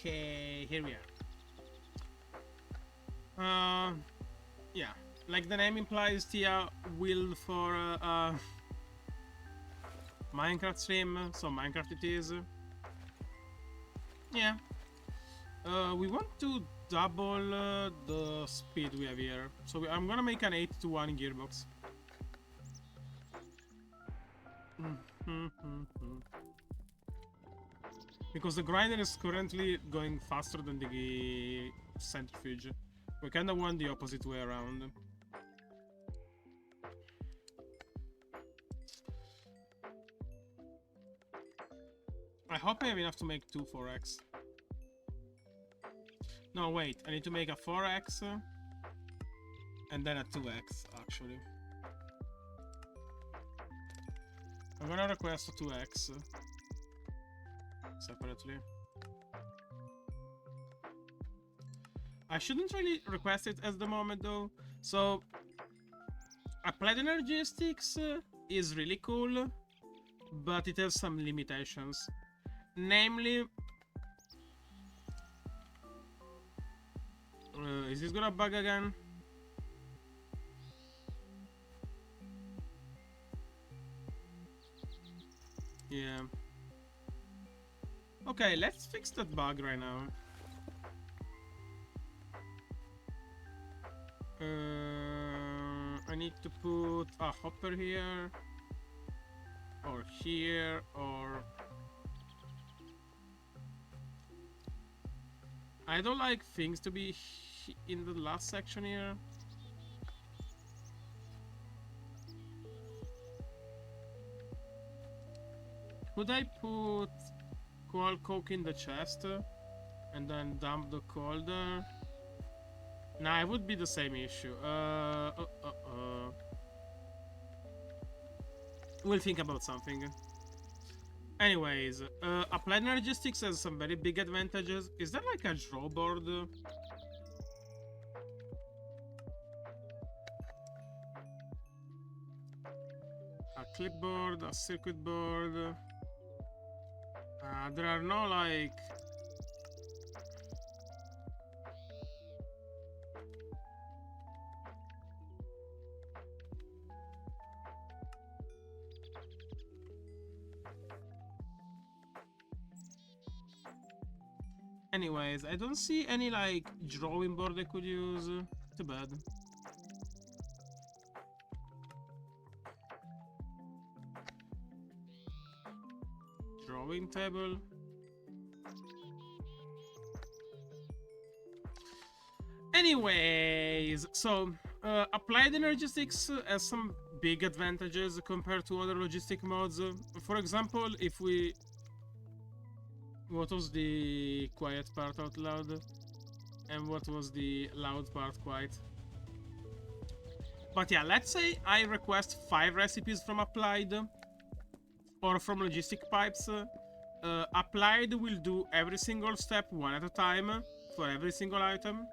Okay, here we are. Yeah, like the name implies, Tia will for Minecraft stream, so Minecraft it is. Yeah. We want to double the speed we have here, so I'm gonna make an 8 to 1 gearbox. Because the grinder is currently going faster than the centrifuge. We kinda want the opposite way around. I hope I have enough to make 2 4x. No, wait, I need to make a 4x and then a 2x, actually. I'm gonna request a 2x separately. I shouldn't really request it at the moment though. So, Applied Energistics is really cool, but it has some limitations. Namely, is this gonna bug again? Yeah. Okay, let's fix that bug right now. I need to put a hopper here, or here, or... I don't like things to be in the last section here. Could I put coal coke in the chest and then dump the coal there? Nah, it would be the same issue. We'll think about something. Anyways, Applied Energistics has some very big advantages. Is there like a draw board? A clipboard, a circuit board. There are no like... Anyways, I don't see any like drawing board I could use. Too bad. Drawing table. Anyways, so Applied Energistics has some big advantages compared to other logistic mods. For example, if we... What was the quiet part out loud? And what was the loud part quiet? But yeah, let's say I request 5 recipes from Applied or from Logistic Pipes. Applied will do every single step one at a time for every single item,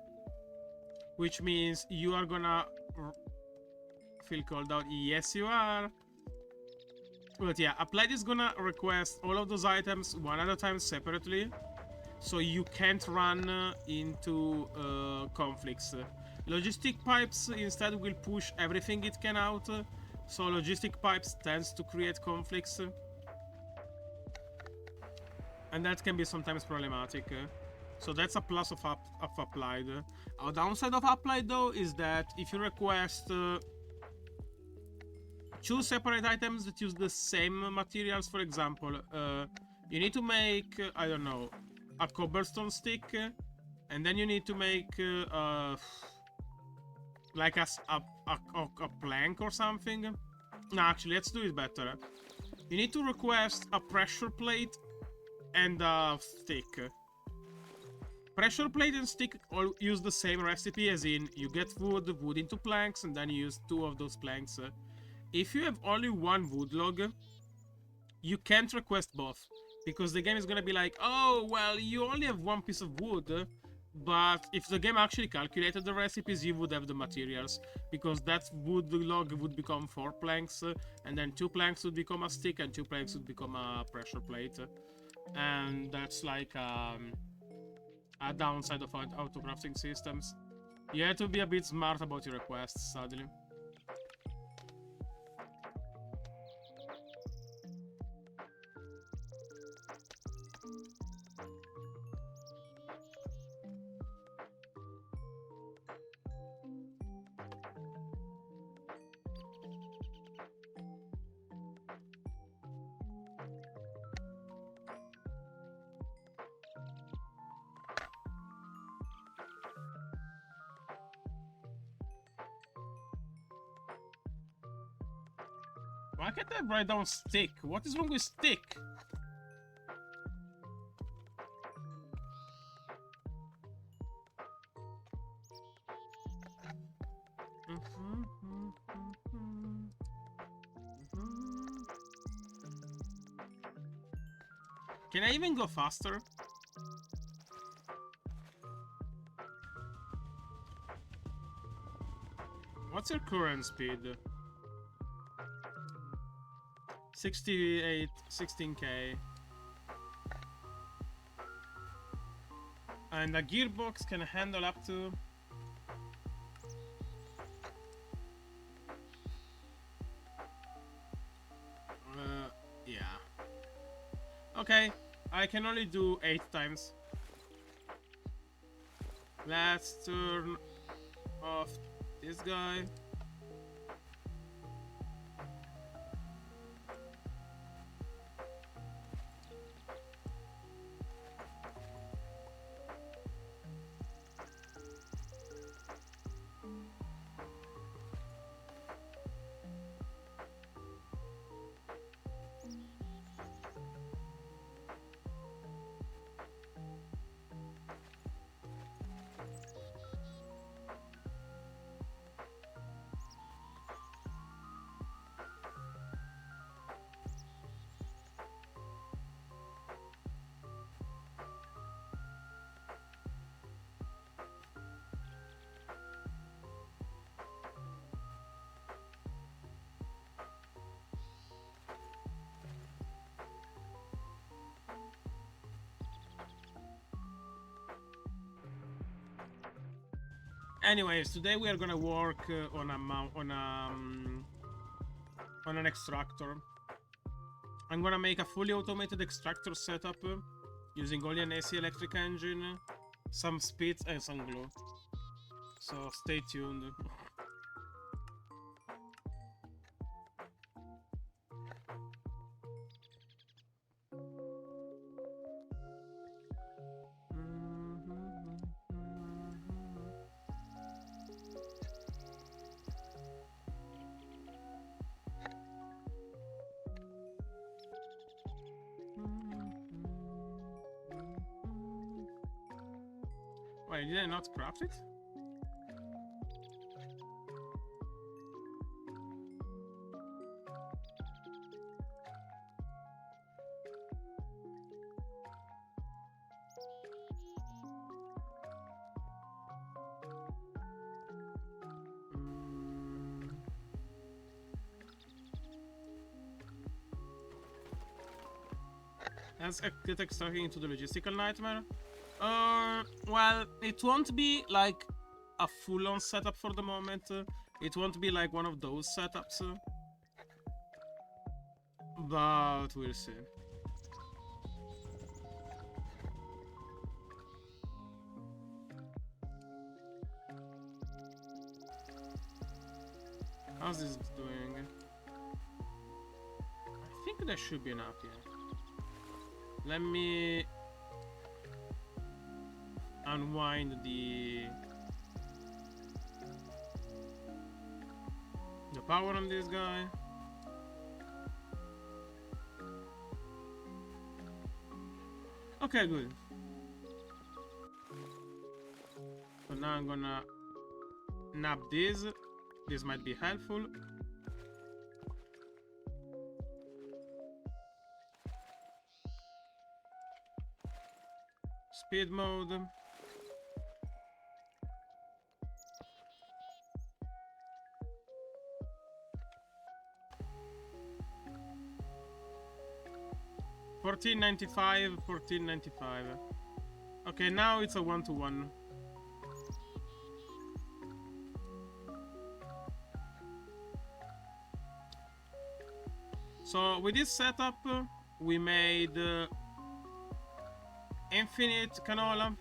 which means you are gonna feel called out. Yes, you are. But yeah, Applied is gonna request all of those items one at a time separately, so you can't run into conflicts. Logistic Pipes instead will push everything it can out, so Logistic Pipes tends to create conflicts, and that can be sometimes problematic. So that's a plus of Applied. A downside of Applied though is that if you request 2 separate items that use the same materials, for example, you need to make, I don't know, a cobblestone stick, and then you need to make like a plank or something. No, actually, let's do it better. You need to request a pressure plate and a stick. Pressure plate and stick all use the same recipe, as in you get wood into planks, and then you use 2 of those planks. If you have only 1 wood log, you can't request both, because the game is gonna be like, oh, well, you only have 1 piece of wood, but if the game actually calculated the recipes, you would have the materials, because that wood log would become 4 planks, and then 2 planks would become a stick, and 2 planks would become a pressure plate. And that's like a downside of auto-crafting systems. You have to be a bit smart about your requests, sadly. Why can't I write down stick? What is wrong with stick? Can I even go faster? What's your current speed? 68, 16k. And a gearbox can handle up to... yeah. Okay, I can only do 8 times. Let's turn off this guy. Anyways, today we are gonna work on an extractor. I'm gonna make a fully automated extractor setup using only an AC electric engine, some spits and some glue. So stay tuned. Wait, did I not craft it? Let's get extracting into the logistical nightmare. Well, it won't be like a full-on setup for the moment. It won't be like one of those setups. But we'll see. How's this doing? I think there should be enough here. Let me unwind the power on this guy. Okay, good. So now I'm gonna nab this. This might be helpful. Speed mode. $14.95, $14.95. Okay, now it's a 1-to-1. So with this setup, we made infinite canola.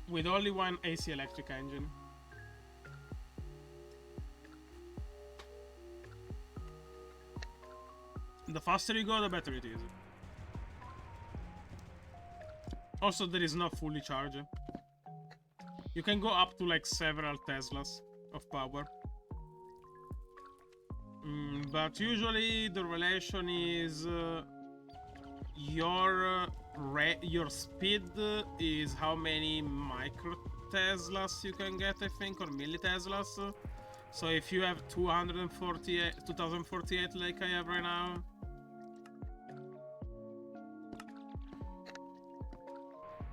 With only one AC electric engine. The faster you go, the better it is. Also, there is not fully charged. You can go up to like several Teslas of power. But usually the relation is your speed is how many micro Teslas you can get, I think, or milli Teslas. So if you have 2048 like I have right now,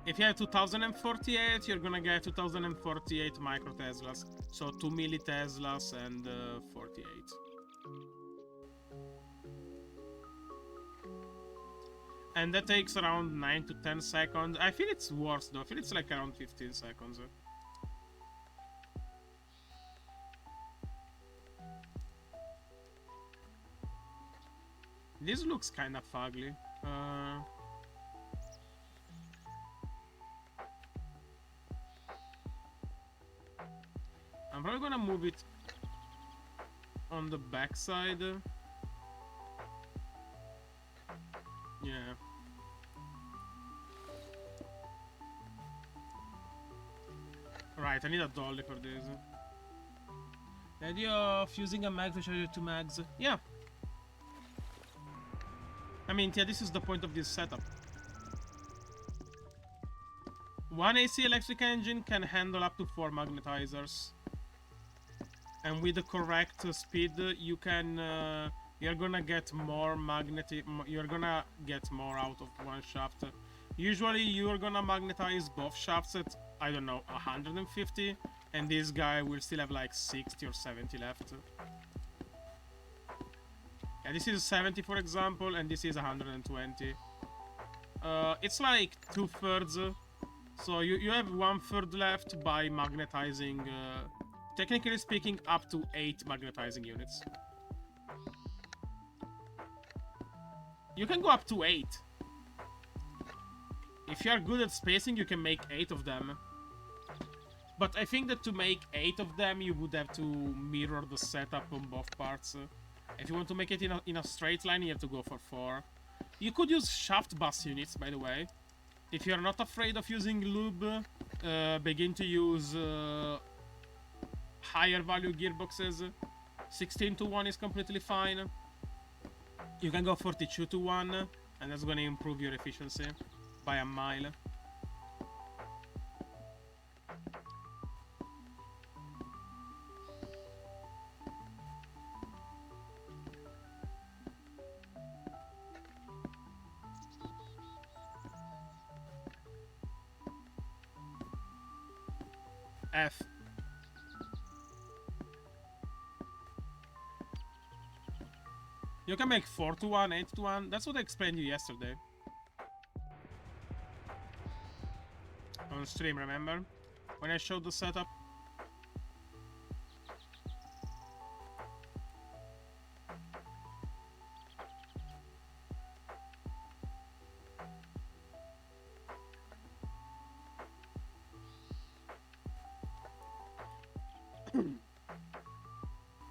if you have 2048, you're gonna get 2048 micro Teslas. So 2 milli Teslas and 48. And that takes around 9 to 10 seconds. I feel it's worse though. I feel it's like around 15 seconds. This looks kind of ugly. I'm probably gonna move it on the backside. Yeah. Right, I need a dolly for this. The idea of using a mag to charge it to mags. Yeah. I mean, yeah, this is the point of this setup. One AC electric engine can handle up to 4 magnetizers. And with the correct speed, you can... you're gonna get more you're gonna get more out of one shaft. Usually you're gonna magnetize both shafts at, I don't know, 150, and this guy will still have like 60 or 70 left. Yeah, this is 70 for example, and this is 120. It's like 2/3, so you have 1/3 left by magnetizing, technically speaking, up to 8 magnetizing units. You can go up to 8. If you are good at spacing, you can make 8 of them. But I think that to make 8 of them, you would have to mirror the setup on both parts. If you want to make it in a straight line, you have to go for 4. You could use shaft bus units, by the way. If you're not afraid of using lube, begin to use higher value gearboxes. 16-to-1 is completely fine. You can go 42-to-1, and that's going to improve your efficiency by a mile. F. You can make 4-to-1, 8-to-1. That's what I explained to you yesterday. On stream, remember? When I showed the setup.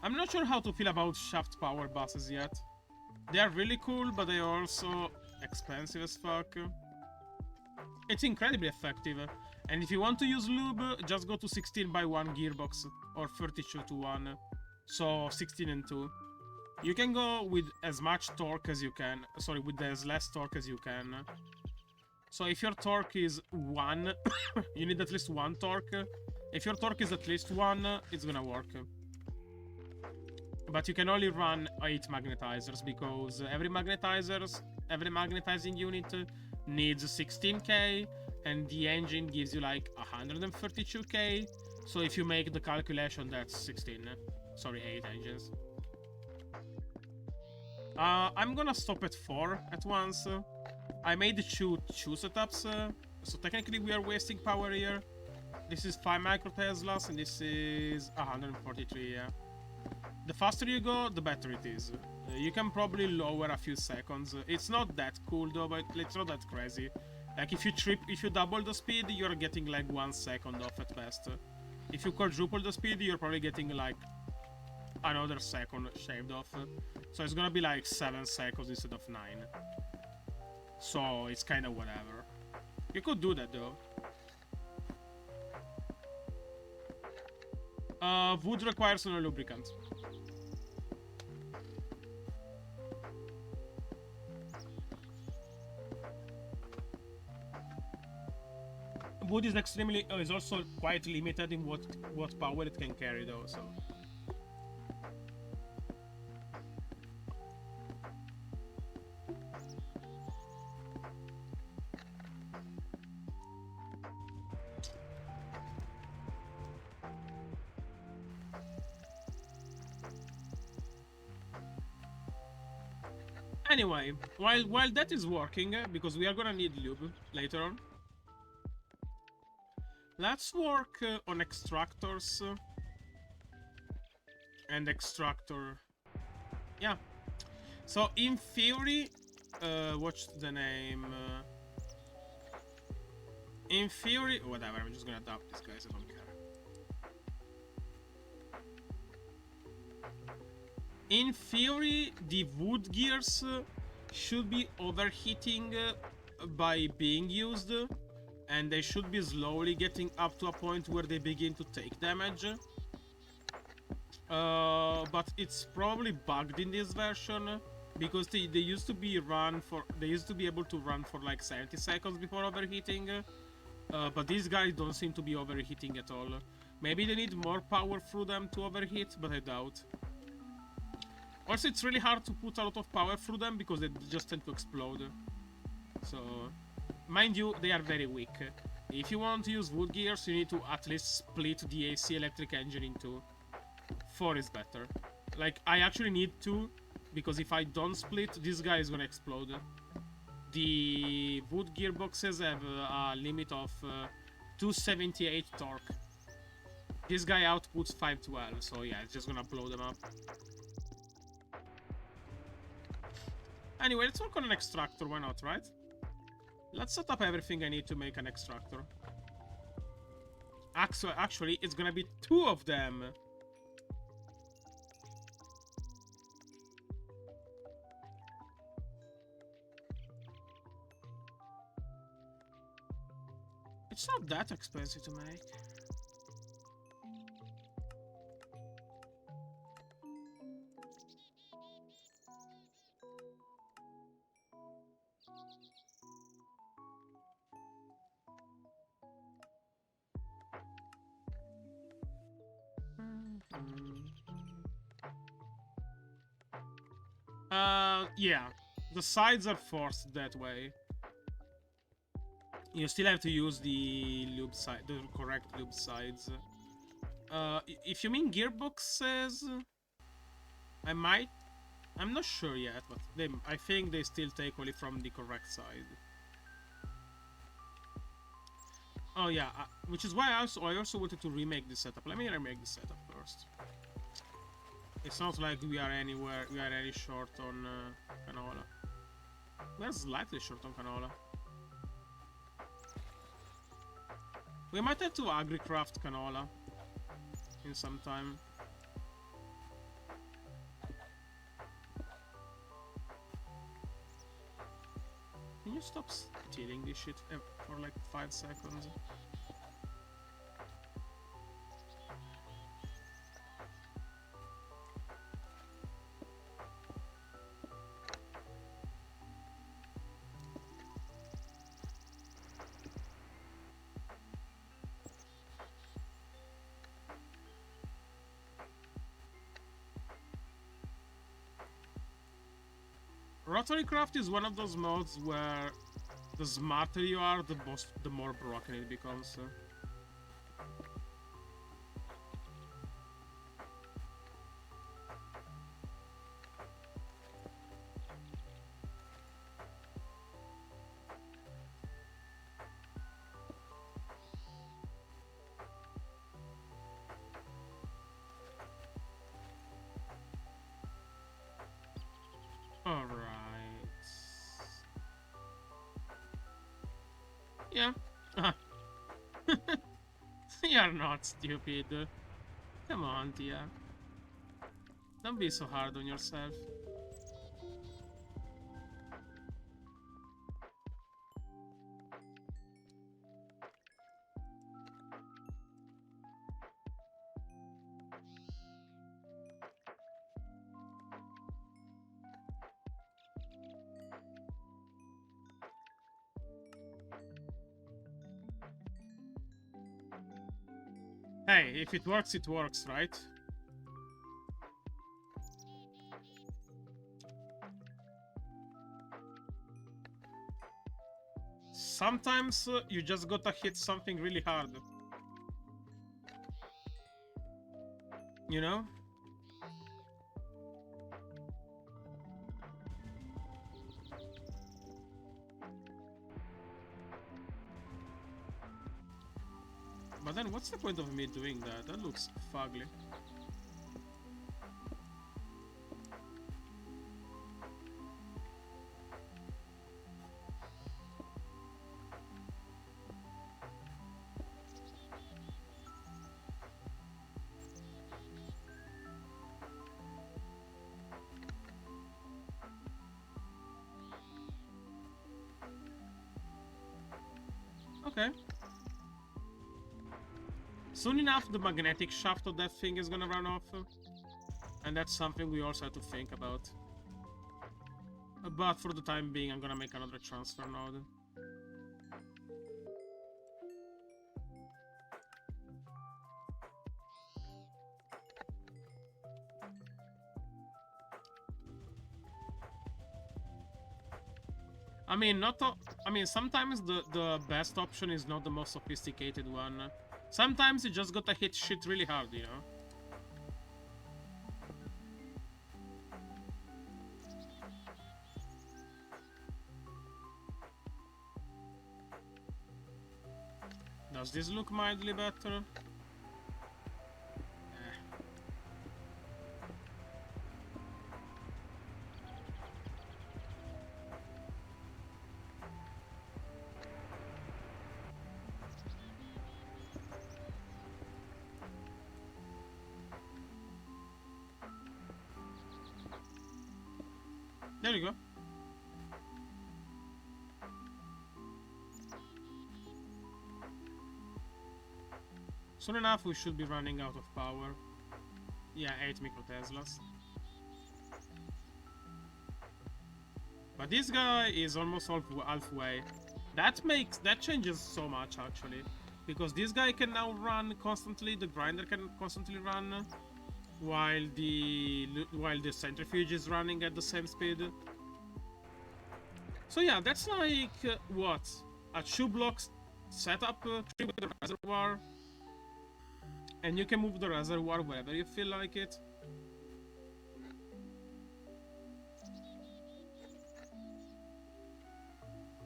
I'm not sure how to feel about shaft power buses yet. They are really cool, but they are also expensive as fuck. It's incredibly effective. And if you want to use lube, just go to 16x1 gearbox or 32-to-1. So 16 and 2. You can go with as much torque as you can. Sorry, with as less torque as you can. So if your torque is 1, you need at least 1 torque. If your torque is at least 1, it's gonna work. But you can only run 8 magnetizers because every magnetizing unit needs 16k, and the engine gives you like 132k. So if you make the calculation, that's 16. Sorry, 8 engines. I'm gonna stop at 4 at once. I made 2 setups, so technically we are wasting power here. This is 5 microteslas, and this is 143, yeah. The faster you go, the better it is. You can probably lower a few seconds. It's not that cool though, but it's not that crazy. Like if you double the speed, you're getting like 1 second off at best. If you quadruple the speed, you're probably getting like another second shaved off. So it's gonna be like 7 seconds instead of 9. So it's kind of whatever. You could do that though. Wood requires no lubricant. Wood is is also quite limited in what power it can carry though, so. Anyway, while that is working, because we are gonna need lube later on, let's work on extractors and extractor. Yeah. So in theory, what's the name? In theory, whatever. I'm just gonna adopt these guys. I don't care. In theory, the wood gears should be overheating by being used, and they should be slowly getting up to a point where they begin to take damage. But it's probably bugged in this version because they used to be able to run for like 70 seconds before overheating. But these guys don't seem to be overheating at all. Maybe they need more power through them to overheat, but I doubt. Also, it's really hard to put a lot of power through them because they just tend to explode. So, mind you, they are very weak. If you want to use wood gears, you need to at least split the AC electric engine in 2. 4 is better. Like, I actually need 2, because if I don't split, this guy is gonna explode. The wood gearboxes have a limit of 278 torque. This guy outputs 512, so yeah, it's just gonna blow them up. Anyway, let's work on an extractor, why not, right? Let's set up everything I need to make an extractor. Actually, it's gonna be 2 of them. It's not that expensive to make. Yeah. The sides are forced that way. You still have to use the correct lube sides. If you mean gearboxes, I'm not sure yet, but I think they still take only from the correct side. Oh yeah, which is why I also wanted to remake this setup. Let me remake this setup first. It's not like we are any short on canola. We are slightly short on canola. We might have to agricraft canola in some time. Can you stop stealing this shit for like 5 seconds? Rotary Craft is one of those mods where the smarter you are, the more broken it becomes. Yeah. You're not stupid. Come on, Tia. Don't be so hard on yourself. Hey, if it works, right? Sometimes you just gotta hit something really hard. You know? But then what's the point of me doing that? That looks fugly. Okay. Soon enough, the magnetic shaft of that thing is gonna run off. And that's something we also have to think about. But for the time being, I'm gonna make another transfer node. I mean, sometimes the best option is not the most sophisticated one. Sometimes you just gotta hit shit really hard, you know? Does this look mildly better? There you go. Soon enough, we should be running out of power. Yeah, 8 microteslas. But this guy is almost halfway. That changes so much actually, because this guy can now run constantly. The grinder can constantly run, while the centrifuge is running at the same speed. So yeah, that's like what, a 2-block setup tree with the reservoir, and you can move the reservoir wherever you feel like it.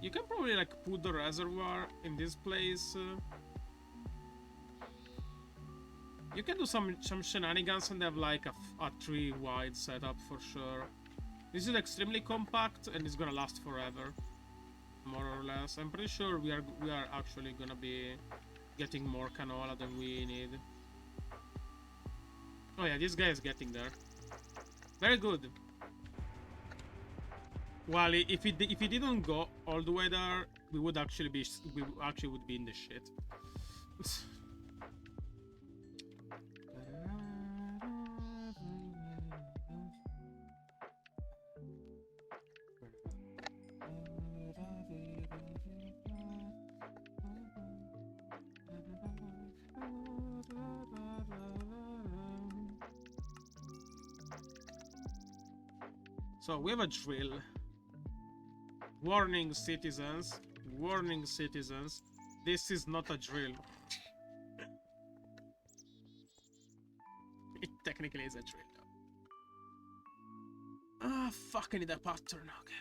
You can probably like put the reservoir in this place. You can do some shenanigans and have like a 3-wide setup for sure. This is extremely compact and it's gonna last forever, more or less. I'm pretty sure we are actually gonna be getting more canola than we need. Oh yeah, this guy is getting there. Very good. Well, if he didn't go all the way there, we would actually be in the shit. So we have a drill. Warning citizens, this is not a drill. It technically is a drill though. Ah, fuck, I need a pattern, okay.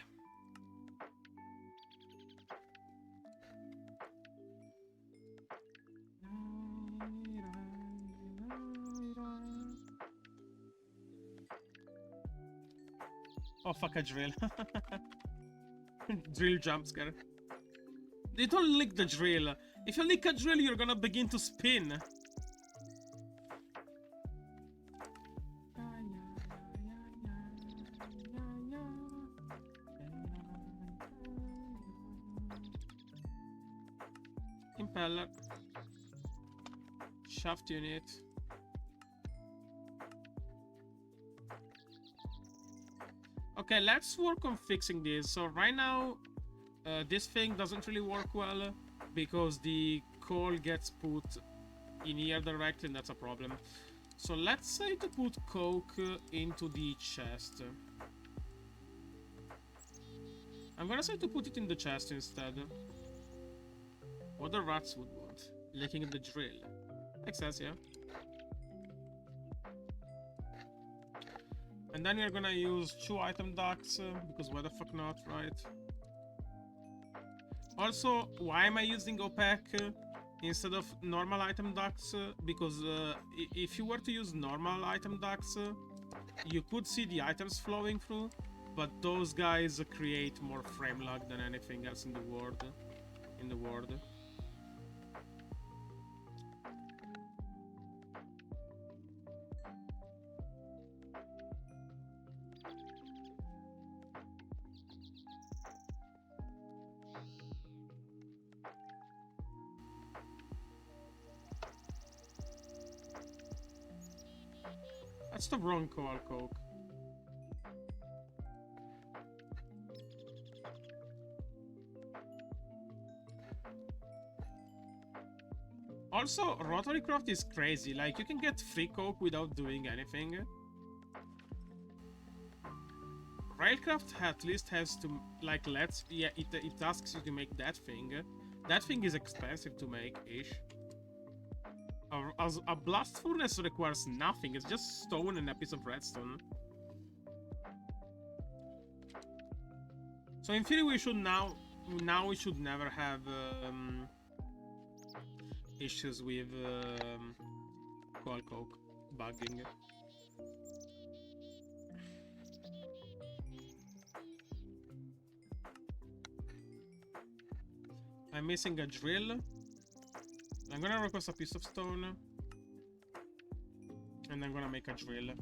Oh fuck, a drill. Drill jump scare. You don't lick the drill. If you lick a drill, you're gonna begin to spin. Impeller. Shaft unit. Okay, let's work on fixing this. So right now, this thing doesn't really work well because the coal gets put in here directly, and that's a problem. So let's say to put coke into the chest. I'm gonna say to put it in the chest instead. What the rats would want. Licking the drill. Makes sense, yeah? And then we're gonna use 2 item ducts, because why the fuck not, right? Also, why am I using OPEC instead of normal item ducts? Because if you were to use normal item ducts, you could see the items flowing through, but those guys create more frame lag than anything else in the world. That's the wrong call, Coke. Also, Rotary Craft is crazy. Like, you can get free Coke without doing anything. Railcraft at least has to, like, it asks you to make that thing. That thing is expensive to make-ish. A blast furnace requires nothing, it's just stone and a piece of redstone. So in theory we should now we should never have issues with coal coke bugging. I'm missing a drill. I'm gonna request a piece of stone. And I'm gonna make a drill.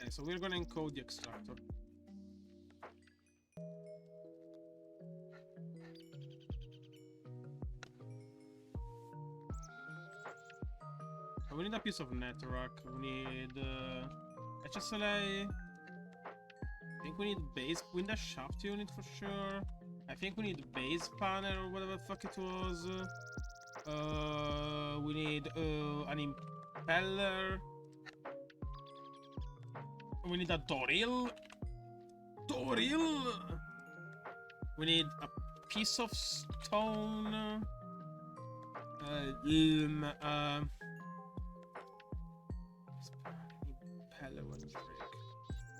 Okay, so we're gonna encode the extractor. We need a piece of network. We need HSLA. I think we need base window shaft unit for sure. I think we need base panel or whatever the fuck it was. We need an impeller. We need a Doril. We need a piece of stone. Impeller, one brick.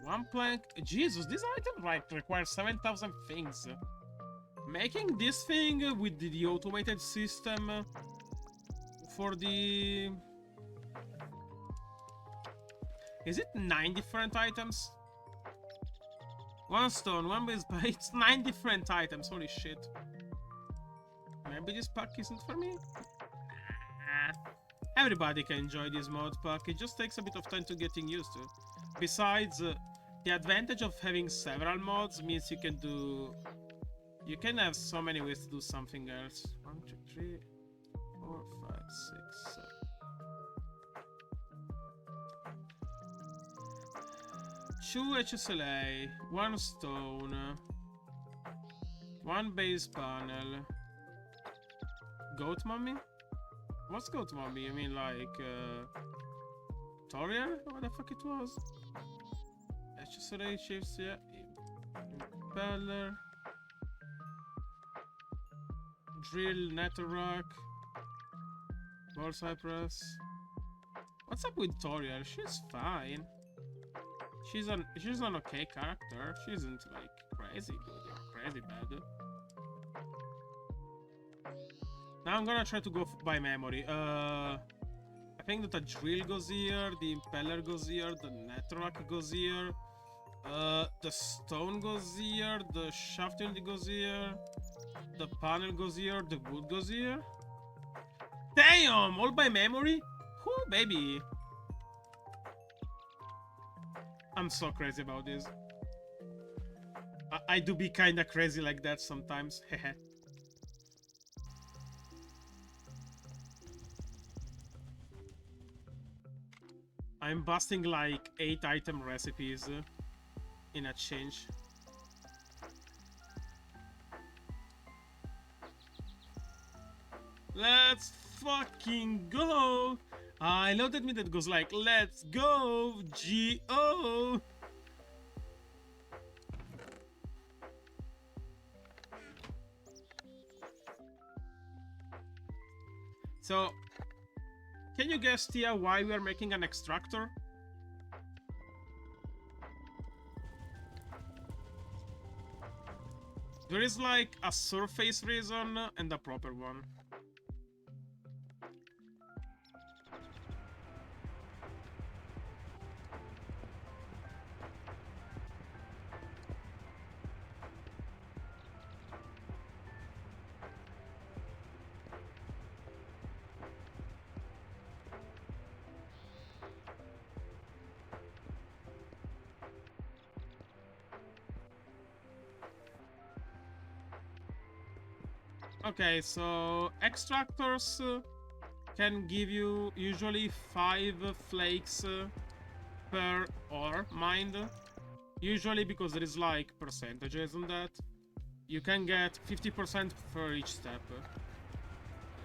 One plank. Jesus, this item requires 7,000 things. Making this thing with the automated system for the... Is it 9 different items? One stone, one base, but it's 9 different items. Holy shit. Maybe this pack isn't for me? Everybody can enjoy this mod pack. It just takes a bit of time to getting used to. Besides, the advantage of having several mods means you can do... You can have so many ways to do something else. 1, 2, 3, 4, 5, 6, 7. 2 HSLA, 1 stone, 1 base panel. Goat mummy? What's goat mummy? You mean like Toriel? What the fuck it was? HSLA shifts, yeah. Impeller. Drill, netherrack, ball cypress. What's up with Toriel? She's fine. She's an okay character. She isn't like crazy good or crazy bad. Now I'm gonna try to go by memory. I think that the drill goes here, the impeller goes here, the netherrack goes here, the stone goes here, the shaft unit goes here, the panel goes here, the wood goes here. Damn! All by memory? Whoo, baby! I'm so crazy about this. I do be kinda crazy like that sometimes. Hehe. I'm busting like 8 item recipes in a change. Let's fucking go! I love that that goes like, let's go, G-O! So, can you guess, Tia, why we are making an extractor? There is like a surface reason and a proper one. Okay, so extractors can give you usually 5 flakes per ore mined. Usually because there is like percentages on that. You can get 50% for each step.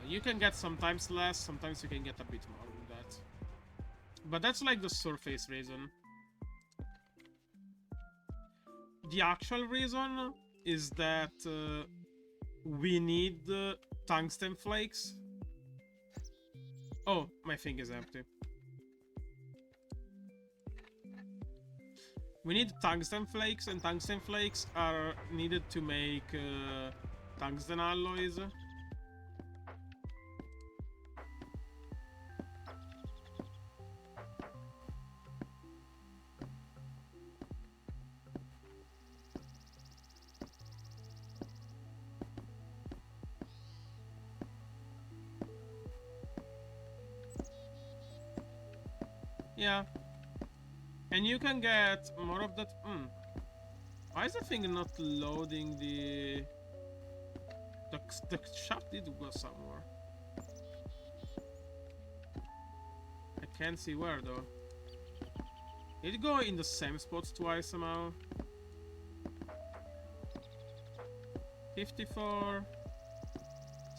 You can get sometimes less, sometimes you can get a bit more than that. But that's like the surface reason. The actual reason is that we need tungsten flakes. Oh, my thing is empty. We need tungsten flakes, and tungsten flakes are needed to make tungsten alloys. Yeah. And you can get more of that. Why is the thing not loading the shaft did go somewhere. I can't see where though. Did it go in the same spots twice somehow? 54,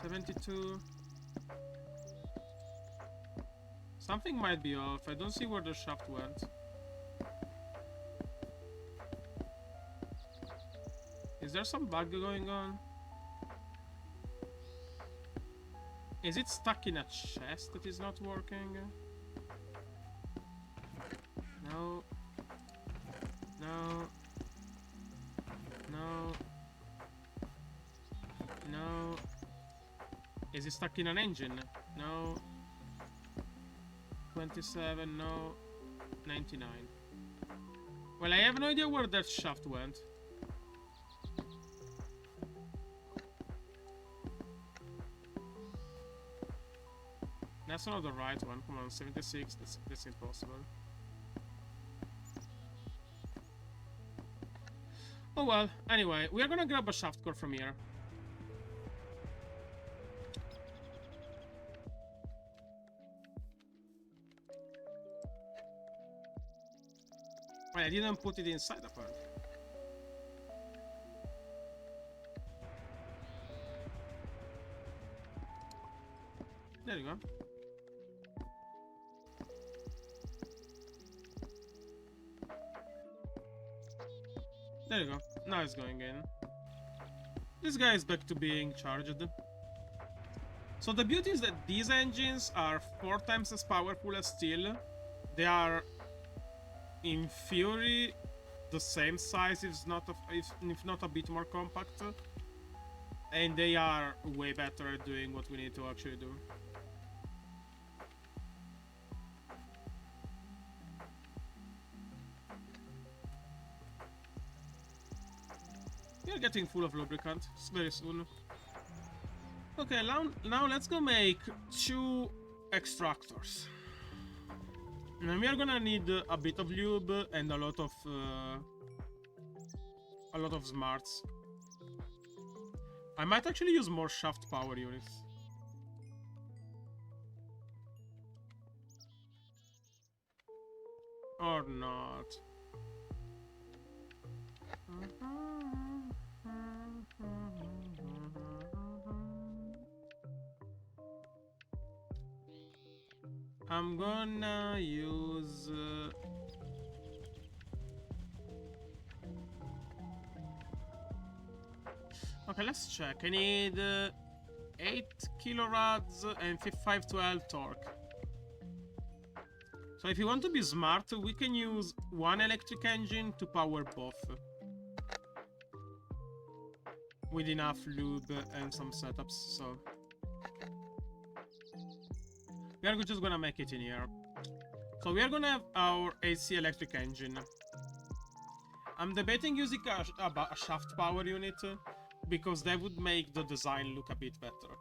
72. Something might be off. I don't see where the shaft went. Is there some bug going on? Is it stuck in a chest that is not working? No. No. No. No. Is it stuck in an engine? No. 27, no. 99. Well, I have no idea where that shaft went. That's not the right one. Come on, 76. That's impossible. Oh well. Anyway, we are gonna grab a shaft core from here. Well, I didn't put it inside apparently. There you go. There you go. Now it's going in. This guy is back to being charged. So the beauty is that these engines are 4 times as powerful as steel. They are, in theory, the same size, if not a bit more compact. And they are way better at doing what we need to actually do. We are getting full of lubricant very soon. Okay, now let's go make 2 extractors. And we are gonna need a bit of lube and a lot of smarts. I might actually use more shaft power units. Or not. I'm gonna use... Okay, let's check. I need 8 kilorods and 512 torque. So if you want to be smart, we can use 1 electric engine to power both. With enough lube and some setups, so... We are just gonna make it in here. So we are gonna have our AC electric engine. I'm debating using a shaft power unit, because that would make the design look a bit better.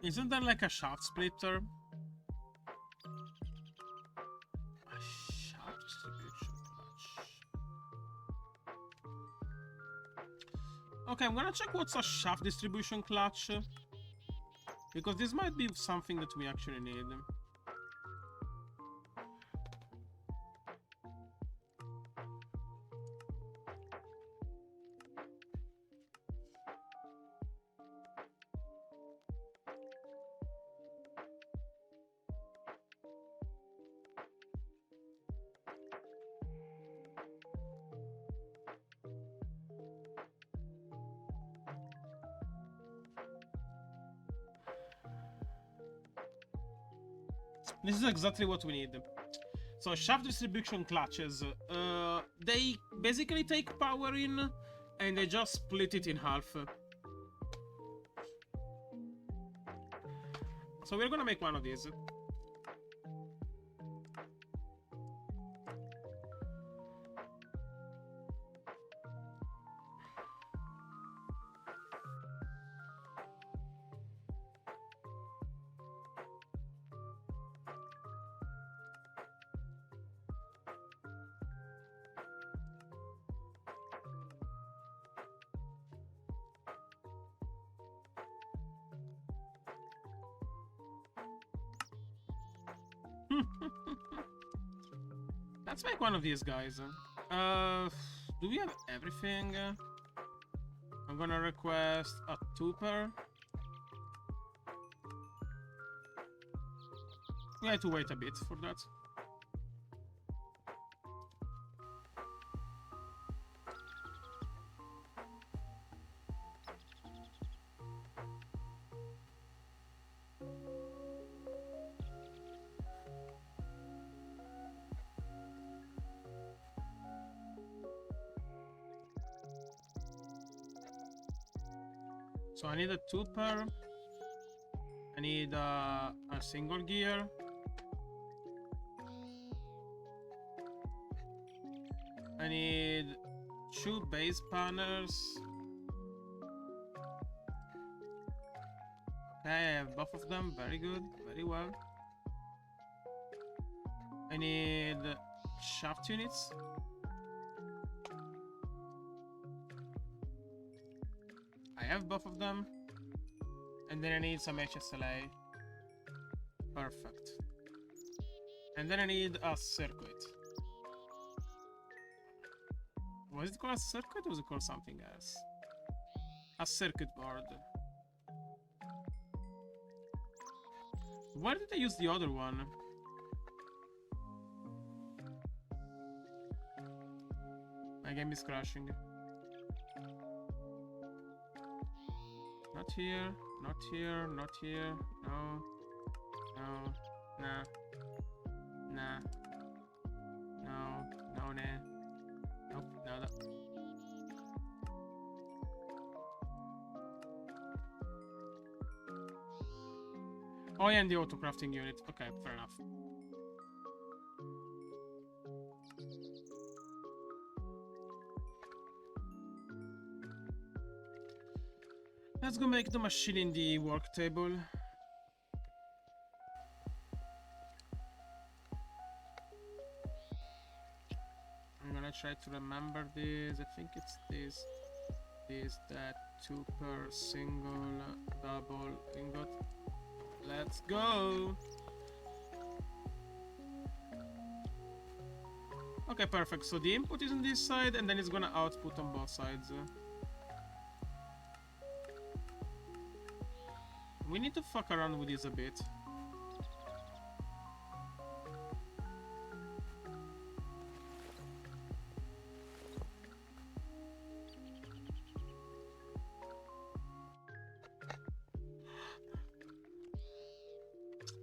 Isn't there like a shaft splitter? A shaft distribution clutch. Okay, I'm gonna check what's a shaft distribution clutch. Because this might be something that we actually need. This is exactly what we need. So shaft distribution clutches, they basically take power in and they just split it in half. So we're gonna make one of these. Let's make one of these guys. Do we have everything? I'm gonna request a tuper. We have to wait a bit for that. So I need a tuper. I need a single gear. I need 2 base panners. Okay, I have both of them. Very good. Very well. I need shaft units. I have both of them. And then I need some HSLA. Perfect. And then I need a circuit. Was it called a circuit or was it called something else? A circuit board. Where did I use the other one? My game is crashing. Not here, not here, not here. No. No. Nah. Nah. No. No, nah. Nope. No, that. Oh, yeah, and the auto crafting unit. Okay, fair enough. Let's go make the machine in the work table. I'm gonna try to remember this. I think it's this, that, 2 per single, double ingot. Let's go! Okay, perfect. So the input is on this side, and then it's gonna output on both sides. We need to fuck around with this a bit.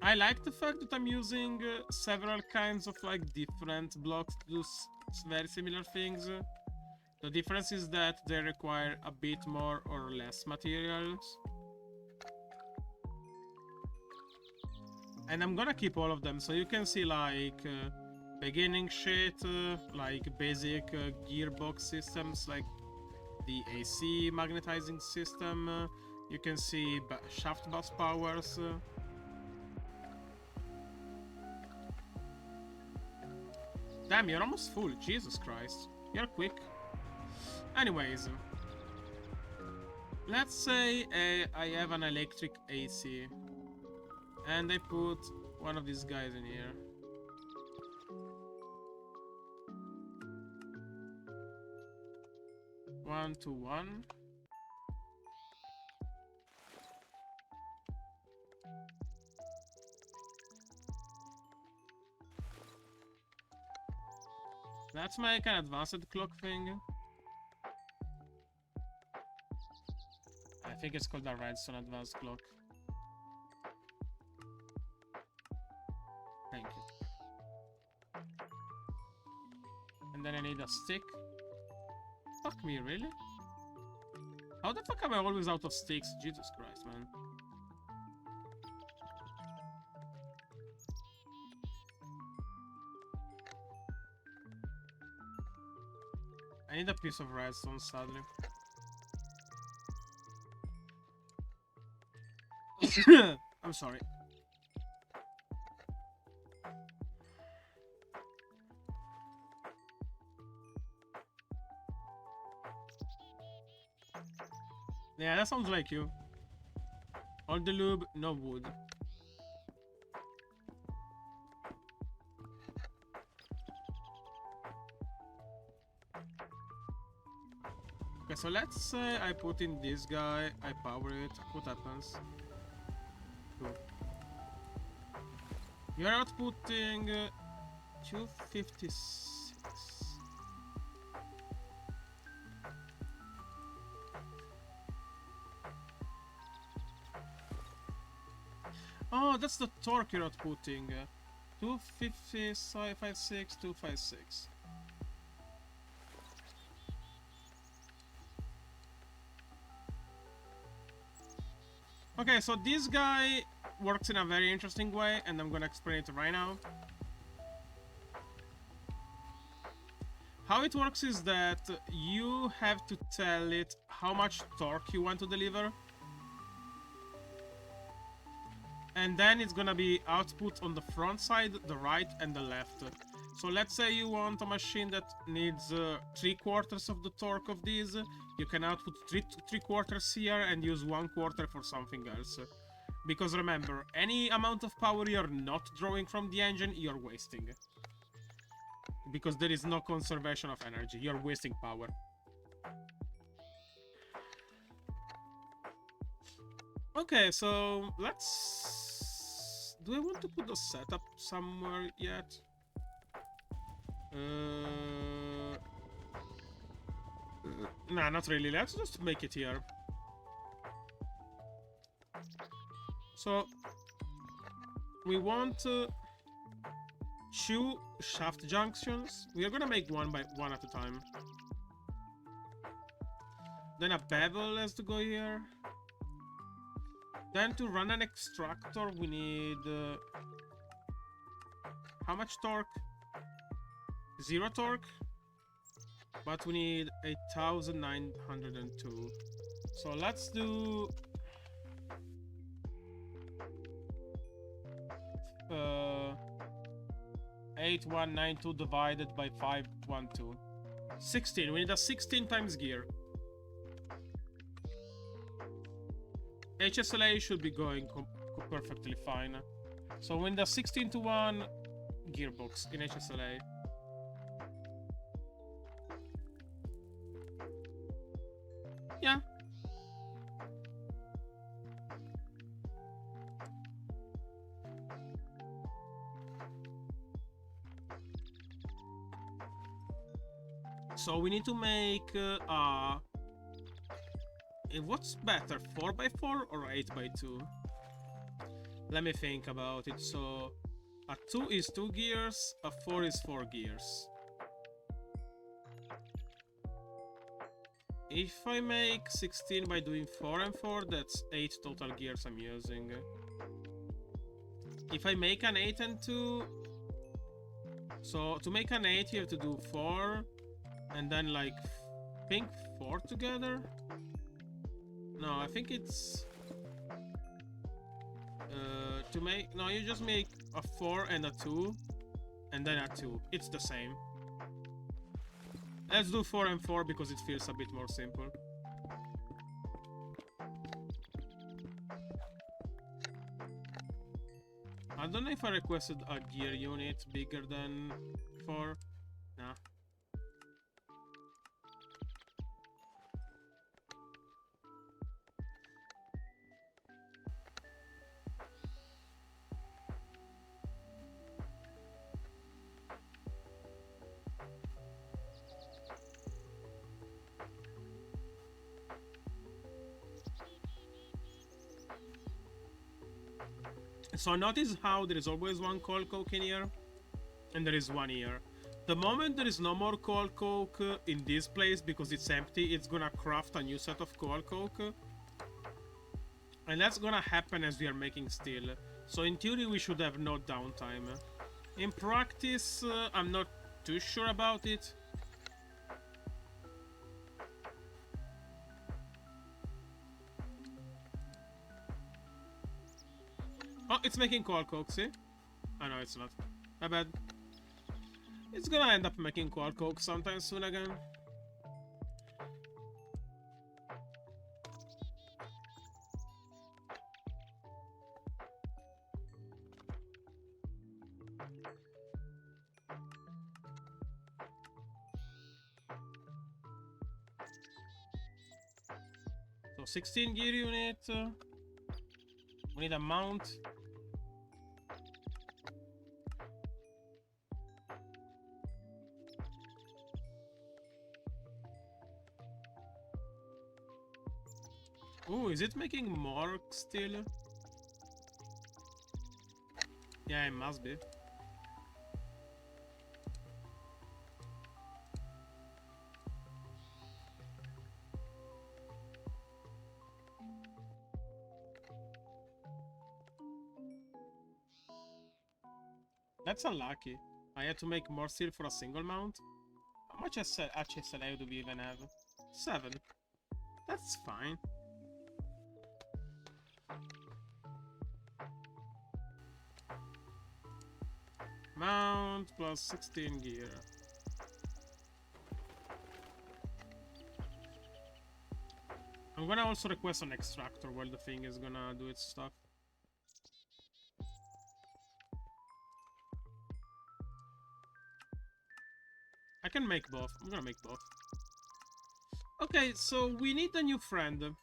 I like the fact that I'm using several kinds of like different blocks to do very similar things. The difference is that they require a bit more or less materials. And I'm gonna keep all of them, so you can see like beginning shit, like basic gearbox systems, like the AC magnetizing system. You can see shaft bus powers. Damn, you're almost full. Jesus Christ. You're quick. Anyways. Let's say I have an electric AC. And I put one of these guys in here. One to one. Let's make an advanced clock thing. I think it's called a redstone advanced clock. Thank you. And then I need a stick. Fuck me, really? How the fuck am I always out of sticks? Jesus Christ, man. I need a piece of redstone, sadly. I'm sorry. Yeah, that sounds like you. All the lube, no wood. Okay, so let's say I put in this guy, I power it. What happens? Cool. You're outputting 256. Oh, that's the torque you're outputting. 256, 256. Okay, so this guy works in a very interesting way, and I'm gonna explain it right now. How it works is that you have to tell it how much torque you want to deliver. And then it's gonna be output on the front side, the right, and the left. So let's say you want a machine that needs 3/4 of the torque of this. You can output 3/4 here and use 1/4 for something else. Because remember, any amount of power you're not drawing from the engine, you're wasting. Because there is no conservation of energy, you're wasting power. Okay, so let's... Do I want to put the setup somewhere yet? Nah, not really. Let's just make it here. So, we want 2 shaft junctions. We are gonna make one by one at a time. Then a bevel has to go here. Then to run an extractor, we need... how much torque? 0 torque. But we need 8,902. So let's do... 8192 divided by 512. 16. We need a 16 times gear. HSLA should be going perfectly fine. So we need a 16:1 gearbox in HSLA. Yeah. So we need to make what's better, 4x4 or 8x2? Let me think about it. So a 2 is 2 gears, a 4 is 4 gears. If I make 16 by doing 4 and 4, that's 8 total gears I'm using. If I make an 8 and 2... So to make an 8 you have to do 4 and then like think 4 together? No, I think it's... to make... No, you just make a 4 and a 2 and then a 2. It's the same. Let's do 4 and 4 because it feels a bit more simple. I don't know if I requested a gear unit bigger than 4. Nah. So notice how there is always one coal coke in here, and there is one here. The moment there is no more coal coke in this place because it's empty, it's gonna craft a new set of coal coke. And that's gonna happen as we are making steel. So in theory we should have no downtime. In practice, I'm not too sure about it. Oh, it's making coal coke, see? Oh no, it's not. My bad. It's gonna end up making coal coke sometime soon again. So 16 gear unit. We need a mount. Ooh, is it making more still? Yeah, it must be. That's unlucky. I had to make more steel for a single mount. How much HSLA do we even have? 7. That's fine. Mount plus 16 gear. I'm gonna also request an extractor while the thing is gonna do its stuff. I can make both. I'm gonna make both. Okay, so we need a new friend.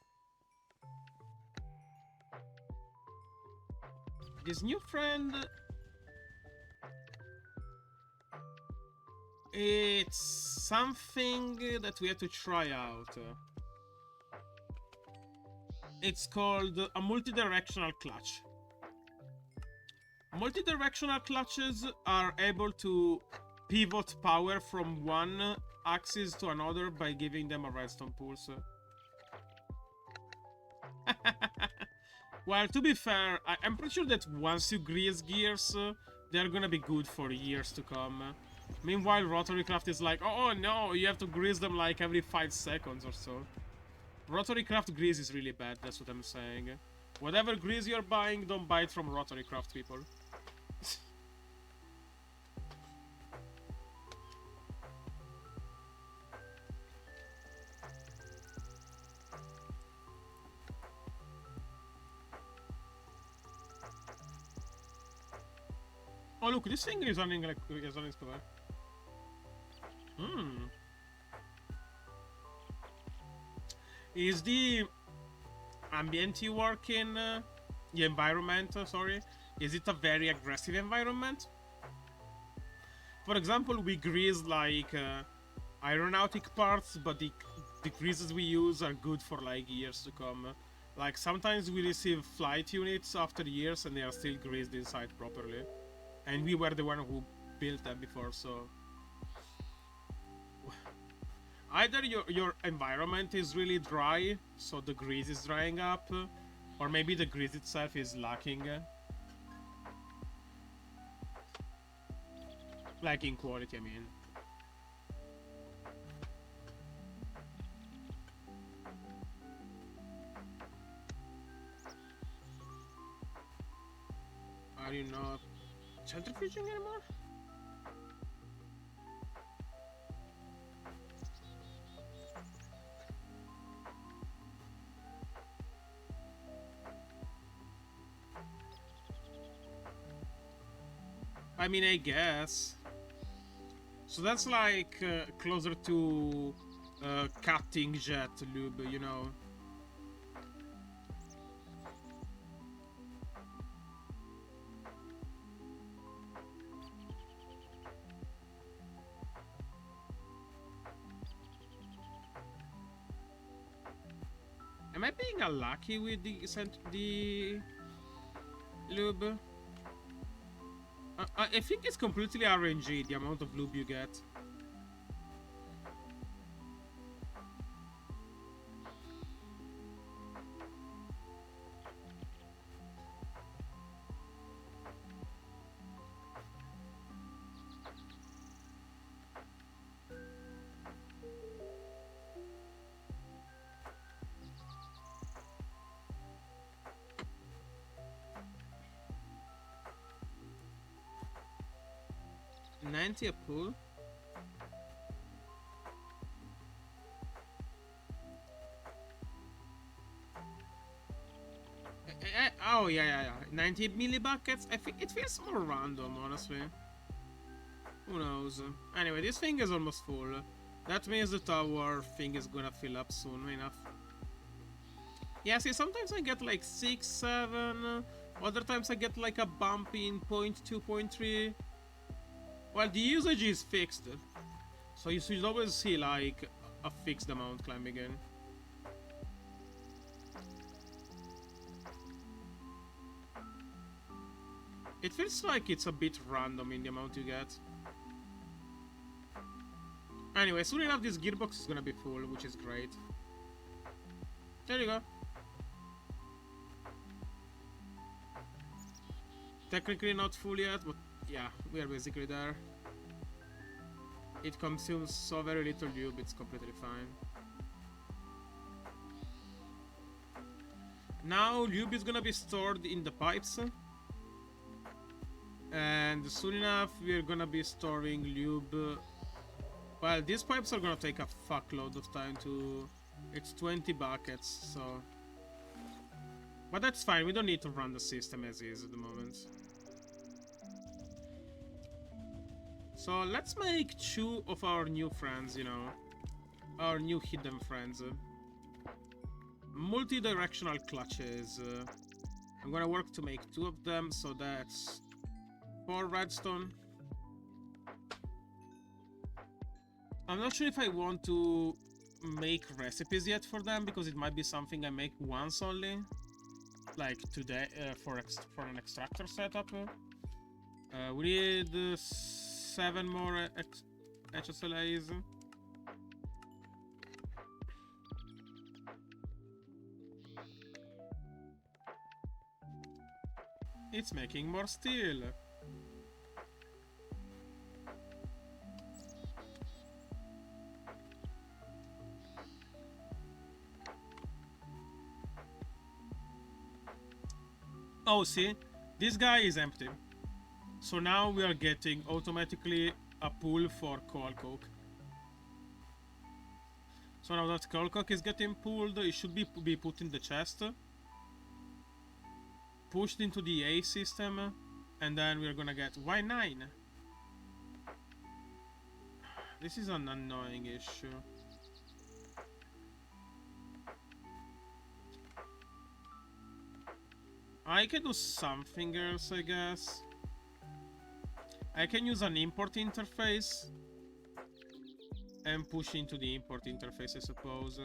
This new friend... It's something that we have to try out. It's called a multi-directional clutch. Multi-directional clutches are able to pivot power from one axis to another by giving them a redstone pulse. Well, to be fair, I'm pretty sure that once you grease gears, they're gonna be good for years to come. Meanwhile, Rotary Craft is like, oh no, you have to grease them like every 5 seconds or so. Rotary Craft grease is really bad, that's what I'm saying. Whatever grease you're buying, don't buy it from Rotary Craft, people. Oh look, this thing is running like is running square. Is the ambient you work in, the environment, sorry, is it a very aggressive environment? For example, we grease like aeronautic parts, but the greases we use are good for like years to come. Like sometimes we receive flight units after years and they are still greased inside properly. And we were the one who built them before, so... Either your environment is really dry, so the grease is drying up, or maybe the grease itself is lacking. Like in quality, I mean. Are you not centrifuging anymore? I mean, I guess. So that's like closer to cutting jet lube, you know. Am I being unlucky with the lube? I think it's completely RNG, the amount of lube you get. $90 a pull? Oh yeah. 90 millibuckets? I think it feels more random, honestly. Who knows? Anyway, this thing is almost full. That means the tower thing is gonna fill up soon enough. Yeah, see, sometimes I get like 6, 7. Other times I get like a bump in 0.2, 0.3. Well, the usage is fixed, so you should always see like a fixed amount climbing in. It feels like it's a bit random in the amount you get. Anyway, soon enough this gearbox is gonna be full, which is great. There you go. Technically not full yet, but yeah, we are basically there. It consumes so very little lube, it's completely fine. Now lube is gonna be stored in the pipes. And soon enough we're gonna be storing lube. Well, these pipes are gonna take a fuckload of time to... It's 20 buckets, so... But that's fine, we don't need to run the system as is at the moment. So let's make 2 of our new friends, you know. Our new hidden friends. Multi-directional clutches. I'm gonna work to make 2 of them, so that's 4 redstone. I'm not sure if I want to make recipes yet for them, because it might be something I make once only, like today, for an extractor setup. We need 7 more HSLAs. It's making more steel. Oh, see? This guy is empty. So now we are getting automatically a pool for coal coke. So now that coal coke is getting pulled, it should be put in the chest, pushed into the A system, and then we're gonna get... Why 9? This is an annoying issue. I can do something else, I guess. I can use an import interface and push into the import interface, I suppose.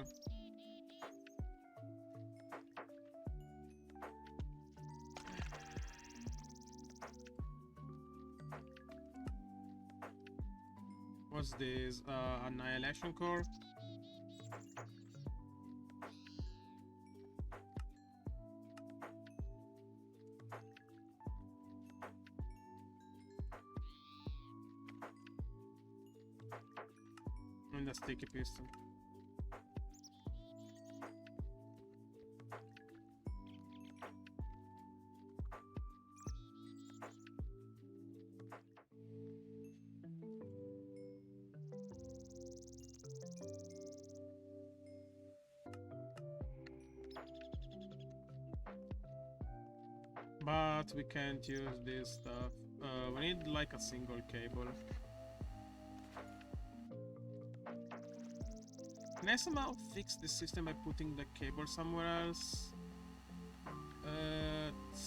What's this? Annihilation core? And a sticky piston. But we can't use this stuff. We need like a single cable. Can I somehow fix the system by putting the cable somewhere else?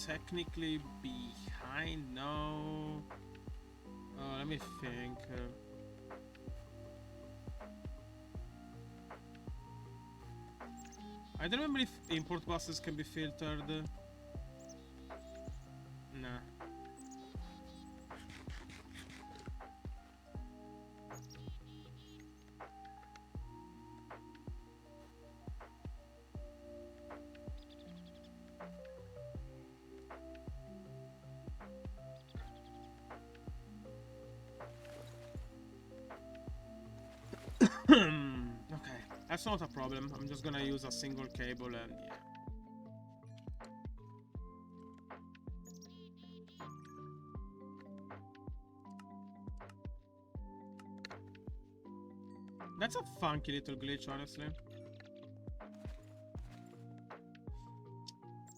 Technically behind? No. Let me think. I don't remember if import buses can be filtered. Nah. Okay, that's not a problem. I'm just gonna use a single cable and yeah. That's a funky little glitch, honestly.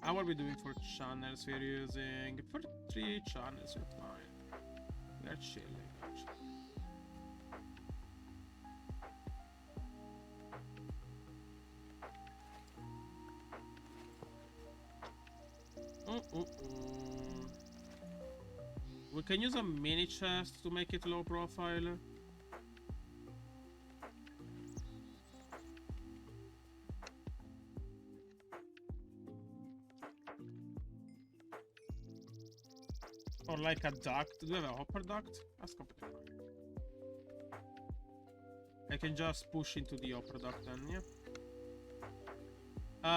How are we doing for channels we're using? For 3 channels, we're fine. We're chilling, actually. We can use a mini chest to make it low profile. Or like a duct. Do we have a hopper duct? That's completely fine. I can just push into the hopper duct then, yeah.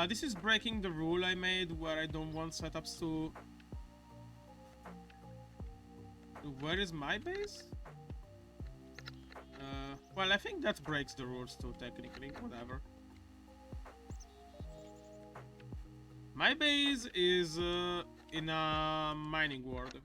This is breaking the rule I made where I don't want setups to... Where is my base? Well, I think that breaks the rules too, technically. Whatever. My base is in a mining world.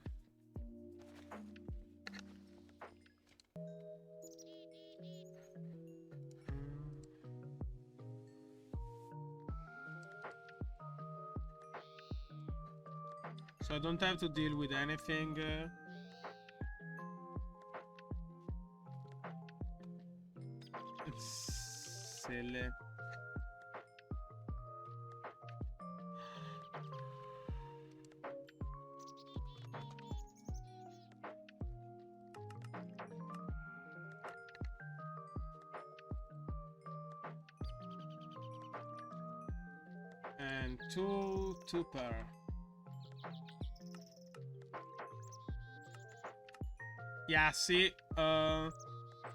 So I don't have to deal with anything. It's silly. And two per. Yeah, see,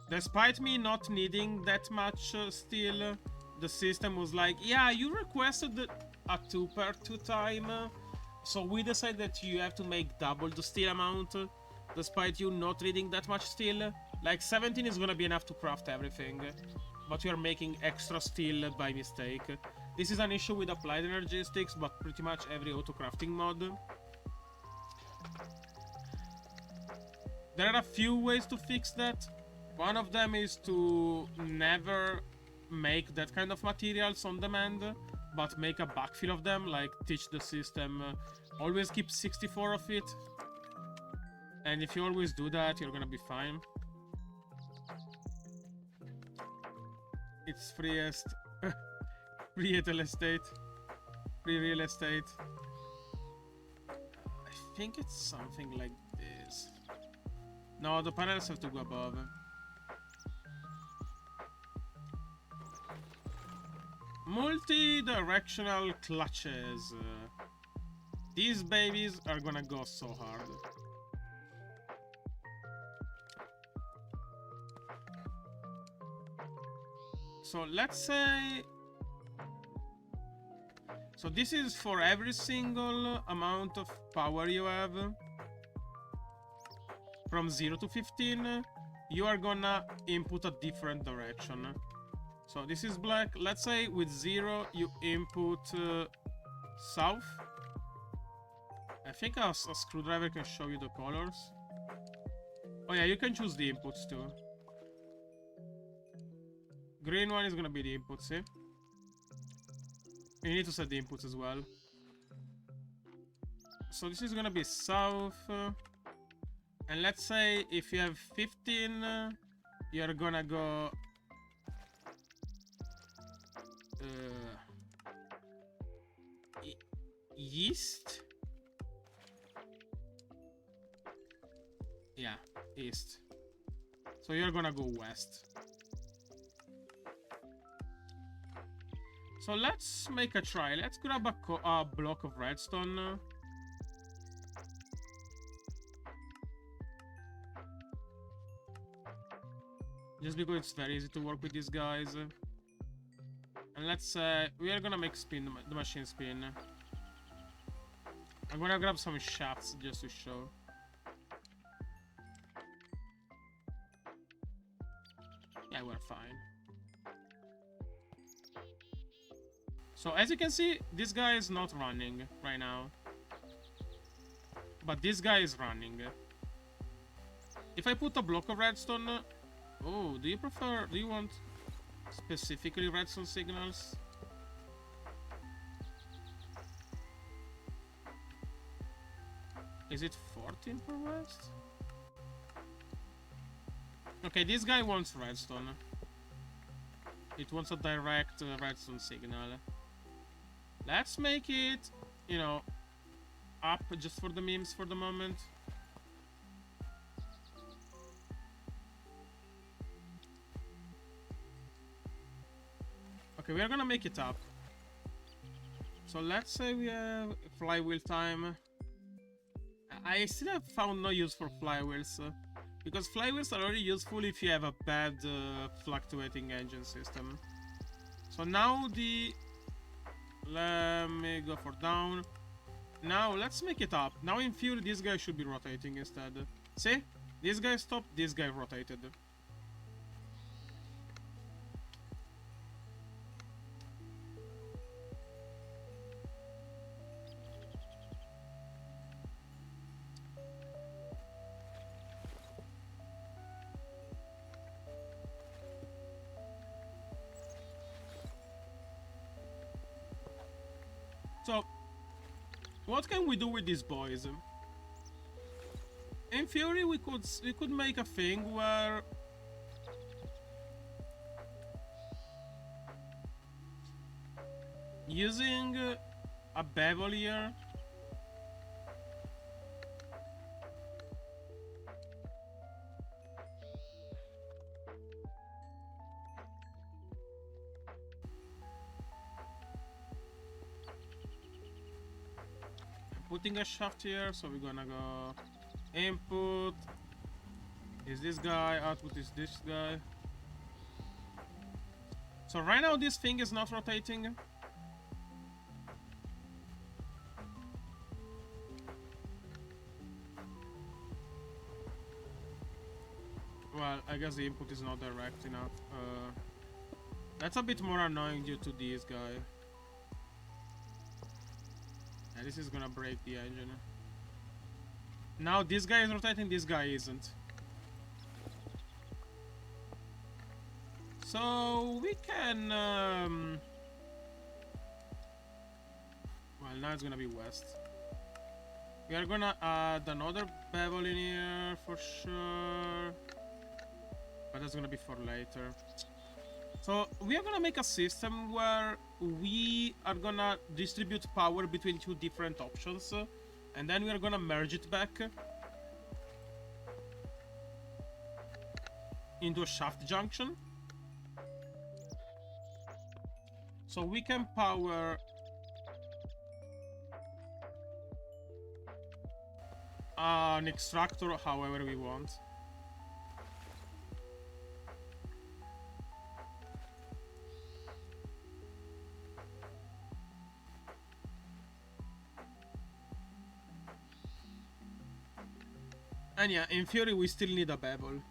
despite me not needing that much steel, the system was like, yeah, you requested a 2 per 2 time, so we decided that you have to make double the steel amount, despite you not needing that much steel. Like 17 is gonna be enough to craft everything, but you are making extra steel by mistake. This is an issue with Applied Energistics, but pretty much every auto crafting mod. There are a few ways to fix that. One of them is to never make that kind of materials on demand, but make a backfill of them, like teach the system always keep 64 of it. And if you always do that, you're gonna be fine. It's freest. Free real estate. Free real estate. I think it's something like this. No, the panels have to go above. Multi-directional clutches. These babies are gonna go so hard. So let's say... So this is for every single amount of power you have. From 0 to 15, you are gonna input a different direction. So this is black. Let's say with 0 you input south. I think a screwdriver can show you the colors. Oh yeah, you can choose the inputs too. Green one is gonna be the input, see? You need to set the inputs as well. So this is gonna be south. And let's say if you have 15, you're gonna go... east? Yeah, east. So you're gonna go west. So let's make a try. Let's grab a block of redstone. Just because it's very easy to work with these guys. And let's say we are gonna make the machine spin. I'm gonna grab some shafts just to show. Yeah, we're fine. So as you can see, this guy is not running right now. But this guy is running. If I put a block of redstone... Oh, do you want specifically redstone signals? Is it 14 per west? Okay, this guy wants redstone. It wants a direct redstone signal. Let's make it, you know, up just for the memes for the moment. Okay, we are gonna make it up. So let's say we have flywheel time. I still have found no use for flywheels. Because flywheels are only useful if you have a bad fluctuating engine system. So now let me go for down. Now let's make it up. Now in theory this guy should be rotating instead. See? This guy stopped, this guy rotated. So, what can we do with these boys? In theory, we could make a thing where using a bevel here. putting a shaft here, so we're gonna go input is this guy, output is this guy. So right now this thing is not rotating. Well, I guess the input is not direct enough. That's a bit more annoying due to this guy. Yeah, this is gonna break the engine. Now this guy is rotating, this guy isn't. So we can... well, now it's gonna be west. We are gonna add another bevel in here for sure. But that's gonna be for later. So we are gonna make a system where we are gonna distribute power between two different options. And then we are gonna merge it back into a shaft junction. So we can power an extractor however we want. And yeah, in theory we still need a bevel.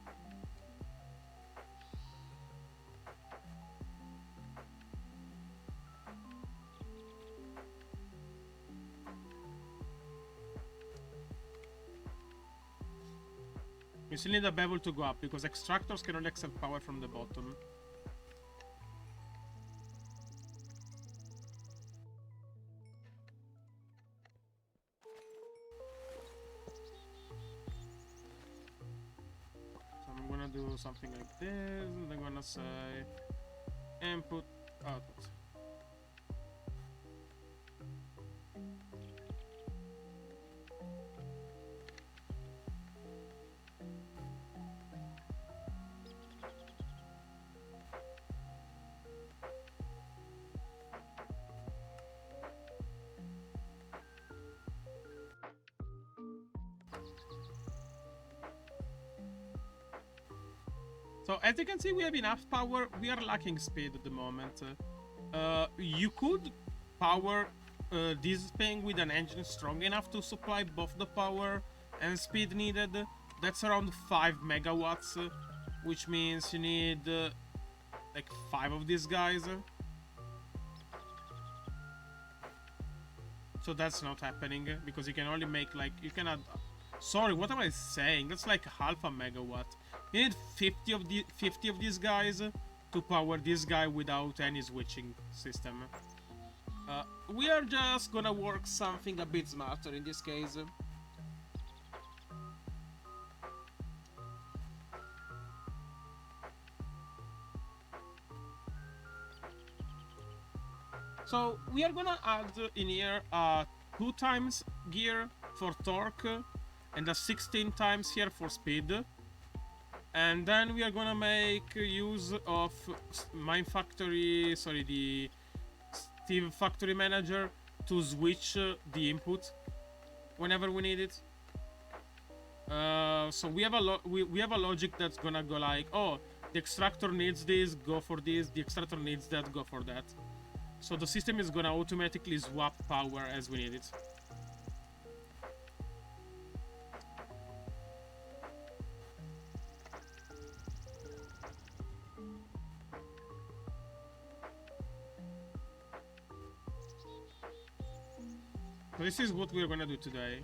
We still need a bevel to go up, because extractors can only accept power from the bottom. So I'm gonna do something like this, and I'm gonna say input, output. So as you can see, we have enough power. We are lacking speed at the moment. You could power this thing with an engine strong enough to supply both the power and speed needed. That's around 5 megawatts, which means you need like 5 of these guys. So that's not happening, because you can only make like, you can add, sorry, what am I saying? That's like half a megawatt. You need 50 of these guys to power this guy without any switching system. We are just gonna work something a bit smarter in this case. So we are gonna add in here a 2 times gear for torque and a 16 times here for speed. And then we are gonna make use of the Steve Factory Manager to switch the input whenever we need it. So we have a logic that's gonna go like, oh, the extractor needs this, go for this. The extractor needs that, go for that. So the system is gonna automatically swap power as we need it. So this is what we're gonna do today.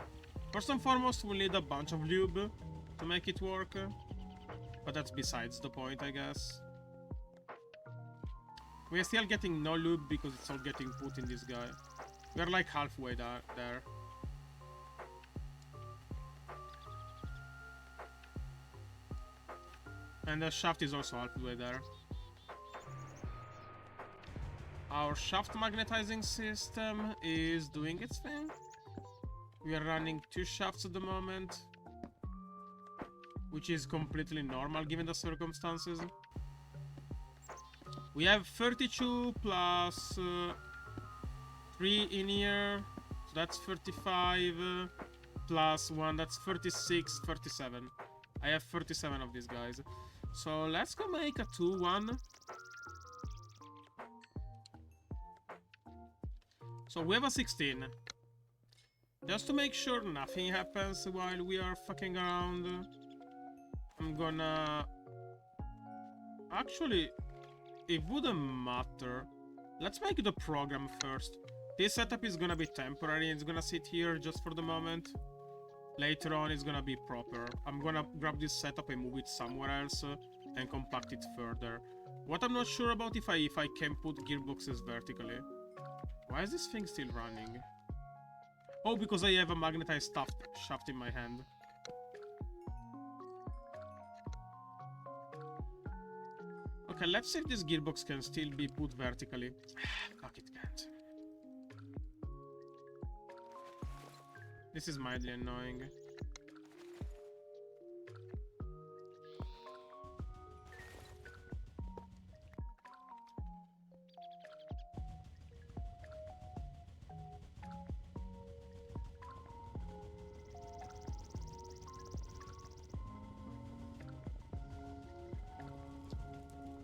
First and foremost, we'll need a bunch of lube to make it work. But that's besides the point, I guess. We're still getting no lube because it's all getting put in this guy. We're like halfway there. And the shaft is also halfway there. Our shaft magnetizing system is doing its thing. We are running 2 shafts at the moment, which is completely normal given the circumstances. We have 32 plus 3 in here, So that's 35 plus 1, that's 36, 37. I have 37 of these guys. So let's go make a 2-1. So we have a 16. Just to make sure nothing happens while we are fucking around, I'm gonna... Actually, it wouldn't matter. Let's make the program first. This setup is gonna be temporary. It's gonna sit here just for the moment. Later on, it's gonna be proper. I'm gonna grab this setup and move it somewhere else and compact it further. What I'm not sure about if I can put gearboxes vertically. Why is this thing still running? Oh, because I have a magnetized shaft in my hand. Okay, let's see if this gearbox can still be put vertically. Fuck, it can't. This is mildly annoying.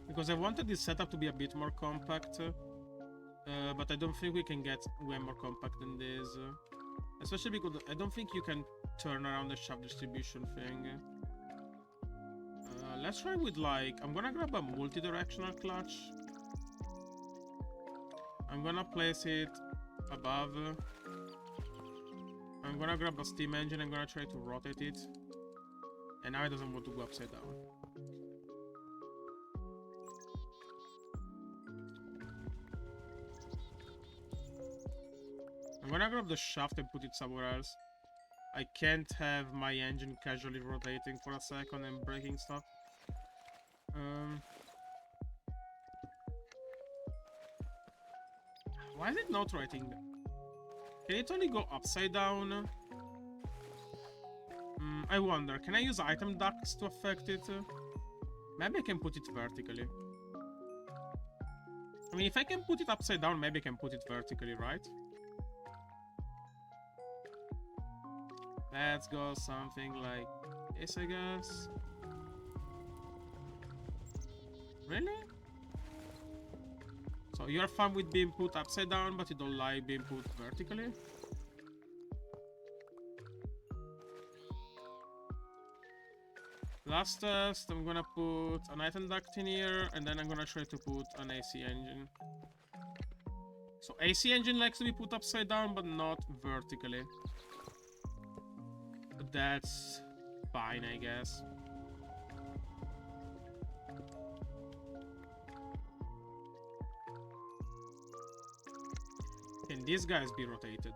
Because I wanted this setup to be a bit more compact, but I don't think we can get way more compact than this. Especially because I don't think you can turn around the shaft distribution thing. Let's try with like... I'm gonna grab a multi-directional clutch. I'm gonna place it above. I'm gonna grab a steam engine, I'm gonna try to rotate it. And now it doesn't want to go upside down. I'm gonna grab the shaft and put it somewhere else. I can't have my engine casually rotating for a second and breaking stuff. Why is it not rotating? Can it only go upside down? I wonder, can I use item ducts to affect it? Maybe I can put it vertically. I mean, if I can put it upside down, maybe I can put it vertically, right? Let's go something like this, I guess. Really? So you're fine with being put upside down, but you don't like being put vertically? Last test, I'm gonna put an item duct in here, and then I'm gonna try to put an AC engine. So AC engine likes to be put upside down, but not vertically. But that's fine, I guess. Can these guys be rotated?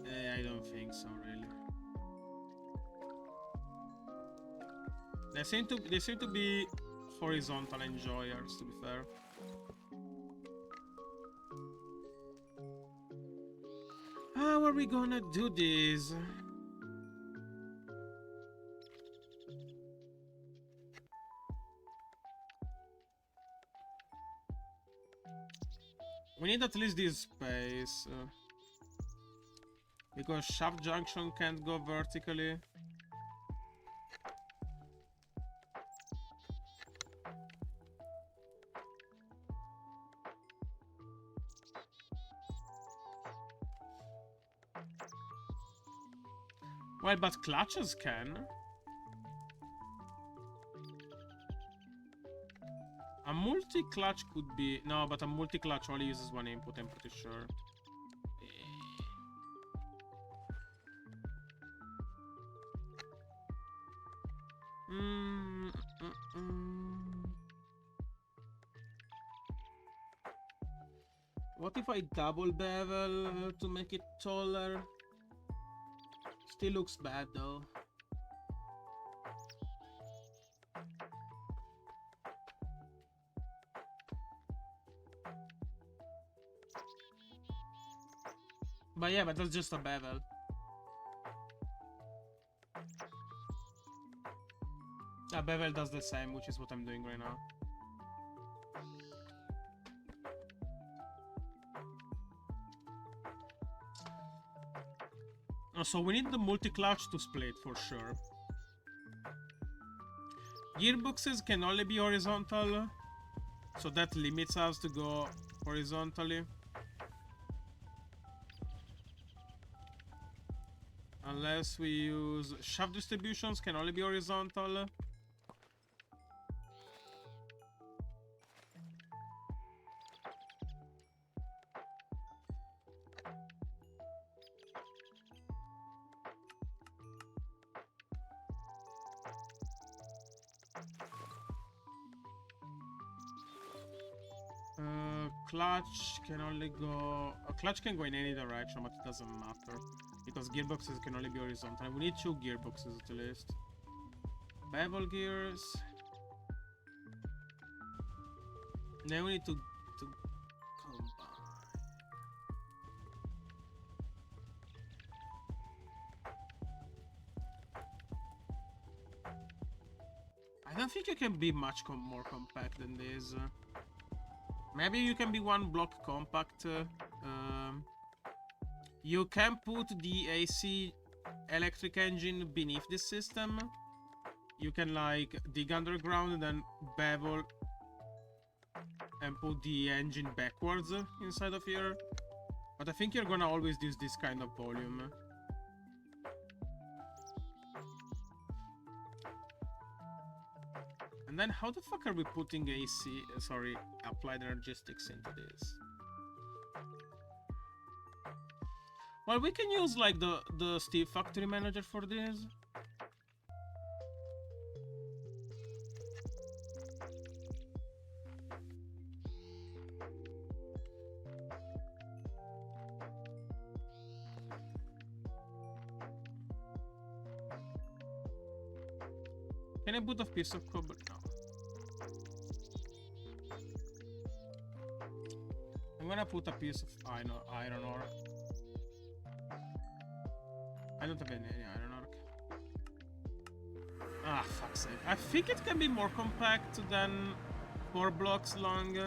I don't think so, really. They seem to be horizontal enjoyers, to be fair. How are we gonna do this? We need at least this space. Because shaft junction can't go vertically. Well, but clutches can. A multi-clutch could be... No, but a multi-clutch only uses one input, I'm pretty sure. What if I double bevel to make it taller? Still looks bad though. But yeah, but that's just a bevel. A bevel does the same, which is what I'm doing right now. So we need the multi-clutch to split for sure. Gearboxes can only be horizontal, so that limits us to go horizontally. Unless we use shaft distributions, can only be horizontal. Clutch can only go... clutch can go in any direction, but it doesn't matter. Because gearboxes can only be horizontal. We need 2 gearboxes at least. Bevel gears. Then we need to combine. I don't think you can be much more compact than this. Maybe you can be 1 block compact. You can put the AC electric engine beneath this system. You can like dig underground and then bevel and put the engine backwards inside of here. But I think you're gonna always use this kind of volume. And then how the fuck are we putting AC, sorry, applied energistics into this? Well, we can use like the Steve Factory Manager for this. Can I put a piece of cobalt? No. I'm gonna put a piece of iron ore. I don't have any iron ore. Ah, fuck's sake. I think it can be more compact than 4 blocks long.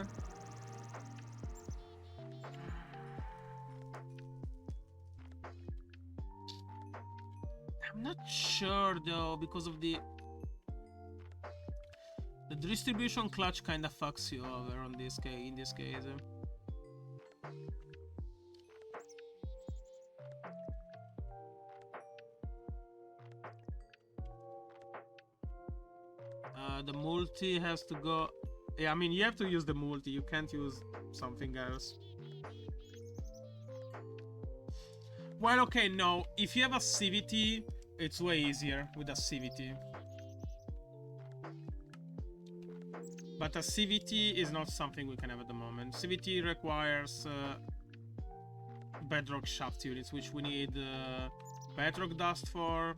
I'm not sure though, because of the distribution clutch kind of fucks you over on this case. In this case. The multi has to go... Yeah, I mean, you have to use the multi. You can't use something else. Well, okay, no. If you have a CVT, it's way easier with a CVT. But a CVT is not something we can have at the moment. CVT requires bedrock shaft units, which we need bedrock dust for.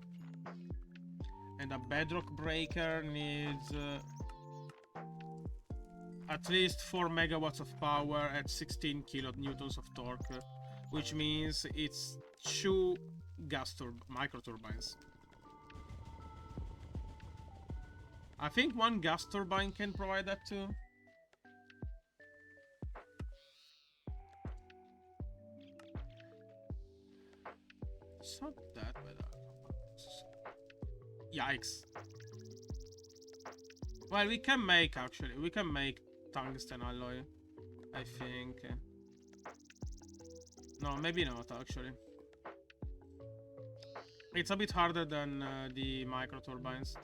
And a bedrock breaker needs at least 4 megawatts of power at 16 kilonewtons of torque, which means it's 2 micro turbines. I think 1 gas turbine can provide that too. It's not that bad. Yikes. Well, we can make tungsten alloy, I think. No, maybe not actually. It's a bit harder than the micro turbines.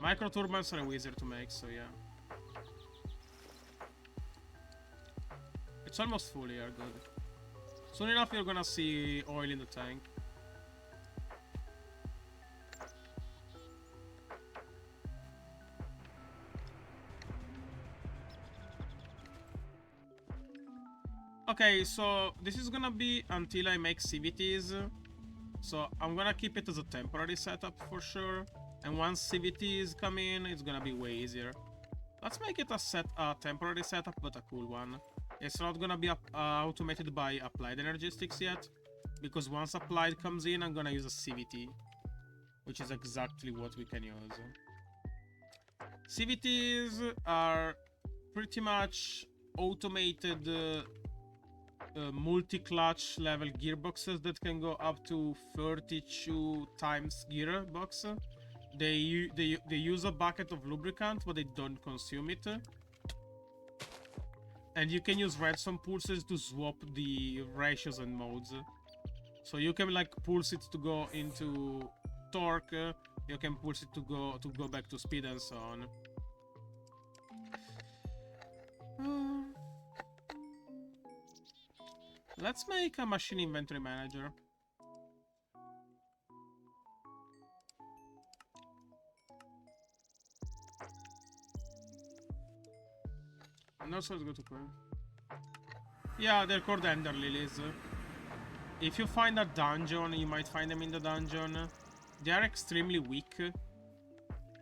Micro turbines are easier to make, so yeah. It's almost full here, good. Soon enough you're gonna see oil in the tank. Okay, so this is gonna be until I make CVTs. So I'm gonna keep it as a temporary setup for sure. And once CVTs come in, it's gonna be way easier. Let's make it a temporary setup, but a cool one. It's not gonna be automated by Applied Energistics yet, because once Applied comes in, I'm gonna use a CVT, which is exactly what we can use. CVTs are pretty much automated multi-clutch level gearboxes that can go up to 32 times gearbox. They use a bucket of lubricant, but they don't consume it. And you can use redstone pulses to swap the ratios and modes. So you can like pulse it to go into torque. You can pulse it to go back to speed and so on. Let's make a machine inventory manager. And also let's go to Pearl. Yeah, they're called Ender Lilies. If you find a dungeon, you might find them in the dungeon. They are extremely weak.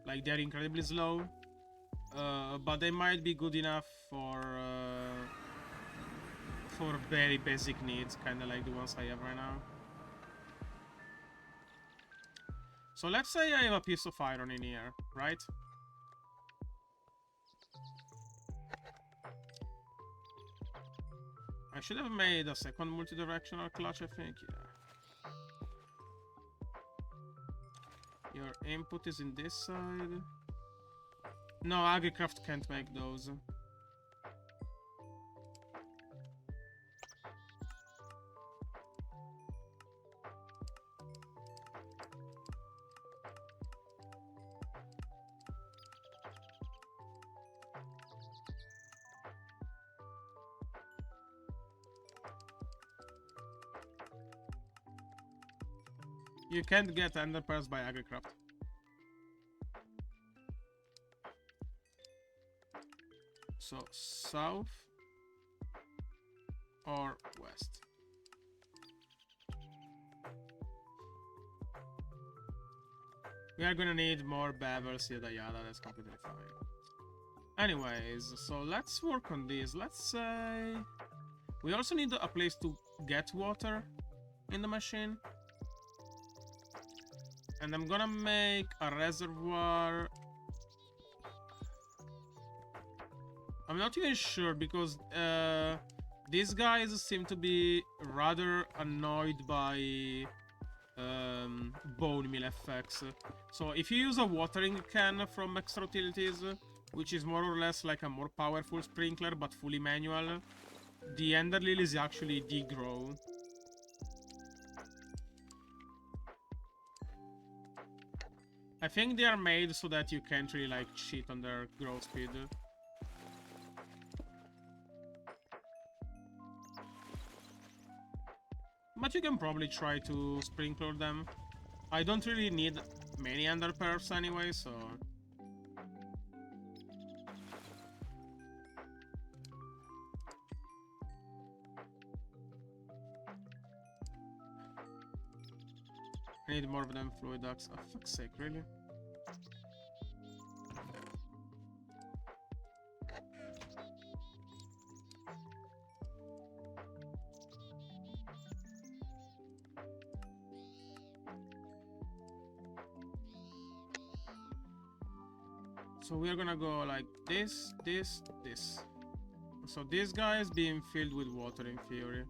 Like, they're incredibly slow. But they might be good enough for very basic needs, kind of like the ones I have right now. So let's say I have a piece of iron in here, right? I should have made a second multi-directional clutch, I think, yeah. Your input is in this side. No, Agricraft can't make those. You can't get ender pearls by Agricraft. So, south or west? We are gonna need more bevels, yada yada, that's completely fine. Anyways, so let's work on this. Let's say... We also need a place to get water in the machine. And I'm gonna make a reservoir. I'm not even sure because these guys seem to be rather annoyed by bone meal effects. So if you use a watering can from Extra Utilities, which is more or less like a more powerful sprinkler but fully manual, the Ender Lilies actually degrow. I think they are made so that you can't really like cheat on their growth speed. But you can probably try to sprinkler them. I don't really need many ender pearls anyway, so... I need more of them fluid ducts. Oh, fuck's sake, really? So we are gonna go like this, this, this. So this guy is being filled with water in theory.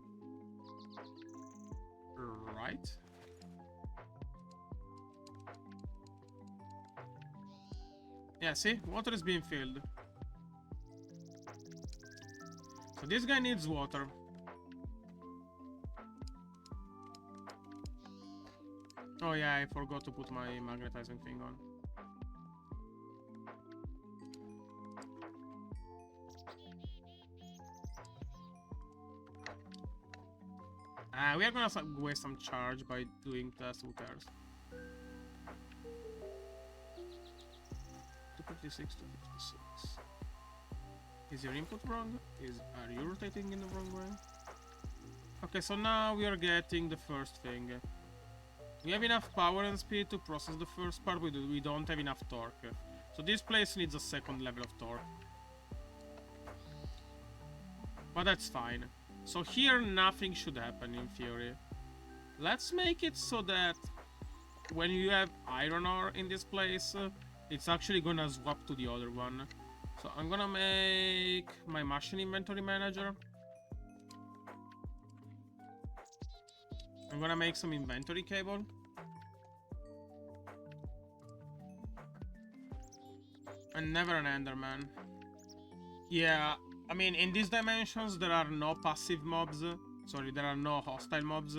Right? Yeah, see? Water is being filled. So this guy needs water. Oh yeah, I forgot to put my magnetizing thing on. We are gonna waste some charge by doing test repairs. 256 to 56. Is your input wrong? Are you rotating in the wrong way? Okay, so now we are getting the first thing. We have enough power and speed to process the first part, we don't have enough torque. So this place needs a second level of torque. But that's fine. So here nothing should happen in theory. Let's make it so that when you have iron ore in this place, it's actually gonna swap to the other one. So I'm gonna make my machine inventory manager. I'm gonna make some inventory cable. And never an Enderman. Yeah, I mean, in these dimensions, there are no passive mobs. Sorry, there are no hostile mobs.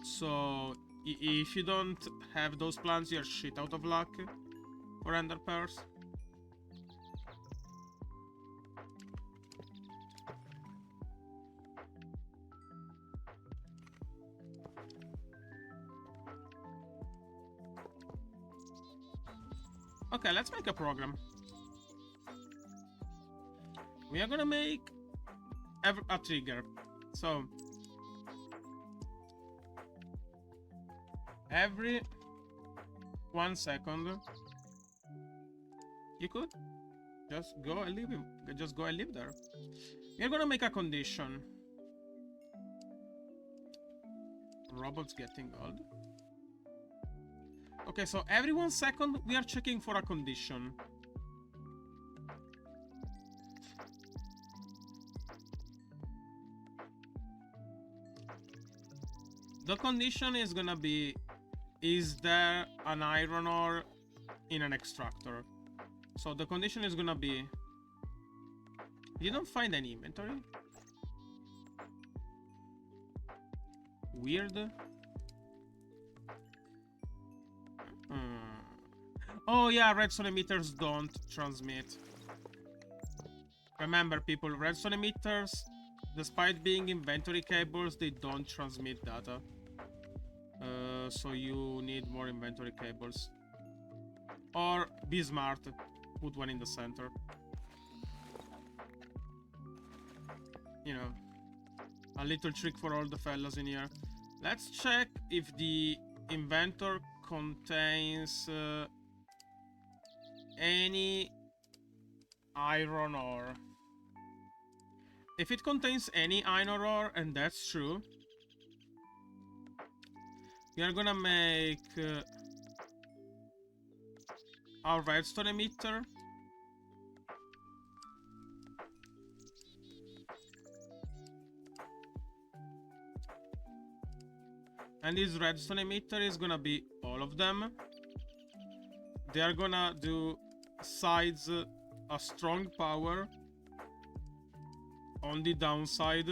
So, if you don't have those plants, you're shit out of luck for Ender Pearls. Okay, let's make a program. We are gonna make a trigger. So, every 1 second, you could just go and live him. Just go and live there. We're gonna make a condition. Robots getting old. Okay, so every 1 second we are checking for a condition. The condition is gonna be, is there an iron ore in an extractor? So the condition is gonna be, you don't find any inventory? Weird. Oh yeah, redstone emitters don't transmit. Remember people, redstone emitters, despite being inventory cables, they don't transmit data. So you need more inventory cables. Or be smart, put one in the center. You know, a little trick for all the fellas in here. Let's check if the inventor contains any iron ore. If it contains any iron ore, and that's true, we are gonna make our redstone emitter. And this redstone emitter is gonna be all of them. They are gonna do sides a strong power on the downside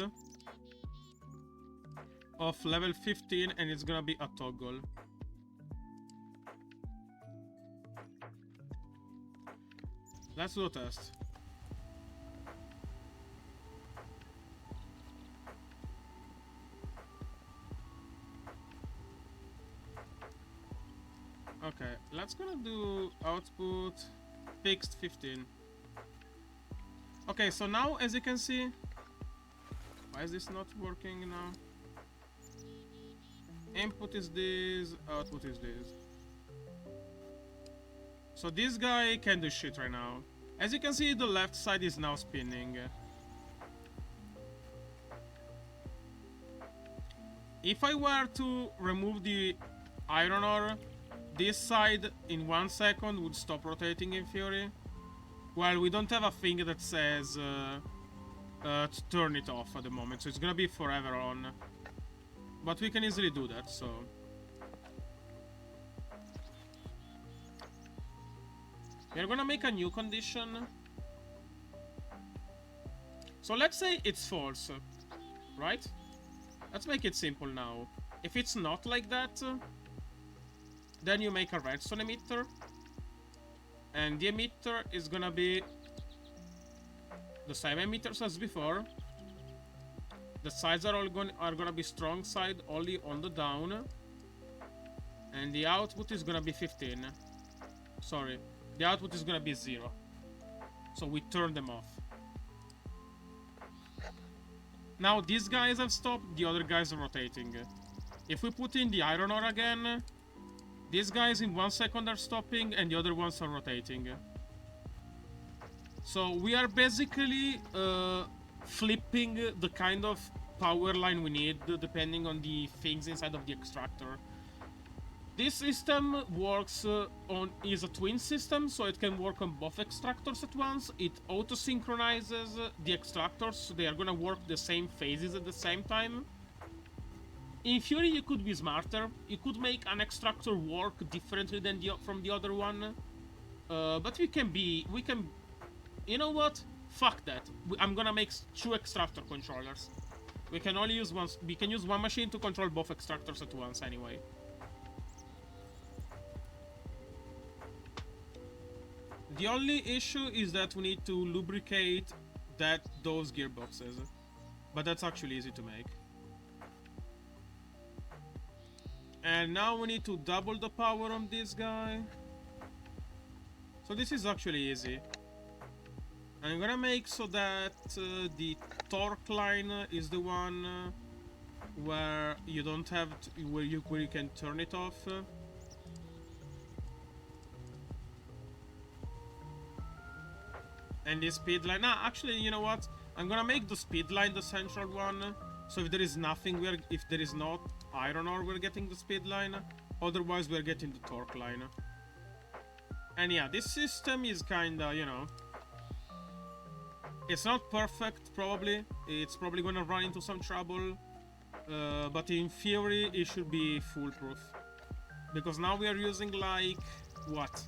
of level 15, and it's gonna be a toggle. Let's do a test. Okay, let's gonna do output fixed 15. Okay, so now as you can see, why is this not working now? Input is this, output is this. So this guy can do shit right now. As you can see, the left side is now spinning. If I were to remove the iron ore, this side in 1 second would stop rotating in theory. Well, we don't have a thing that says to turn it off at the moment, so it's gonna be forever on. But we can easily do that, so... we're gonna make a new condition. So let's say it's false, right? Let's make it simple now. If it's not like that, then you make a redstone emitter. And the emitter is gonna be the same emitters as before. The sides are gonna be strong side only on the down. And the output is gonna be 15. Sorry, the output is gonna be 0. So we turn them off. Now these guys have stopped, the other guys are rotating. If we put in the iron ore again, these guys in 1 second are stopping and the other ones are rotating. So we are basically flipping the kind of power line we need depending on the things inside of the extractor. This system works is a twin system, so it can work on both extractors at once. It auto-synchronizes the extractors, so they are gonna work the same phases at the same time. in theory, you could be smarter. You could make an extractor work differently than from the other one. But we can, you know what? Fuck that. I'm gonna make 2 extractor controllers. We can only use one. We can use one machine to control both extractors at once anyway. The only issue is that we need to lubricate those gearboxes, but that's actually easy to make. And now we need to double the power on this guy. So this is actually easy. I'm gonna make so that the torque line is the one where you don't have to, where you can turn it off. And the speed line. Nah, actually, you know what? I'm gonna make the speed line the central one. So if there is nothing, if there is not iron ore, we're getting the speed line. Otherwise, we're getting the torque line. And yeah, this system is kinda, you know, it's not perfect, probably. It's probably gonna run into some trouble. But in theory, it should be foolproof. Because now we are using, like, what?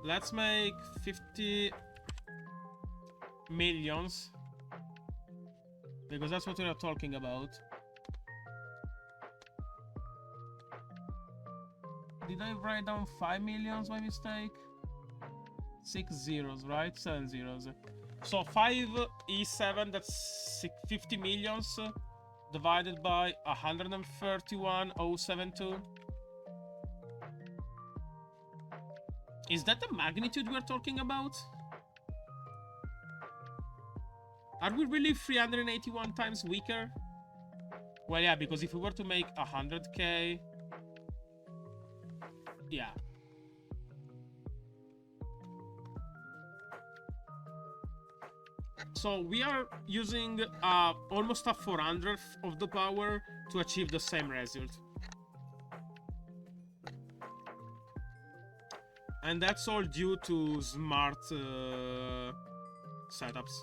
Let's make 50 millions. Because that's what we are talking about. Did I write down 5 millions by mistake? 6 zeros, right? 7 zeros. So 5 is 7, that's 50 millions divided by 131,072. Is that the magnitude we're talking about? Are we really 381 times weaker? Well, yeah, because if we were to make 100k... Yeah. So we are using almost a 400th of the power to achieve the same result. And that's all due to smart setups.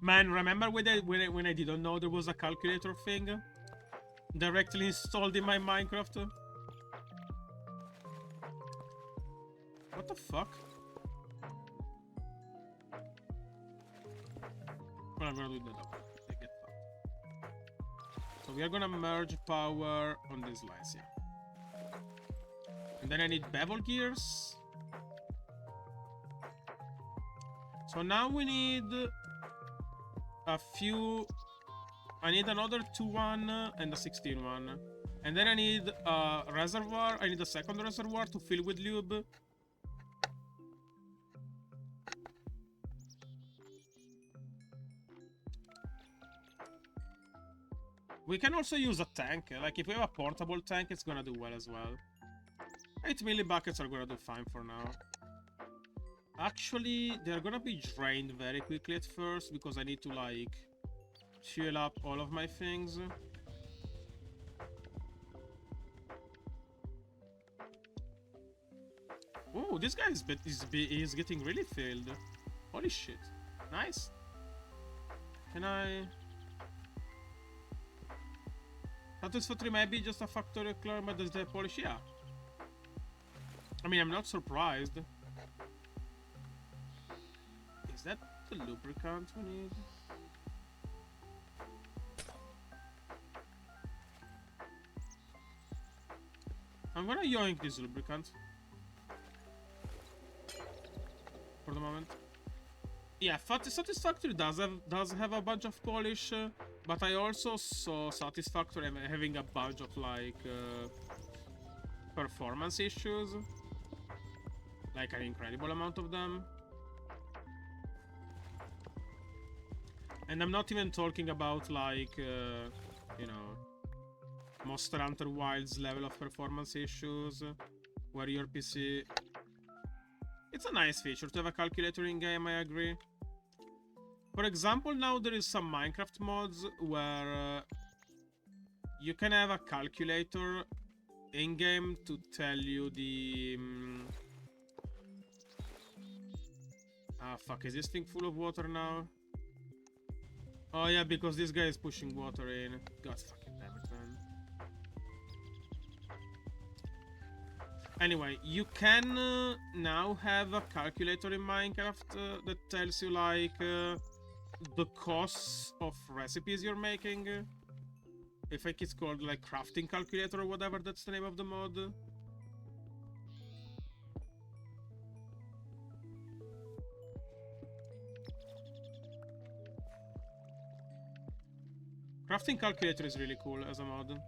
Man, remember when I didn't know there was a calculator thing directly installed in my Minecraft? What the fuck? Well, I'm gonna do that up. So we are gonna merge power on these lines here. And then I need bevel gears. So now we need a few... I need another 2-1 and a 16-1. And then I need a reservoir. I need a second reservoir to fill with lube. We can also use a tank. Like, if we have a portable tank, it's gonna do well as well. 8 milli buckets are gonna do fine for now. Actually, they're gonna be drained very quickly at first, because I need to, like, fill up all of my things. Oh, this guy is getting really filled. Holy shit. Nice. Can I... Satisfactory might be just a factory clear, but does the polish? Yeah. I mean, I'm not surprised. Is that the lubricant we need? I'm gonna yoink this lubricant for the moment. Yeah, Satisfactory does have a bunch of polish, but I also saw Satisfactory having a bunch of, like, performance issues, like an incredible amount of them. And I'm not even talking about, like, you know, Monster Hunter Wilds level of performance issues, where your PC... It's a nice feature to have a calculator in game, I agree. For example, now there is some Minecraft mods where you can have a calculator in-game to tell you the... Ah, fuck, is this thing full of water now? Oh yeah, because this guy is pushing water in. God fucking damn it, man. Anyway, you can now have a calculator in Minecraft that tells you, like, the costs of recipes you're making. I think it's called, like, crafting calculator or whatever, that's the name of the mod. Crafting calculator is really cool as a mod.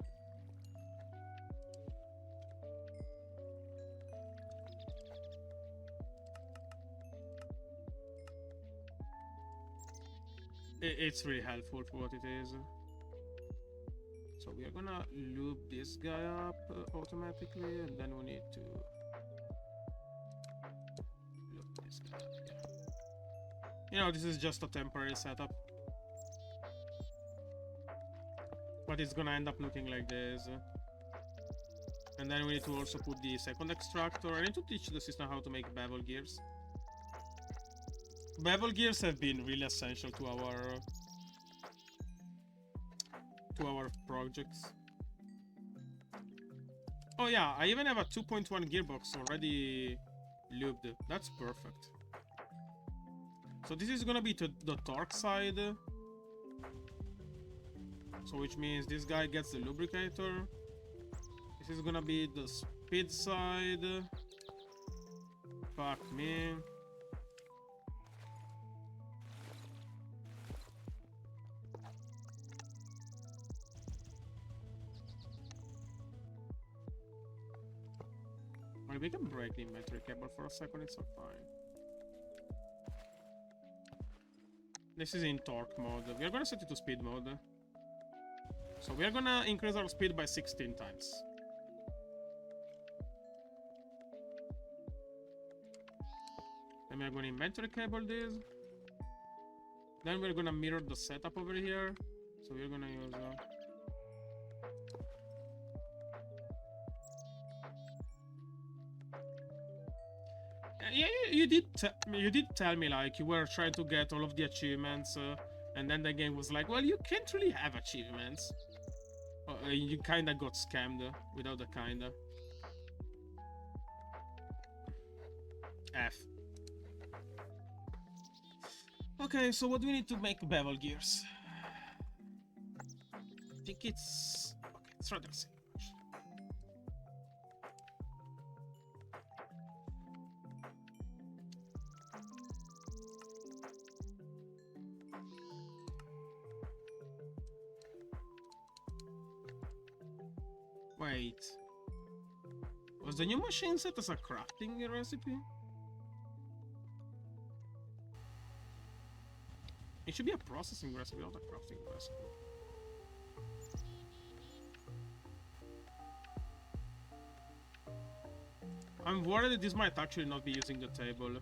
It's really helpful for what it is. So we are gonna loop this guy up automatically, and then we need to loop this guy up, yeah. You know, this is just a temporary setup. But it's gonna end up looking like this. And then we need to also put the second extractor. I need to teach the system how to make bevel gears. Bevel gears have been really essential to our projects. Oh yeah, I even have a 2.1 gearbox already lubed. That's perfect. So this is gonna be to the torque side. So which means this guy gets the lubricator. This is gonna be the speed side. Fuck me. We can break the inventory cable for a second, it's all fine. This is in torque mode. We are gonna set it to speed mode. So we are gonna increase our speed by 16 times. Then we are gonna inventory cable this. Then we're gonna mirror the setup over here. So we're gonna use... yeah, you did tell me, like, you were trying to get all of the achievements, and then the game was like, well, you can't really have achievements. You kinda got scammed without the kinda. F. Okay, so what do we need to make bevel gears? I think it's... okay, it's rather simple. Wait. Was the new machine set as a crafting recipe? It should be a processing recipe, not a crafting recipe. I'm worried that this might actually not be using the table.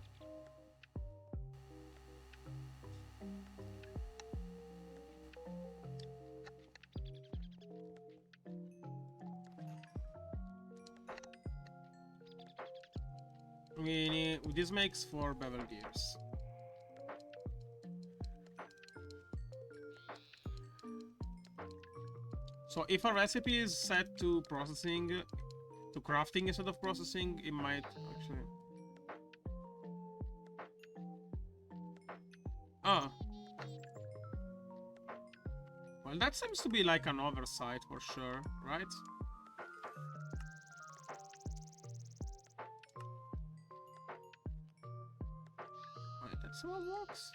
This makes 4 bevel gears. So if a recipe is set to processing, to crafting instead of processing, it might actually... oh. Well, that seems to be like an oversight for sure, right? Wait, that's how it works?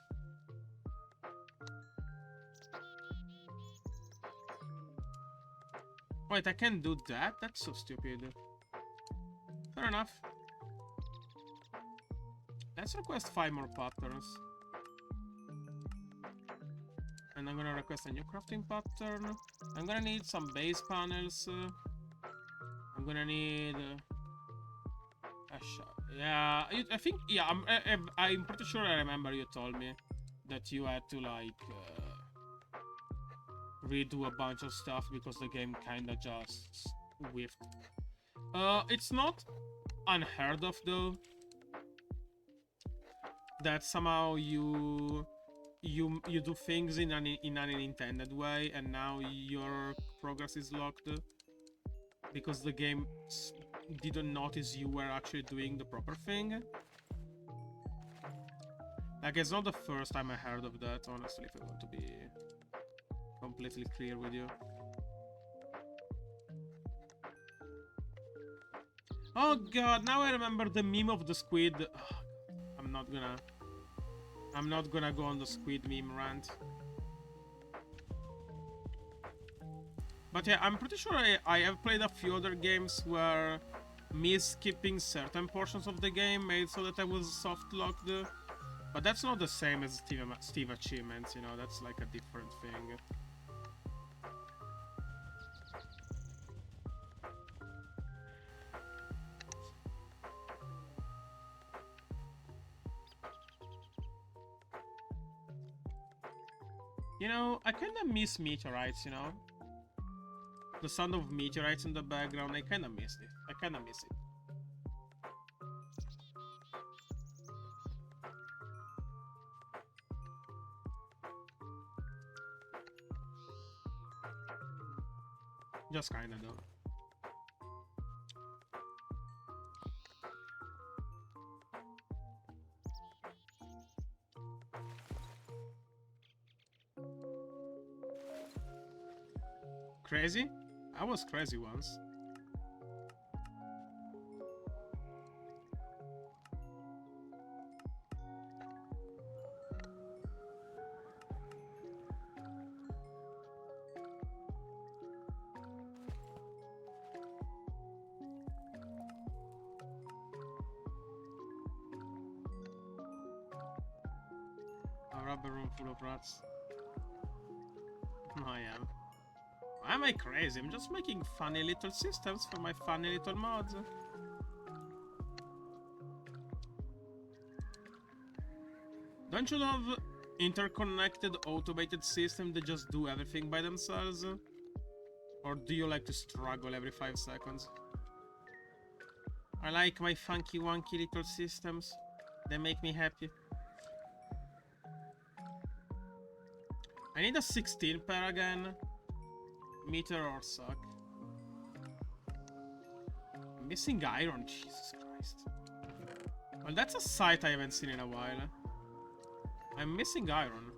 Wait, I can't do that? That's so stupid. Fair enough. Let's request 5 more patterns. And I'm gonna request a new crafting pattern. I'm gonna need some base panels. I'm gonna need... yeah, I think... yeah, I'm pretty sure I remember you told me that you had to, like... redo a bunch of stuff because the game kinda just whiffed. It's not unheard of though that somehow you do things in an unintended way and now your progress is locked because the game didn't notice you were actually doing the proper thing. Like, it's not the first time I heard of that, honestly, if I want to be completely clear with you. Oh god, now I remember the meme of the squid. I'm not gonna go on the squid meme rant. But yeah, I'm pretty sure I have played a few other games where me skipping certain portions of the game made so that I was soft locked. But that's not the same as Steve achievements, you know, that's like a different thing. You know, I kinda miss meteorites, you know? The sound of meteorites in the background, I kinda missed it. I kinda miss it. Just kinda though. Crazy? I was crazy once. A rubber room full of rats. I am. Why am I crazy? I'm just making funny little systems for my funny little mods. Don't you love interconnected automated systems that just do everything by themselves? Or do you like to struggle every 5 seconds? I like my funky wonky little systems. They make me happy. I need a 16 pair again. Meter or suck. I'm missing iron, Jesus Christ. Well, that's a sight I haven't seen in a while. I'm missing iron.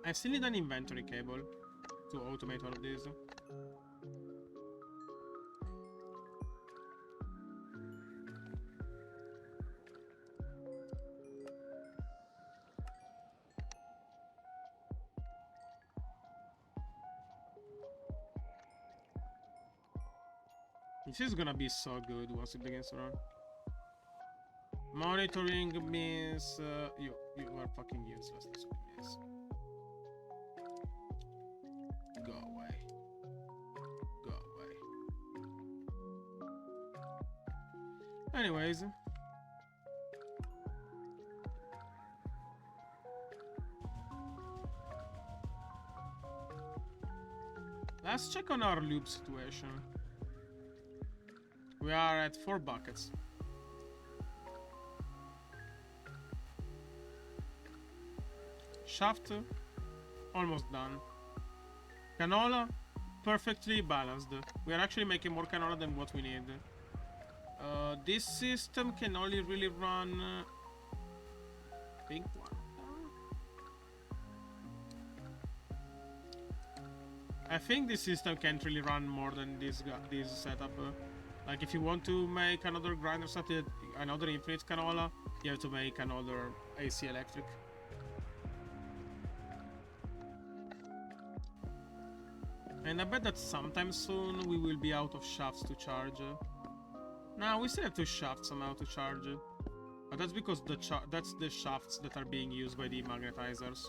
I still need an inventory cable to automate all of this. This is gonna be so good once it begins to run. Monitoring means you are fucking useless. That's what it means. Go away. Go away. Anyways. Let's check on our loop situation. We are at 4 buckets. Shaft, almost done. Canola, perfectly balanced. We are actually making more canola than what we need. This system can only really run pink one. I think this system can't really run more than this setup. Like, if you want to make another grinder set, another infinite canola, you have to make another AC electric. And I bet that sometime soon we will be out of shafts to charge. Nah, we still have 2 shafts somehow to charge. But that's because that's the shafts that are being used by the magnetizers.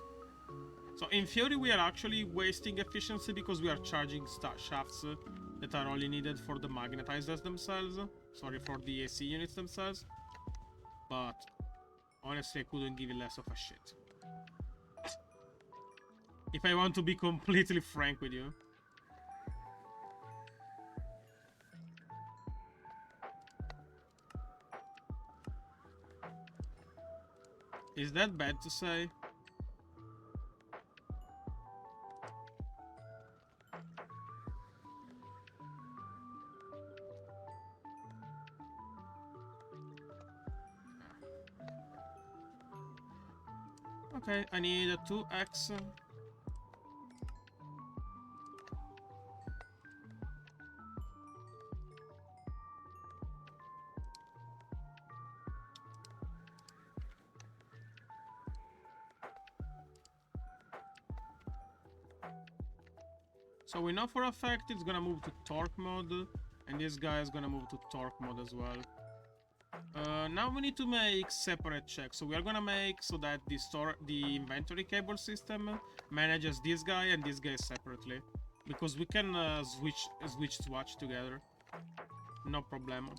So in theory we are actually wasting efficiency because we are charging shafts that are only needed for the magnetizers themselves. Sorry, for the AC units themselves. But honestly, I couldn't give it less of a shit. If I want to be completely frank with you. Is that bad to say? Okay, I need a 2x. So we know for a fact it's gonna move to torque mode, and this guy is gonna move to torque mode as well. Now we need to make separate checks. So we are gonna make so that the inventory cable system manages this guy and this guy separately, because we can switch together, no problem.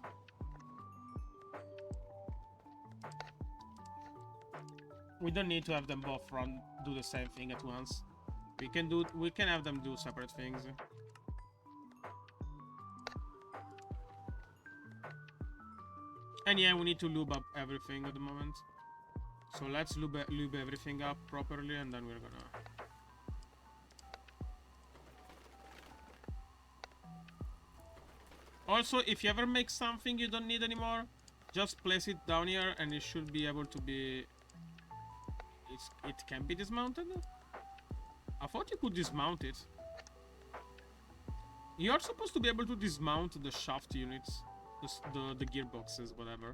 We don't need to have them both do the same thing at once. We can have them do separate things. And yeah, we need to lube up everything at the moment. So let's lube everything up properly, and then we're gonna... Also, if you ever make something you don't need anymore, just place it down here and it should be able to be... It can be dismounted? I thought you could dismount it. You're supposed to be able to dismount the shaft units. The gearboxes, whatever.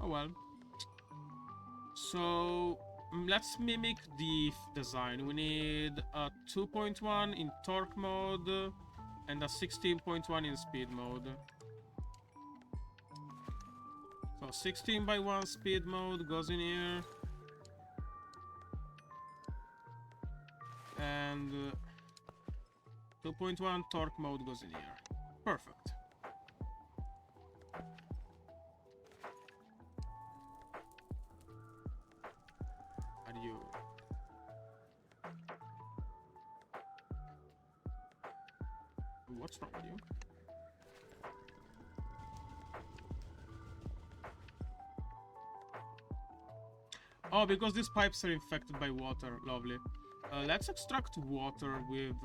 Oh well. So let's mimic the design. We need a 2.1 in torque mode and a 16.1 in speed mode. So 16:1 speed mode goes in here. And 2.1 torque mode goes in here. Perfect. Are you... What's wrong with you? Oh, because these pipes are infected by water. Lovely. Let's extract water with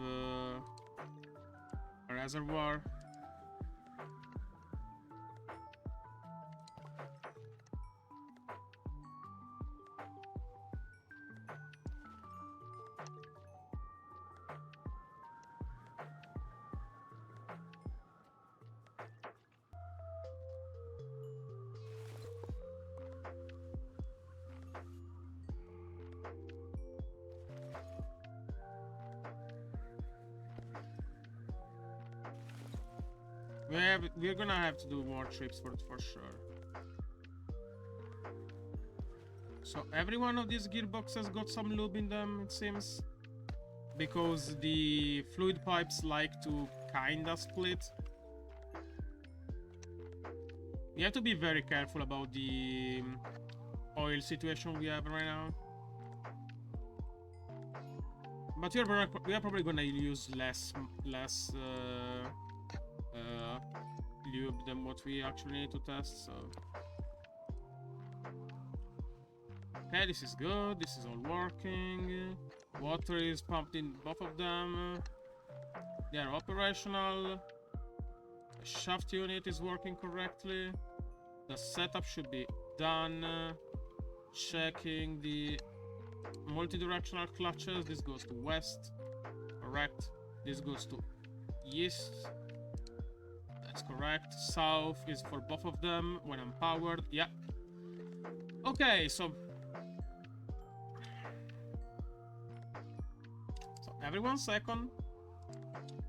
a reservoir. We're gonna have to do more trips for sure. So every one of these gearboxes got some lube in them, it seems, because the fluid pipes like to kinda split. We have to be very careful about the oil situation we have right now. But we are probably gonna use less lube than what we actually need to test, so... Okay, this is good, this is all working. Water is pumped in both of them. They are operational. The shaft unit is working correctly. The setup should be done. Checking the multi-directional clutches. This goes to west. Correct. This goes to east. That's correct. South is for both of them when I'm powered. Yeah. Okay, so every 1 second,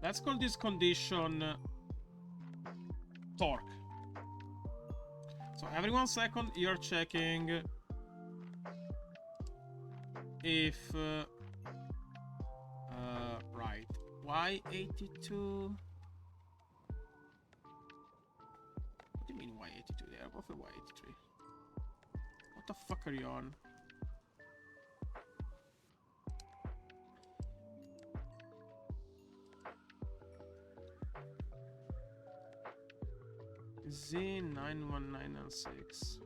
let's call this condition torque. So every 1 second, you're checking if Why 82? What do you mean why 82? They are both a Y83. What the fuck are you on? Z91996.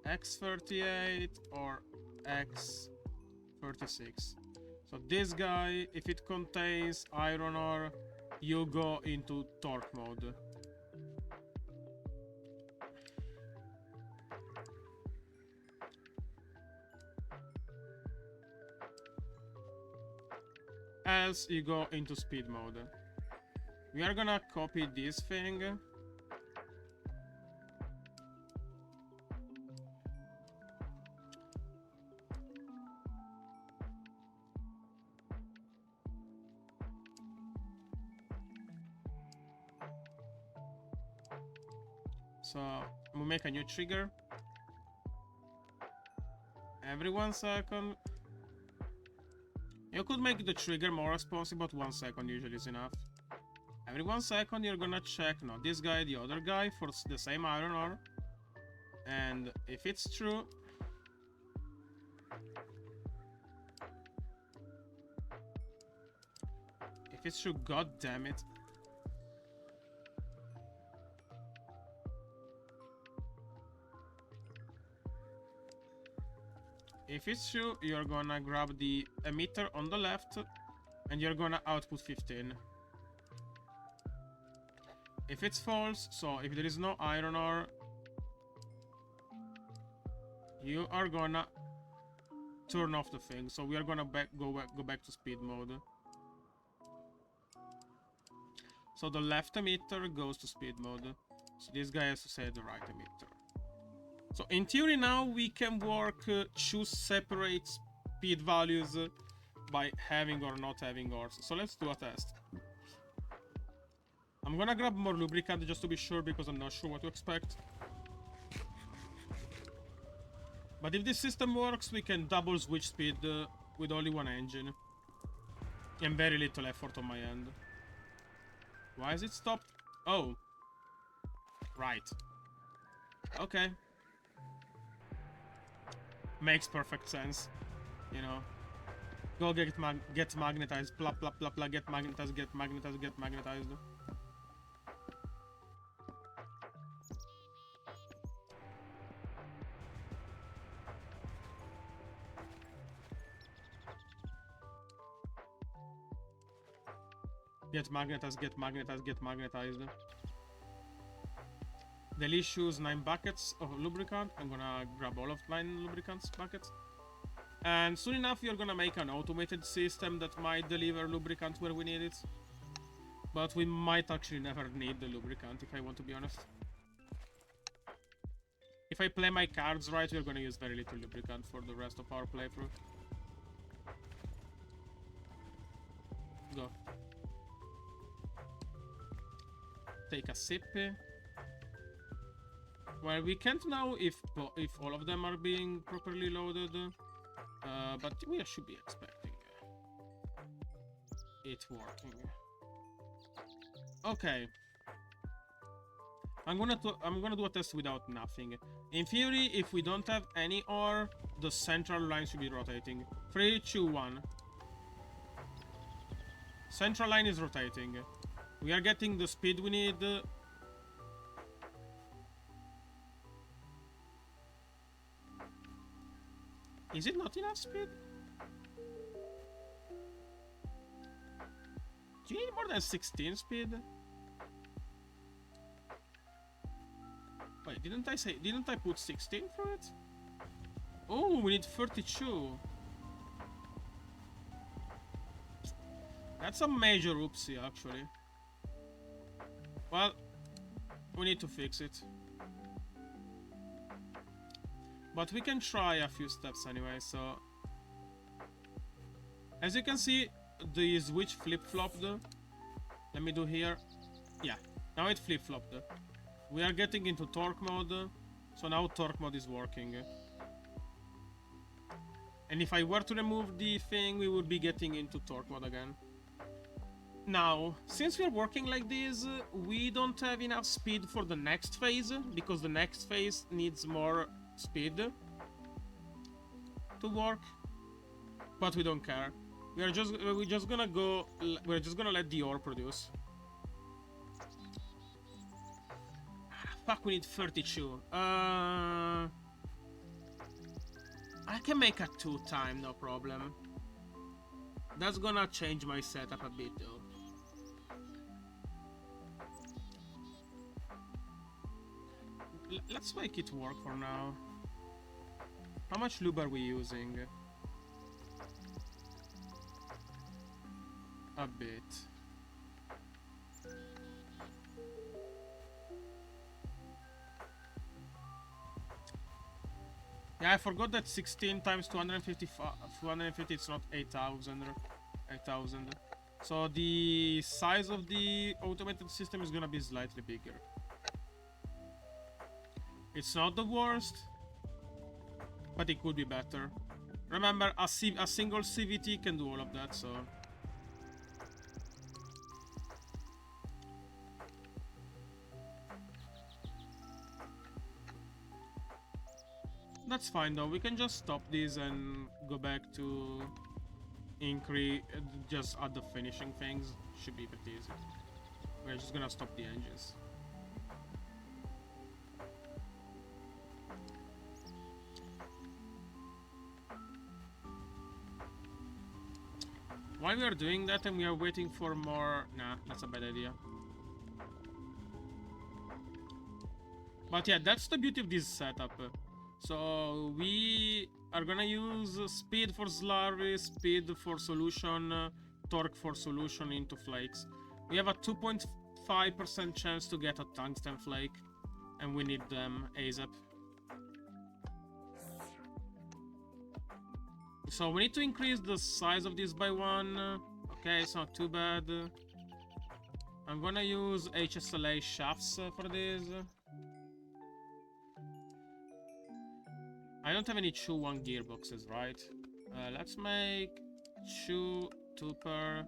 X38 or X36. So this guy, if it contains iron ore, you go into torque mode. Else you go into speed mode. We are gonna copy this thing. So we make a new trigger. Every 1 second. You could make the trigger more responsive, but 1 second usually is enough. Every 1 second you're gonna check, no, this guy, the other guy, for the same iron ore. And if it's true... If it's true, god damn it. If it's true, you're gonna grab the emitter on the left and you're gonna output 15. If it's false, so if there is no iron ore, you are gonna turn off the thing. So we are gonna go back to speed mode. So the left emitter goes to speed mode. So this guy has to say the right emitter. So in theory now we can work two separate speed values by having or not having ores. So let's do a test. I'm gonna grab more lubricant just to be sure because I'm not sure what to expect. But if this system works, we can double switch speed with only one engine. And very little effort on my end. Why is it stopped? Oh. Right. Okay. Makes perfect sense. You know. Go get magnetized. Blah, blah, blah, blah. Get magnetized, get magnetized, get magnetized. Get magnetized, get magnetized, get magnetized. Delicious 9 buckets of lubricant. I'm gonna grab all of 9 lubricants buckets. And soon enough you're gonna make an automated system that might deliver lubricant where we need it. But we might actually never need the lubricant, if I want to be honest. If I play my cards right, we're gonna use very little lubricant for the rest of our playthrough. Go. Take a sip. Well, we can't know if all of them are being properly loaded, but we should be expecting it working. Okay. I'm gonna do a test without nothing. In theory, if we don't have any ore, the central line should be rotating. 3, 2, 1. Central line is rotating. We are getting the speed we need. Is it not enough speed? Do you need more than 16 speed? Wait, didn't I put 16 for it? Oh, we need 32. That's a major oopsie, actually. Well, we need to fix it. But we can try a few steps anyway, so... As you can see, the switch flip-flopped. Let me do here. Yeah, now it flip-flopped. We are getting into torque mode, so now torque mode is working. And if I were to remove the thing, we would be getting into torque mode again. Now, since we're working like this, we don't have enough speed for the next phase, because the next phase needs more speed to work. But we don't care. We're just gonna let the ore produce. Fuck, we need 32. I can make a 2-time, no problem. That's gonna change my setup a bit though. Let's make it work for now. How much lube are we using? A bit. Yeah, I forgot that 16 times 250 it's not 8,000. 8,000. So the size of the automated system is gonna be slightly bigger. It's not the worst, but it could be better. Remember, a single CVT can do all of that, so... That's fine though, we can just stop this and go back to increase, just add the finishing things. Should be pretty easy. We're just gonna stop the engines. While we are doing that and we are waiting for more... Nah, that's a bad idea. But yeah, that's the beauty of this setup. So we are gonna use speed for slurry, speed for solution, torque for solution into flakes. We have a 2.5% chance to get a tungsten flake, and we need them ASAP. So we need to increase the size of this by 1. Okay, it's not too bad. I'm gonna use HSLA shafts for this. I don't have any 2-1 gearboxes, right? Let's make 2 per.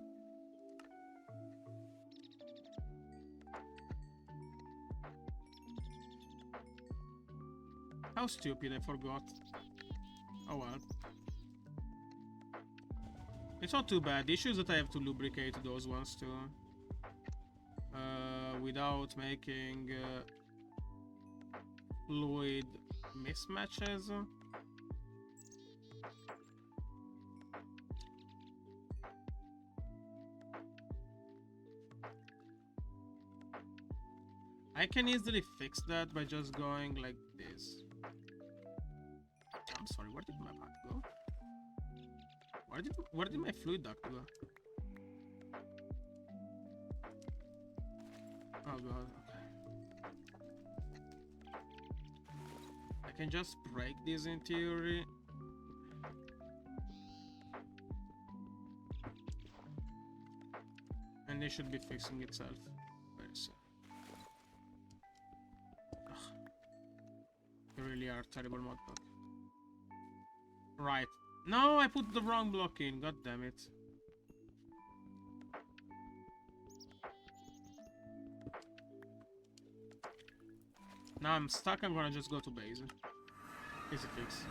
How stupid, I forgot. Oh well. It's not too bad. The issue is that I have to lubricate those ones too. Without making fluid mismatches. I can easily fix that by just going like this. I'm sorry, where did my pack go? Where did my fluid duct go? Oh god, okay. I can just break this in theory. And it should be fixing itself very soon. Ugh. You really are terrible modpack. Right. No, I put the wrong block in. God damn it. Now I'm stuck. I'm gonna just go to base. Easy fix.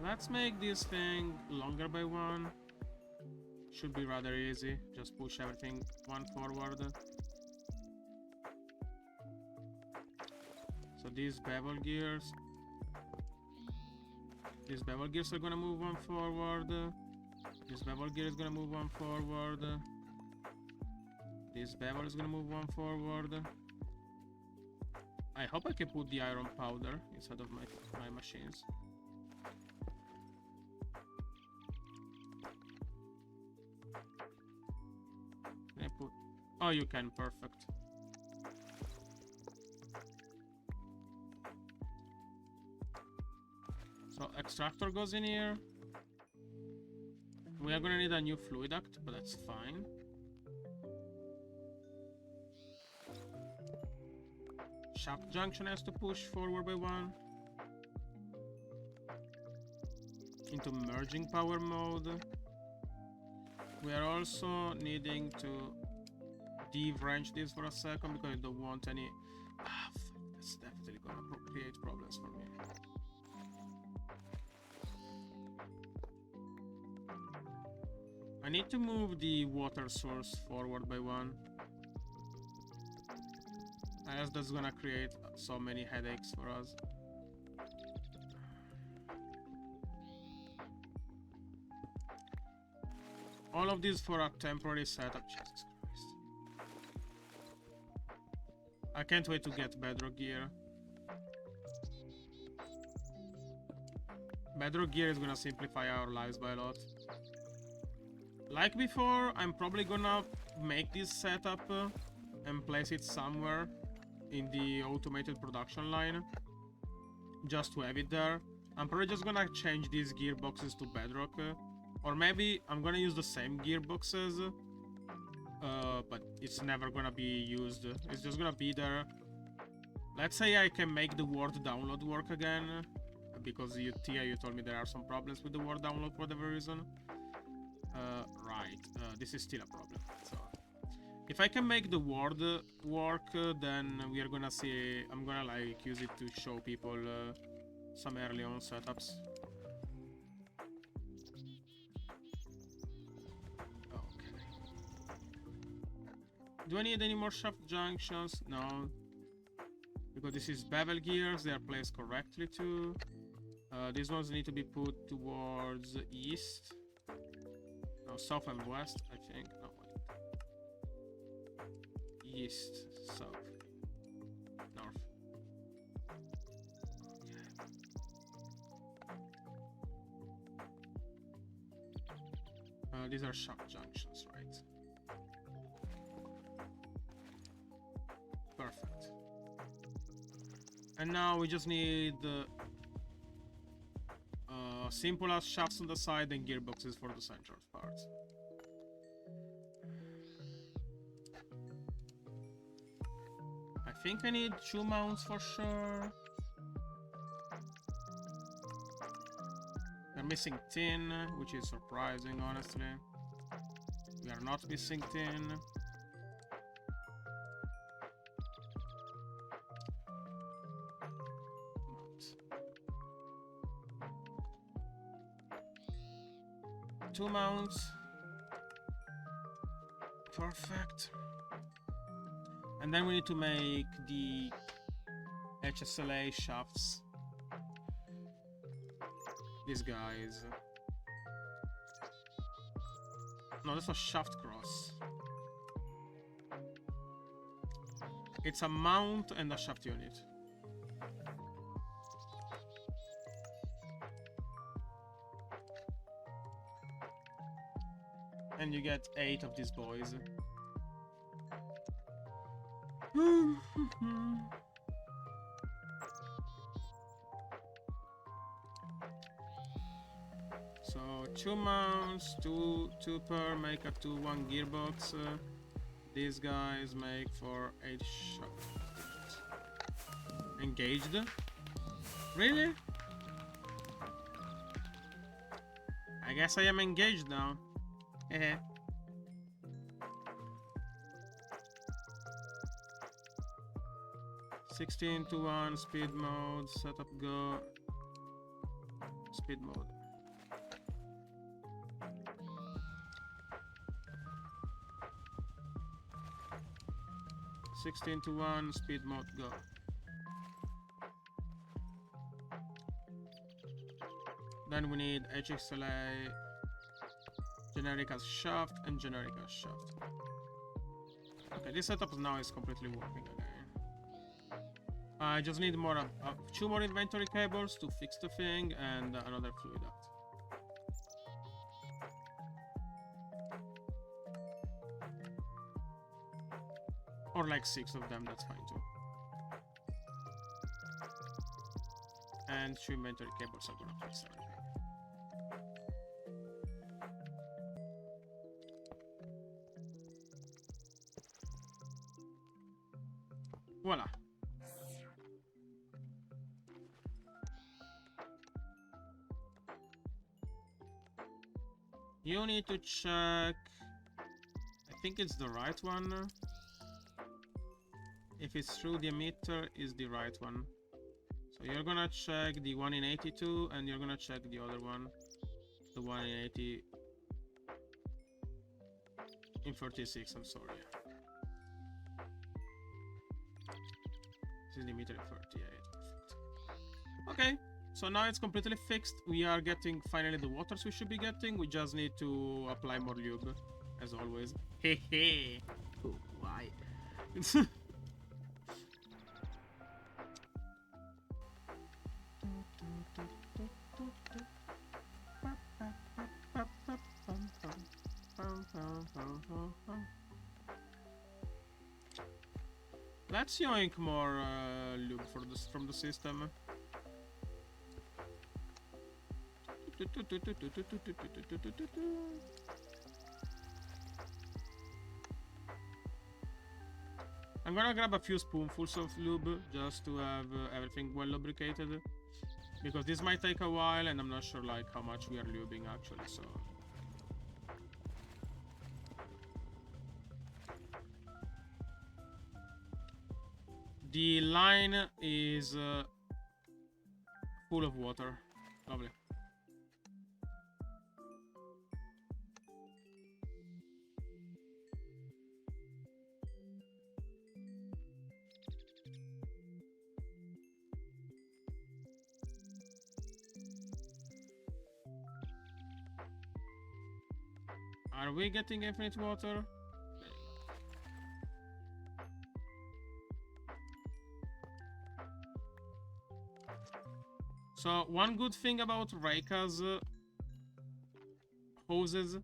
Let's make this thing longer by 1. Should be rather easy. Just push everything 1 forward. So these bevel gears. These bevel gears are gonna move 1 forward. This bevel gear is gonna move 1 forward. This bevel is gonna move 1 forward. I hope I can put the iron powder inside of my machines. Can I put... Oh, you can. Perfect. So extractor goes in here. We are gonna need a new fluid duct, but that's fine. Shaft junction has to push forward by 1. Into merging power mode. We are also needing to de-wrench this for a second because I don't want any... Ah, fuck, that's definitely gonna create problems for me. I need to move the water source forward by 1. As that's gonna create so many headaches for us. All of this for a temporary setup. Jesus Christ. I can't wait to get Bedrock gear. Bedrock gear is gonna simplify our lives by a lot. Like before, I'm probably gonna make this setup and place it somewhere in the automated production line, just to have it there. I'm probably just gonna change these gearboxes to Bedrock, or maybe I'm gonna use the same gearboxes, but it's never gonna be used. It's just gonna be there. Let's say I can make the Word download work again, because Tia, you told me there are some problems with the Word download for whatever reason. This is still a problem. So, if I can make the Word work, then we are gonna see. I'm gonna like use it to show people some early on setups. Okay. Do I need any more shaft junctions? No. Because this is bevel gears, they are placed correctly too. These ones need to be put towards east. No, south and west, I think. No, wait. East, south, north. These are shaft junctions, right? Perfect. And now we just need simple as shafts on the side and gearboxes for the central part. I think I need 2 mounts for sure. We're missing tin, which is surprising, honestly. We are not missing tin. Two mounts. Perfect. And then we need to make the HSLA shafts. These guys. No, that's a shaft cross. It's a mount and a shaft unit. And you get 8 of these boys. So 2 mounts, two per make a 2-1 gearbox. These guys make for 8 shots. Engaged? Really? I guess I am engaged now. Heh. Sixteen to 1 speed mode, setup go. Speed mode. Sixteen to 1 speed mode go. Then we need HXLA, generic as shaft, and generic as shaft. Okay, this setup now is completely working again. I just need more 2 more inventory cables to fix the thing, and another fluid duct. Or like 6 of them, that's fine too. And 2 inventory cables are gonna fix everything. Voila. You need to check think it's the right one. If it's through the emitter, is the right one. So you're gonna check the one in 82, and you're gonna check the other one, the one in 80, in 36. I'm sorry. This is the emitter in 38. Perfect. Okay, so now it's completely fixed. We are getting finally the waters we should be getting. We just need to apply more lube, as always. Hehe. Oh, why? Let's yoink more lube for this from the system. I'm gonna grab a few spoonfuls of lube just to have everything well lubricated, because this might take a while and I'm not sure like how much we are lubing actually, so the line is full of water. Lovely. Are we getting infinite water? So one good thing about Reika's hoses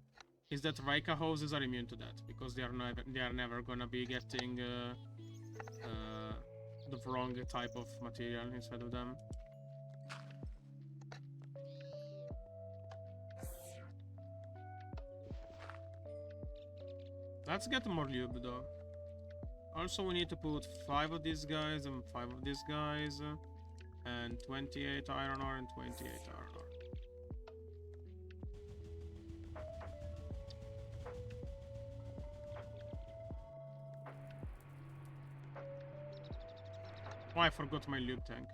is that Reika hoses are immune to that, because they are never gonna be getting the wrong type of material inside of them. Let's get more lube though. Also, we need to put 5 of these guys and 5 of these guys, and 28 iron ore and 28 iron ore. Oh, I forgot my lube tank.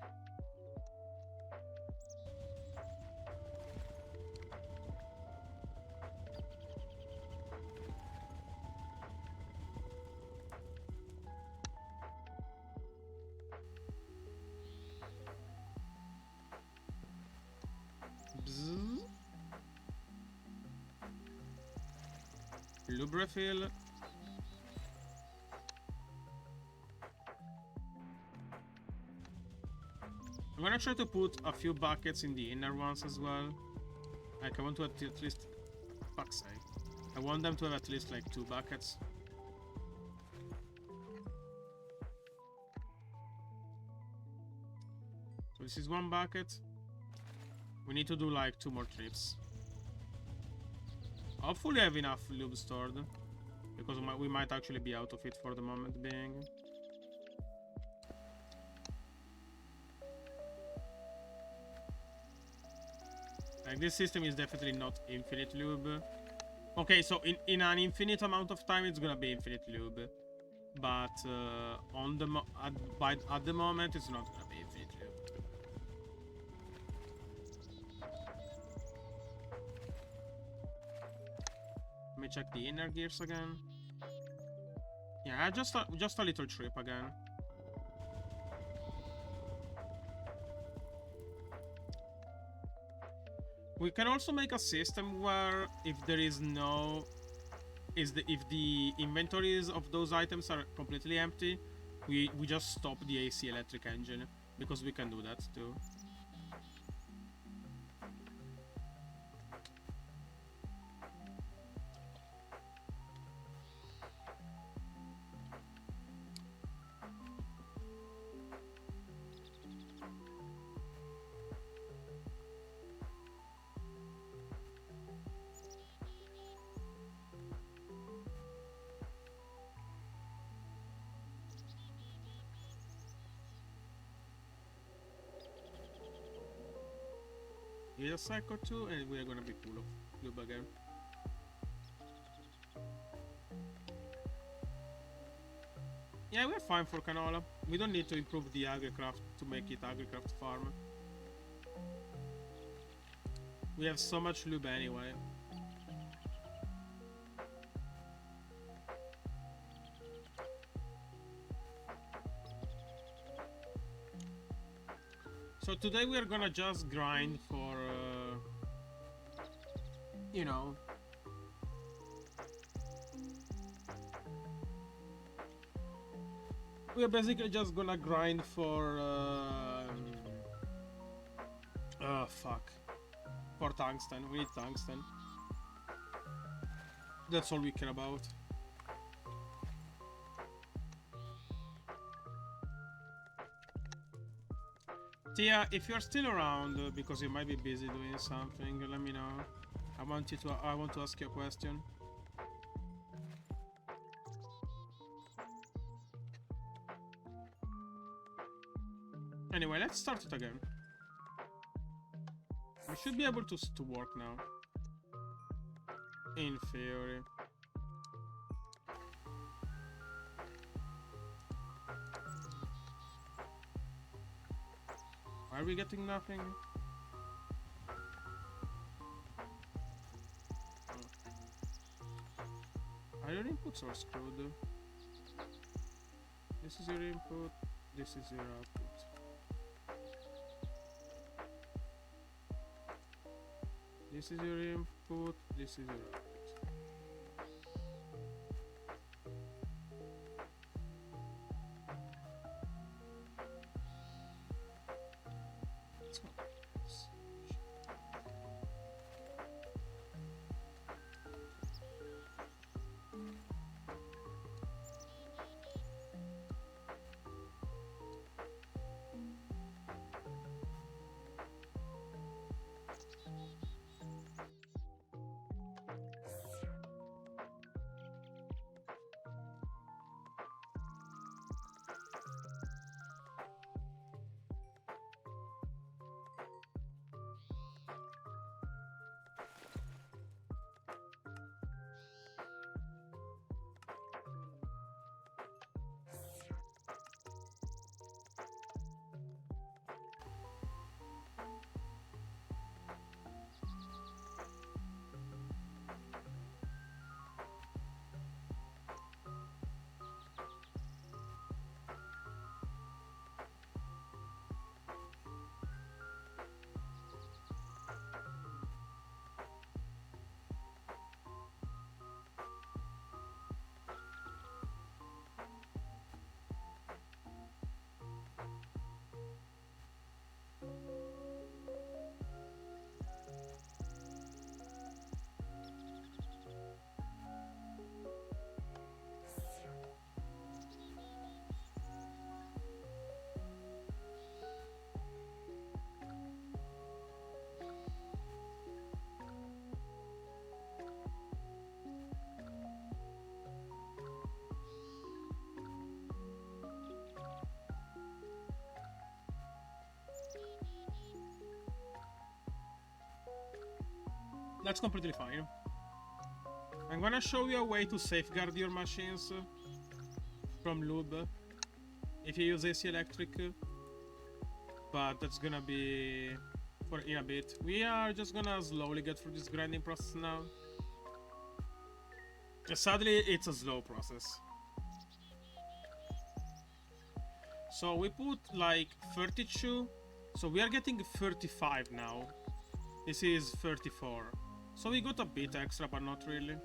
Lube refill. I'm gonna try to put a few buckets in the inner ones as well. Like I want to at least, fuck's sake, I want them to have at least like 2 buckets. So this is 1 bucket. We need to do like 2 more trips. Hopefully I have enough lube stored, because we might actually be out of it for the moment being. Like this system is definitely not infinite lube. Okay, so in an infinite amount of time it's gonna be infinite lube, but at the moment it's not gonna be infinite lube. Let me check the inner gears again. Yeah, just a little trip again. We can also make a system where if there is no, if the inventories of those items are completely empty, we just stop the AC electric engine, because we can do that too. Give it a sec or two and we are gonna be full of lube again. Yeah, we're fine for canola. We don't need to improve the agricraft to make it agricraft farm. We have so much lube anyway. So today we are gonna just grind for, you know, we are basically just gonna grind for, oh fuck, for tungsten. We need tungsten. That's all we care about. Tia, if you're still around, because you might be busy doing something, let me know. I want to ask you a question. Anyway, let's start it again. We should be able to work now. In theory. Are we getting nothing? Are your inputs or screwed? This is your input, this is your output. This is your input, this is your output. That's completely fine. I'm gonna show you a way to safeguard your machines from lube if you use AC electric, but that's gonna be for in a bit. We are just gonna slowly get through this grinding process now. Sadly, it's a slow process. So we put like 32, so we are getting 35 now. This is 34. So we got a bit extra, but not really.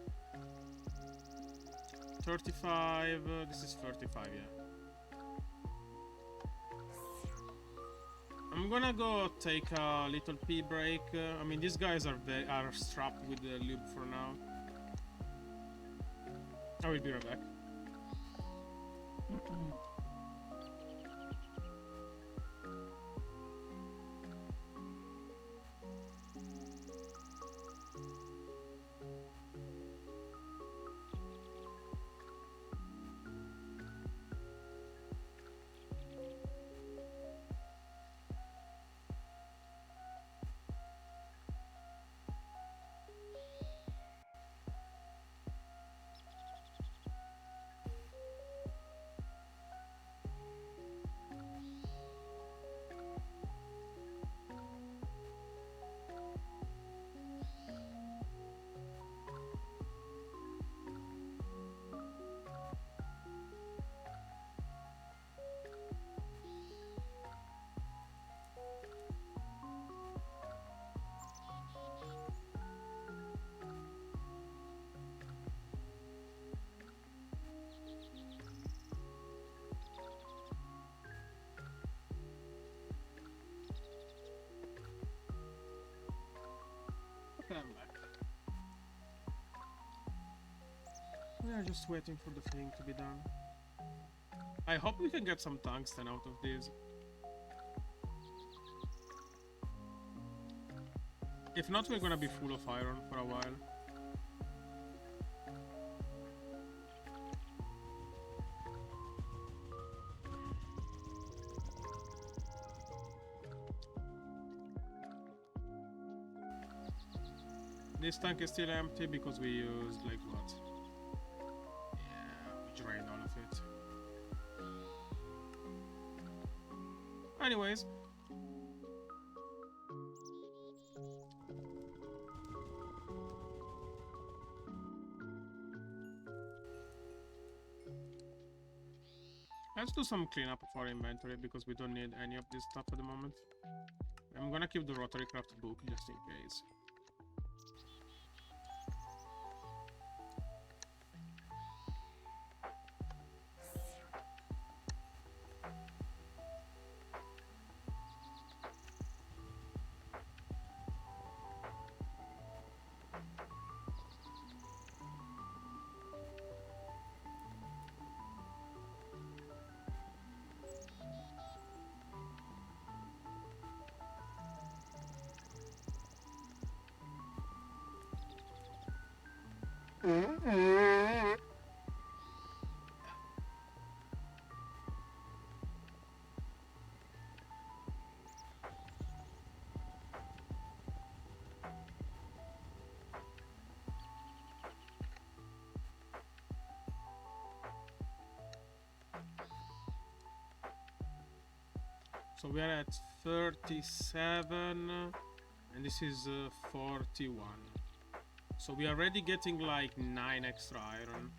35, this is 35, yeah. I'm gonna go take a little pee break. I mean, these guys are strapped with the lube for now. I will be right back. just waiting for the thing to be done. I hope we can get some tungsten out of this. If not, we're gonna be full of iron for a while. This tank is still empty because we used like what? Yeah, we drained all of it. Anyways. Let's do some cleanup of our inventory because we don't need any of this stuff at the moment. I'm gonna keep the Rotary Craft book just in case. So we are at 37 and this is 41. So we are already getting like 9 extra iron.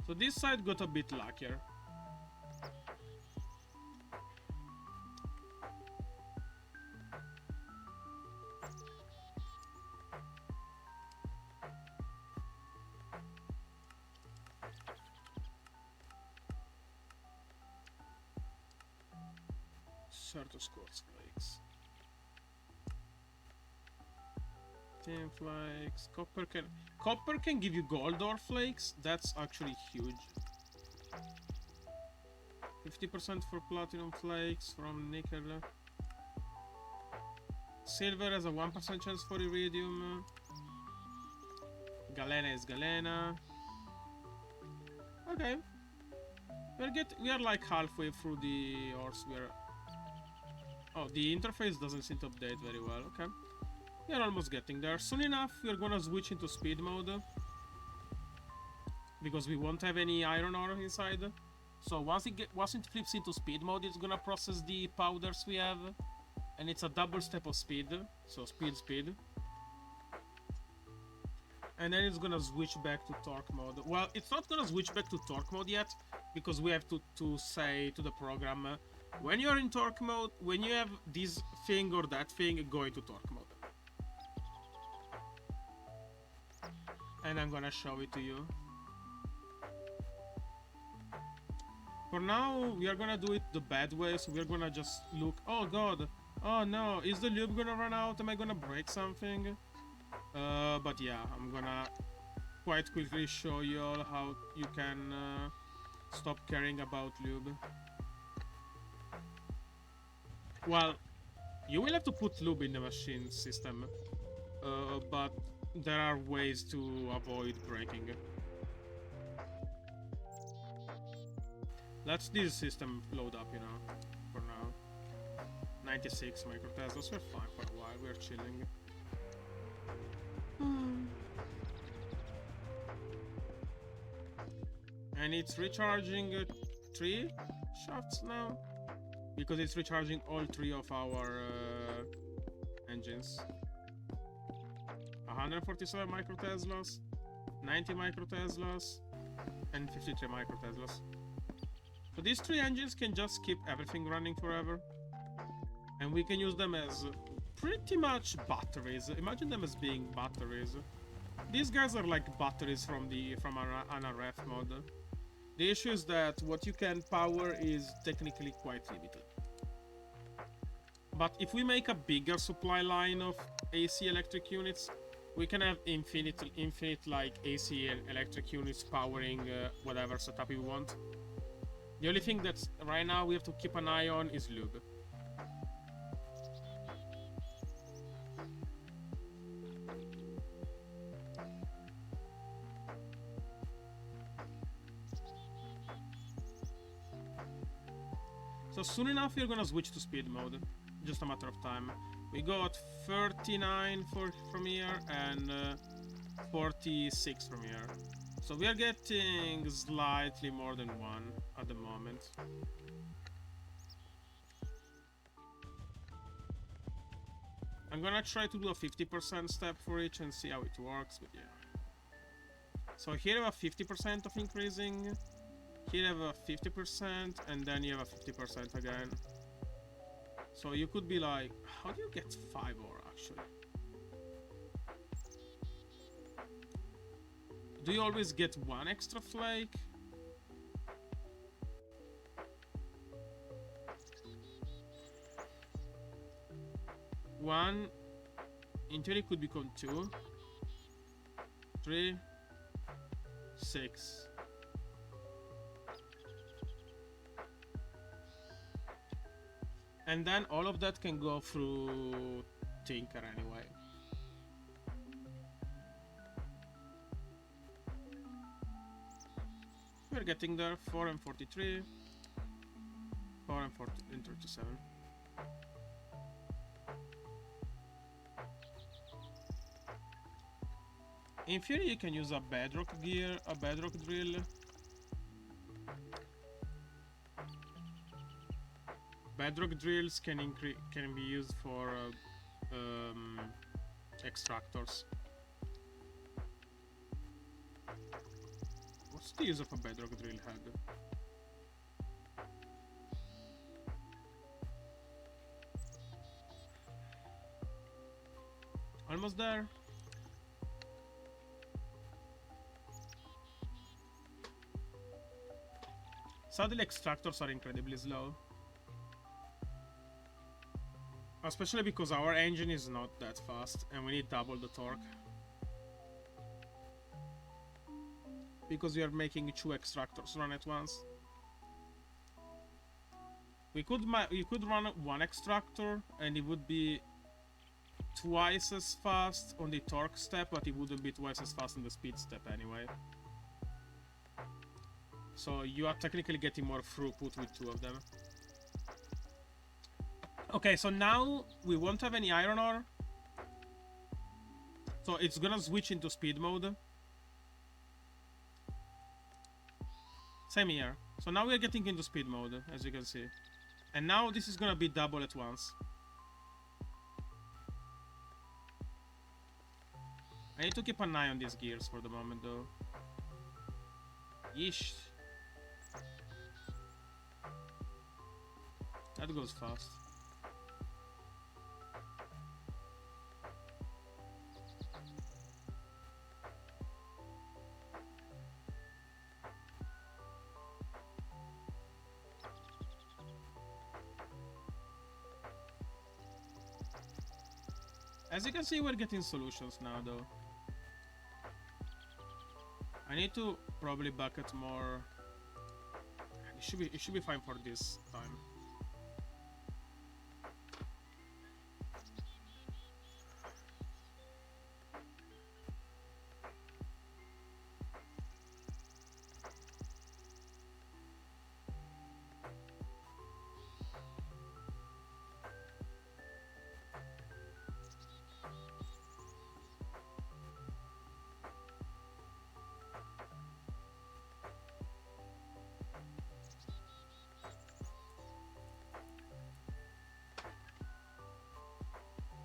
So this side got a bit luckier. Certus quartz flakes. Tin flakes. Copper can give you gold ore flakes. That's actually huge. 50% for platinum flakes from nickel. Silver has a 1% chance for iridium. Galena is Galena. Okay. We are like halfway through the ores. Oh, the interface doesn't seem to update very well. Okay. We are almost getting there. Soon enough, we are gonna switch into speed mode. Because we won't have any iron ore inside. So once it flips into speed mode, it's gonna process the powders we have. And it's a double step of speed. So speed. And then it's gonna switch back to torque mode. Well, it's not gonna switch back to torque mode yet. Because we have to say to the program, when you're in torque mode, when you have this thing or that thing, go into torque mode. And I'm gonna show it to you. For now, we are gonna do it the bad way, so we're gonna just look. Oh god, oh no, is the lube gonna run out? Am I gonna break something? But yeah, I'm gonna quite quickly show you all how you can stop caring about lube. Well, you will have to put lube in the machine system, but there are ways to avoid breaking. Let's this system load up, you know, for now. 96 microteslas, we're fine for a while, we're chilling. And it's recharging 3 shafts now. Because it's recharging all 3 of our engines. 147 microteslas, 90 microteslas, and 53 microteslas. So these 3 engines can just keep everything running forever. And we can use them as pretty much batteries. Imagine them as being batteries. These guys are like batteries from an RF mod. The issue is that what you can power is technically quite limited. But if we make a bigger supply line of AC electric units, we can have infinite like AC electric units powering whatever setup we want. The only thing that right now we have to keep an eye on is lube. So soon enough we're gonna switch to speed mode. Just a matter of time. We got 39 from here and 46 from here. So we are getting slightly more than one at the moment. I'm gonna try to do a 50% step for each and see how it works, but yeah. So here you have a 50% of increasing, here you have a 50%, and then you have a 50% again. So you could be like, how do you get 5 ore actually? Do you always get one extra flake? One, in theory, could become 2, 3, 6. And then all of that can go through Tinker anyway. We're getting there. 4 and 43. 4 and 40 and 37. In theory, you can use a bedrock gear, a bedrock drill. Bedrock drills can be used for extractors. What's the use of a bedrock drill head? Almost there. Sadly, extractors are incredibly slow. Especially because our engine is not that fast and we need double the torque. Because we are making 2 extractors run at once. We could run 1 extractor and it would be twice as fast on the torque step, but it wouldn't be twice as fast on the speed step anyway. So you are technically getting more throughput with 2 of them. Okay, so now we won't have any iron ore. So it's gonna switch into speed mode. Same here. So now we're getting into speed mode, as you can see. And now this is gonna be double at once. I need to keep an eye on these gears for the moment though. Yeesh. That goes fast. As you can see, we're getting solutions now though. I need to probably bucket more. It should be fine for this time.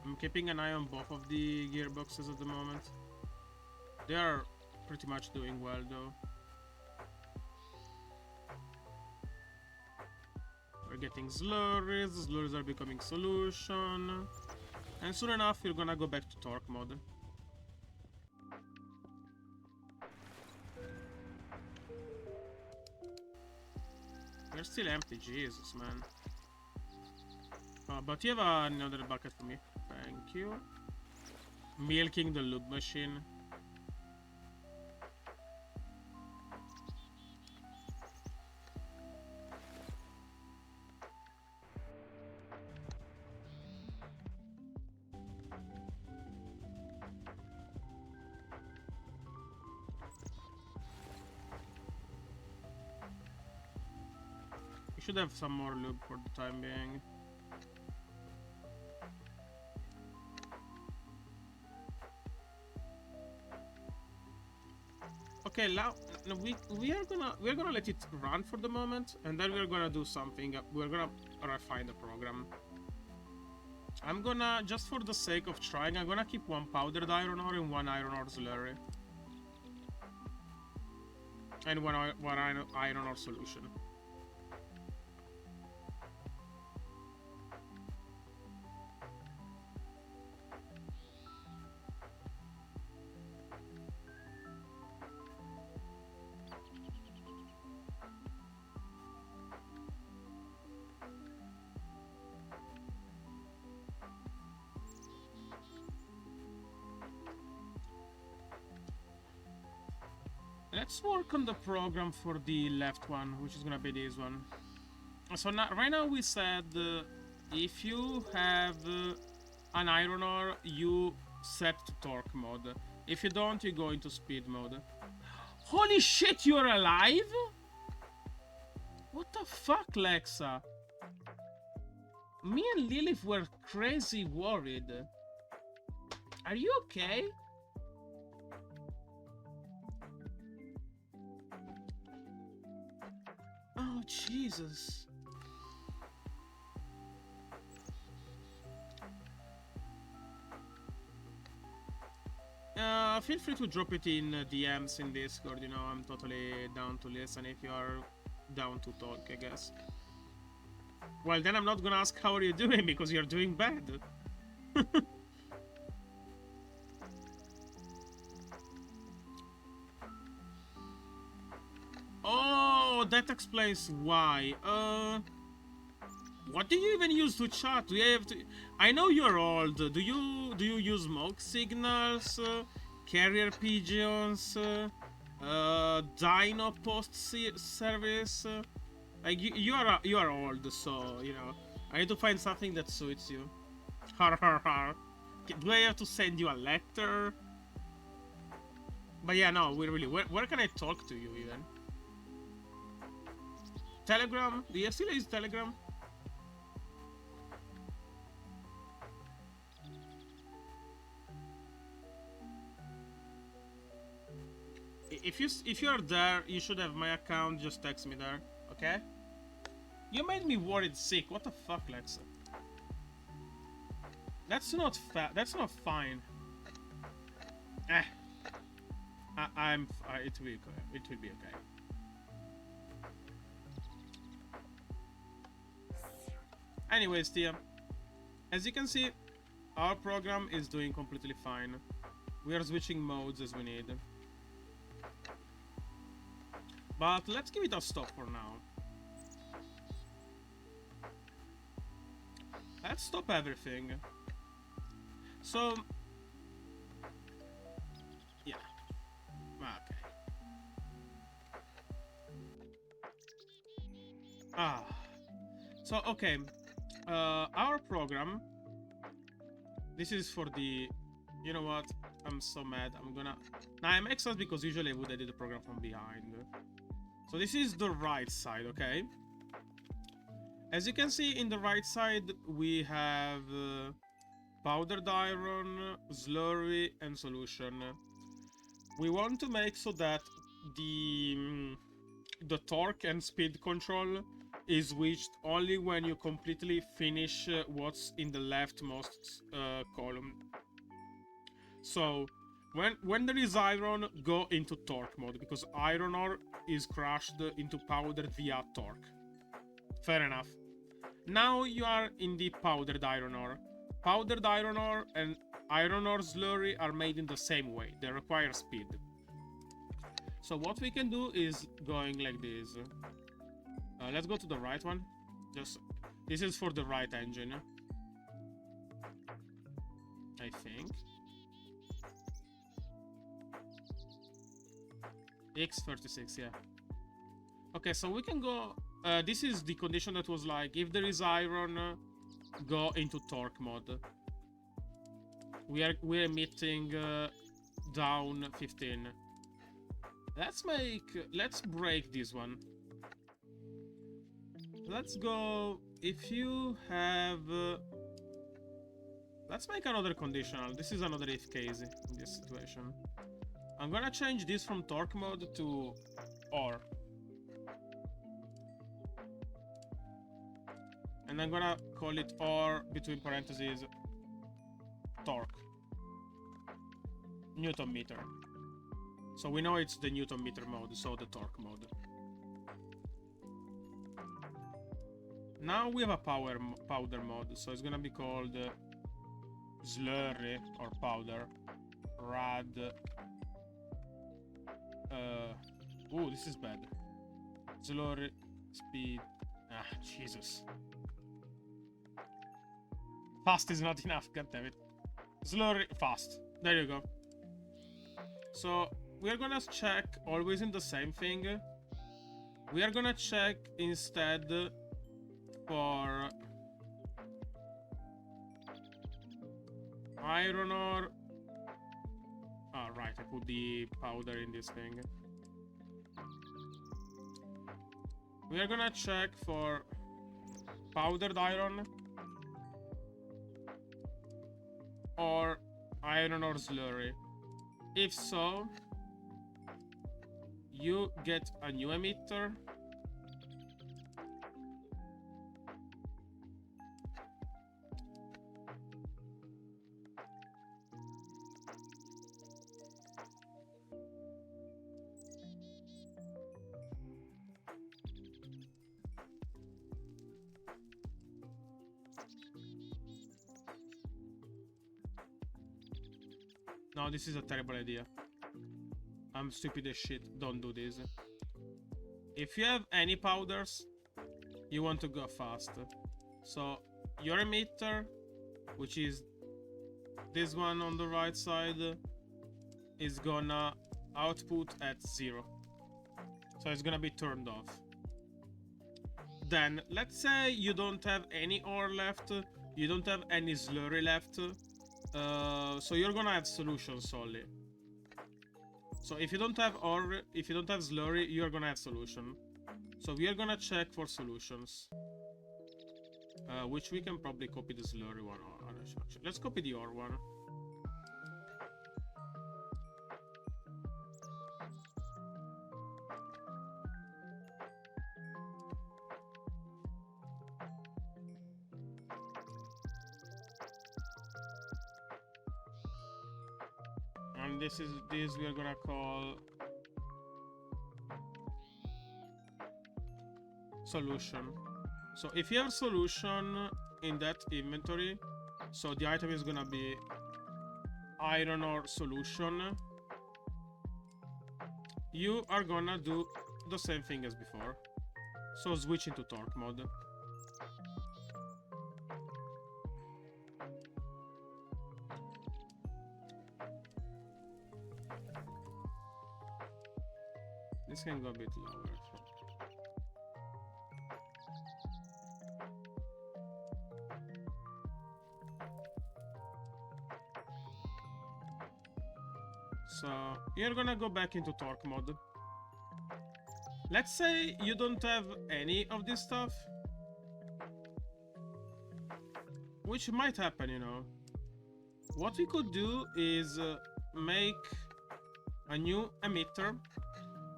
I'm keeping an eye on both of the gearboxes at the moment. They are pretty much doing well though. We're getting slurries, the slurries are becoming solution. And soon enough we're gonna go back to torque mode. We're still empty, Jesus man. But you have another bucket for me. Thank you. Milking the loot machine. We should have some more loot for the time being. Okay, now we're gonna let it run for the moment, and then we're gonna do something. We're gonna refine the program. I'm gonna, just for the sake of trying, I'm gonna keep one powdered iron ore and one iron ore slurry, and one iron ore solution. Let's work on the program for the left one, which is gonna be this one. So now, right now we said if you have an iron ore, you set to torque mode. If you don't, you go into speed mode. Holy shit, you're alive? What the fuck, Lexa? Me and Lilith were crazy worried. Are you okay? Oh, Jesus. Feel free to drop it in DMs in Discord, you know, I'm totally down to listen if you are down to talk, I guess. Well, then I'm not gonna ask how are you doing, because you're doing bad. Oh, that explains why. What do you even use to chat? Do you have to... I know you're old. Do you use smoke signals, carrier pigeons, Dino post service? Like you are old, so you know I need to find something that suits you. Har har har. Do I have to send you a letter? But yeah, no, we really. Where can I talk to you even? Telegram? Do you still use Telegram? If you're there, you should have my account. Just text me there, okay? You made me worried sick. What the fuck, Lexa? That's not That's not fine. Eh. It will be okay. It will be okay. Anyways, Tia, as you can see, our program is doing completely fine. We are switching modes as we need. But let's give it a stop for now. Let's stop everything. So... yeah. Okay. Ah. So, okay. Our program... this is for the... you know what? I'm so mad. I'm gonna... now, I'm excited because usually I would edit the program from behind. So this is the right side, okay? As you can see, in the right side, we have powdered iron, slurry, and solution. We want to make so that the torque and speed control is switched only when you completely finish what's in the leftmost column. So when there is iron, go into torque mode, because iron ore is crushed into powder via torque. Fair enough. Now you are in the powdered iron ore. Powdered iron ore and iron ore slurry are made in the same way. They require speed. So what we can do is going like this. Let's go to the right one. This is for the right engine. I think. X36, yeah. Okay, so we can go... this is the condition that was like, if there is iron, go into torque mode. We're emitting down 15. Let's break this one. Let's go, if you have... let's make another conditional. This is another if case in this situation. I'm gonna change this from torque mode to OR. And I'm gonna call it OR between parentheses torque. Newton meter. So we know it's the Newton meter mode, so the torque mode. Now we have a powder mode, so it's gonna be called slurry or powder. Rad. Ooh, this is bad. Slurry speed. Ah, Jesus. Fast is not enough, goddammit. Slurry fast. There you go. So we are gonna check always in the same thing. We are gonna check instead for iron ore. Ah, right, I put the powder in this thing. We are gonna check for powdered iron or iron ore slurry. If so, you get a new emitter. No, this is a terrible idea. I'm stupid as shit. Don't do this. If you have any powders, you want to go fast. So your emitter, which is this one on the right side, is gonna output at 0. So it's gonna be turned off. Then let's say you don't have any ore left, you don't have any slurry left. So you're gonna have solutions only. So if you don't have ore, if you don't have slurry, you're gonna have solution. So we are gonna check for solutions. Which we can probably copy the slurry one. Let's copy the ore one. And this we are gonna call solution. So if you have solution in that inventory, so the item is gonna be iron ore solution, you are gonna do the same thing as before. So switch into torque mode. This can go a bit lower. So you're gonna go back into torque mode. Let's say you don't have any of this stuff, which might happen, you know. What we could do is make a new emitter,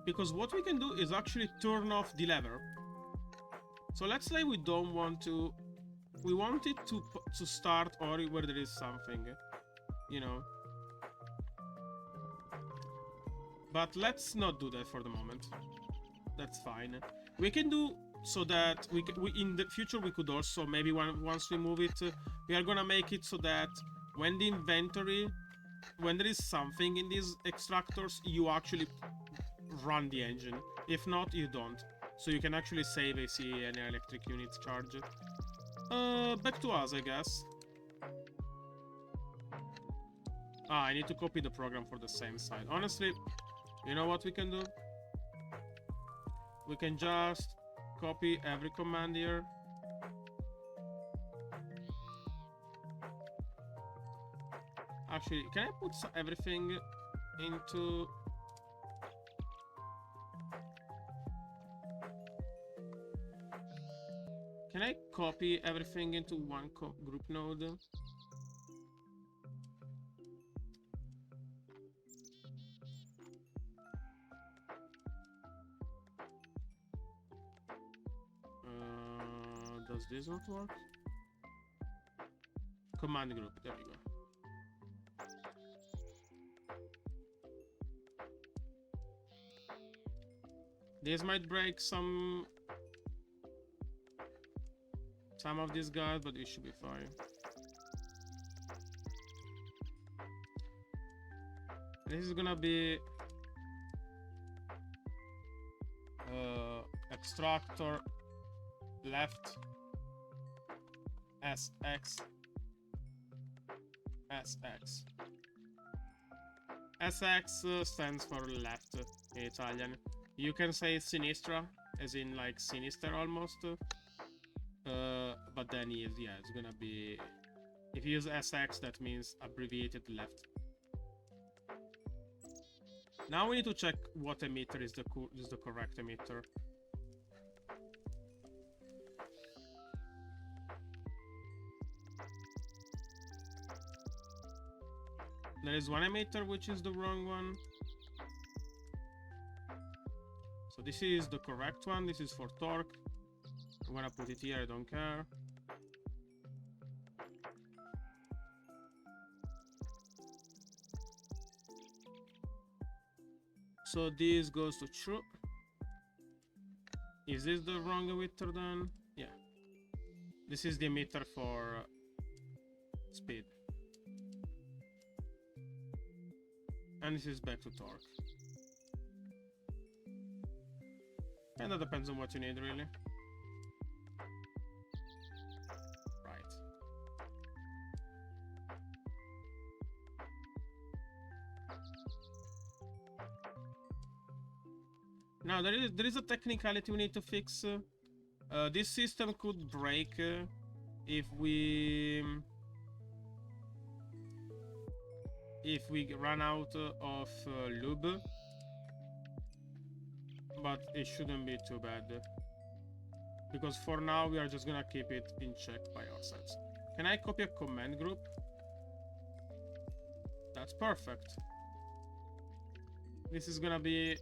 because what we can do is actually turn off the lever. So let's say we don't want to, we want it to start or where there is something, you know. But let's not do that for the moment. That's fine. We can do so that we in the future we could also maybe once we move it, we are gonna make it so that when the inventory, when there is something in these extractors, you actually run the engine. If not, you don't. So you can actually save AC and electric units charge. Back to us, I guess. I need to copy the program for the same side. Honestly, you know what we can do? We can just copy every command here. Actually, can I put everything into... Can I copy everything into one group node? Does this not work? Command group, there we go. This might break some of these guys, but it should be fine. This is gonna be extractor left SX SX. SX stands for left in Italian. You can say sinistra, as in like sinister almost. But then yeah, it's gonna be... If you use SX, that means abbreviated left. Now we need to check what emitter is the correct emitter. There is one emitter which is the wrong one. So this is the correct one. This is for torque. I'm gonna put it here, I don't care. So this goes to true. Is this the wrong emitter then? Yeah. This is the emitter for speed. And this is back to torque. And that depends on what you need, really. Right. Now, there is a technicality we need to fix. This system could break if we run out of lube, but it shouldn't be too bad, because for now we are just gonna keep it in check by ourselves. Can I copy a command group? That's perfect. This is gonna be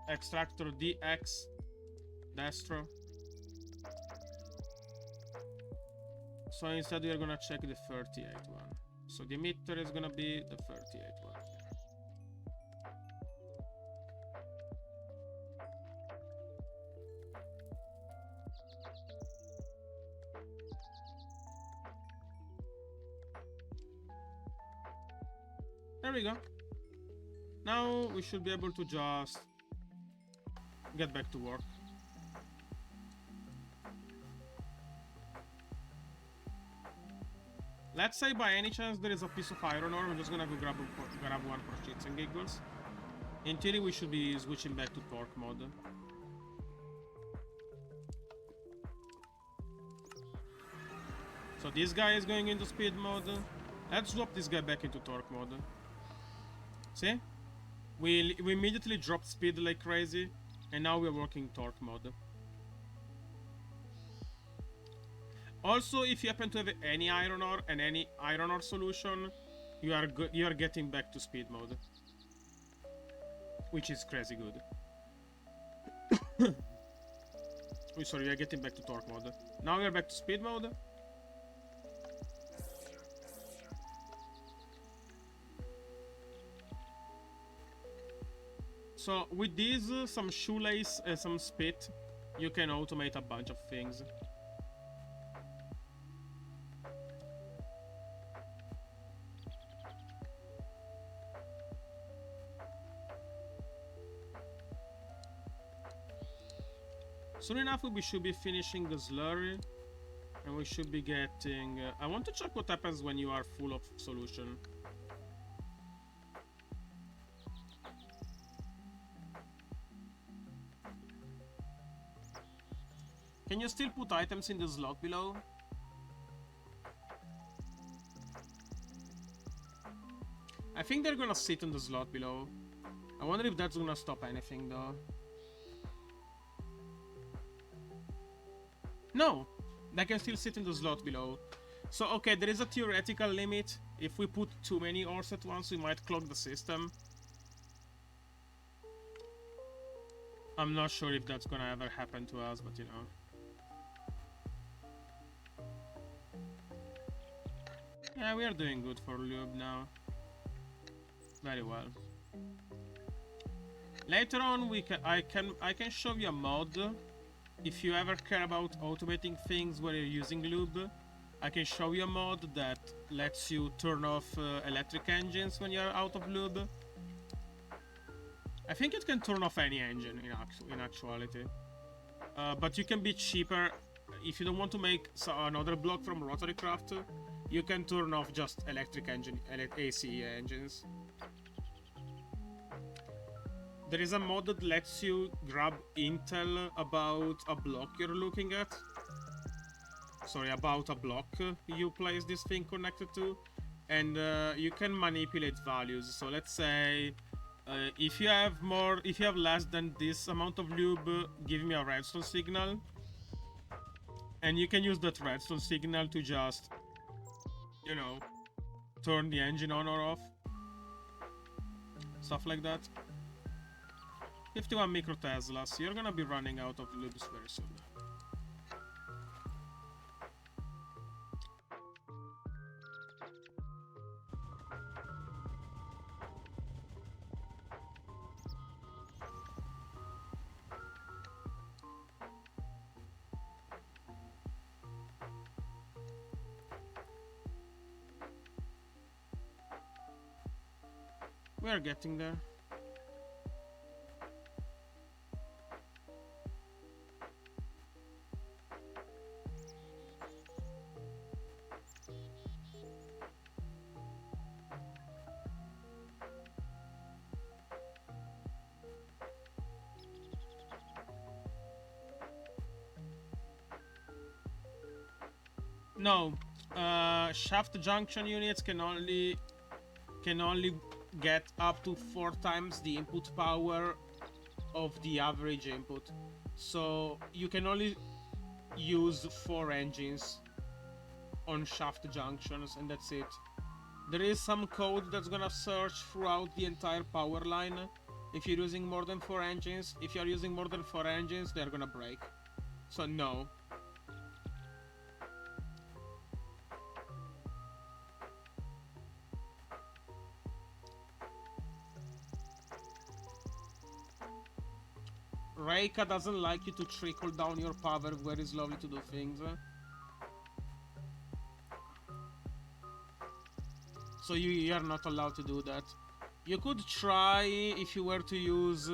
extractor DX destro. So instead we are gonna check the 38 one. So the emitter is gonna be the 38 one. There we go. Now we should be able to just get back to work. Let's say by any chance there is a piece of iron ore. I'm just gonna go grab one for shits and giggles. In theory, we should be switching back to torque mode. So this guy is going into speed mode. Let's swap this guy back into torque mode. See? We immediately dropped speed like crazy, and now we're working torque mode. Also, if you happen to have any iron ore and any iron ore solution, you are getting back to speed mode, which is crazy good. Oh, sorry, we are getting back to torque mode. Now we are back to speed mode. So with this, some shoelace and some spit, you can automate a bunch of things. Soon enough we should be finishing the slurry, and we should be getting... I want to check what happens when you are full of solution. Can you still put items in the slot below? I think they're gonna sit in the slot below. I wonder if that's gonna stop anything though. No! They can still sit in the slot below. So, okay, there is a theoretical limit. If we put too many ores at once, we might clog the system. I'm not sure if that's gonna ever happen to us, but you know. Yeah, we are doing good for lube now. Very well. Later on, I can show you a mod. If you ever care about automating things where you're using lube, I can show you a mod that lets you turn off electric engines when you're out of lube. I think it can turn off any engine in actuality. But you can be cheaper. If you don't want to make another block from Rotary Craft, you can turn off just electric engine, AC engines. There is a mod that lets you grab intel about a block you're looking at. Sorry, about a block you place this thing connected to, and you can manipulate values. So let's say if you have less than this amount of lube, give me a redstone signal, and you can use that redstone signal to just, you know, turn the engine on or off, stuff like that. 51 micro Teslas. You're gonna be running out of lubes very soon. We are getting there. No, shaft junction units can only get up to 4 times the input power of the average input. So you can only use 4 engines on shaft junctions, and that's it. There is some code that's gonna search throughout the entire power line if you're using more than 4 engines. If you're using more than 4 engines, they're gonna break. So no. Reika doesn't like you to trickle down your power very slowly to do things. So you are not allowed to do that. You could try if you were to use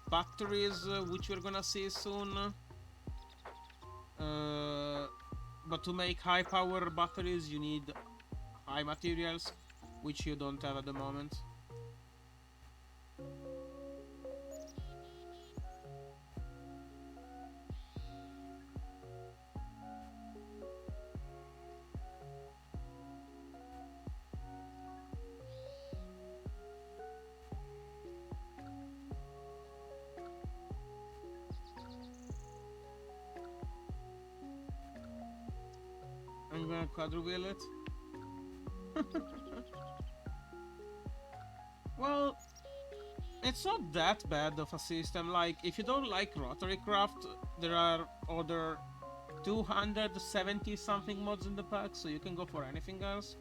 batteries, which we're gonna see soon. But to make high power batteries, you need high materials, which you don't have at the moment. I'm gonna quadrille it. Well, it's not that bad of a system. Like, if you don't like Rotary Craft, there are other 270 something mods in the pack, so you can go for anything else.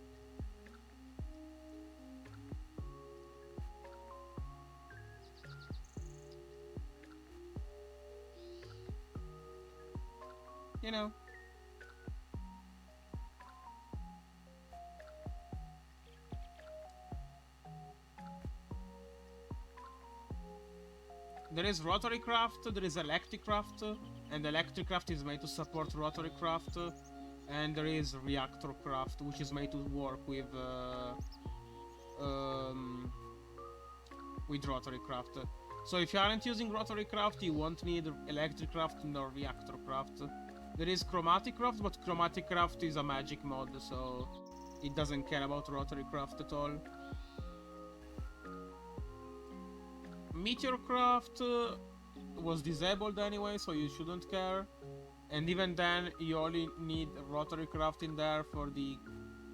You know. There is Rotary Craft, there is Electric Craft, and Electric Craft is made to support Rotary Craft, and there is Reactor Craft, which is made to work with Rotary Craft. So if you aren't using rotary craft, you won't need electric craft nor reactor craft. There is chromatic craft, but chromatic craft is a magic mod, so it doesn't care about rotary craft at all. Meteor craft was disabled anyway, so you shouldn't care. And even then, you only need rotary craft in there for the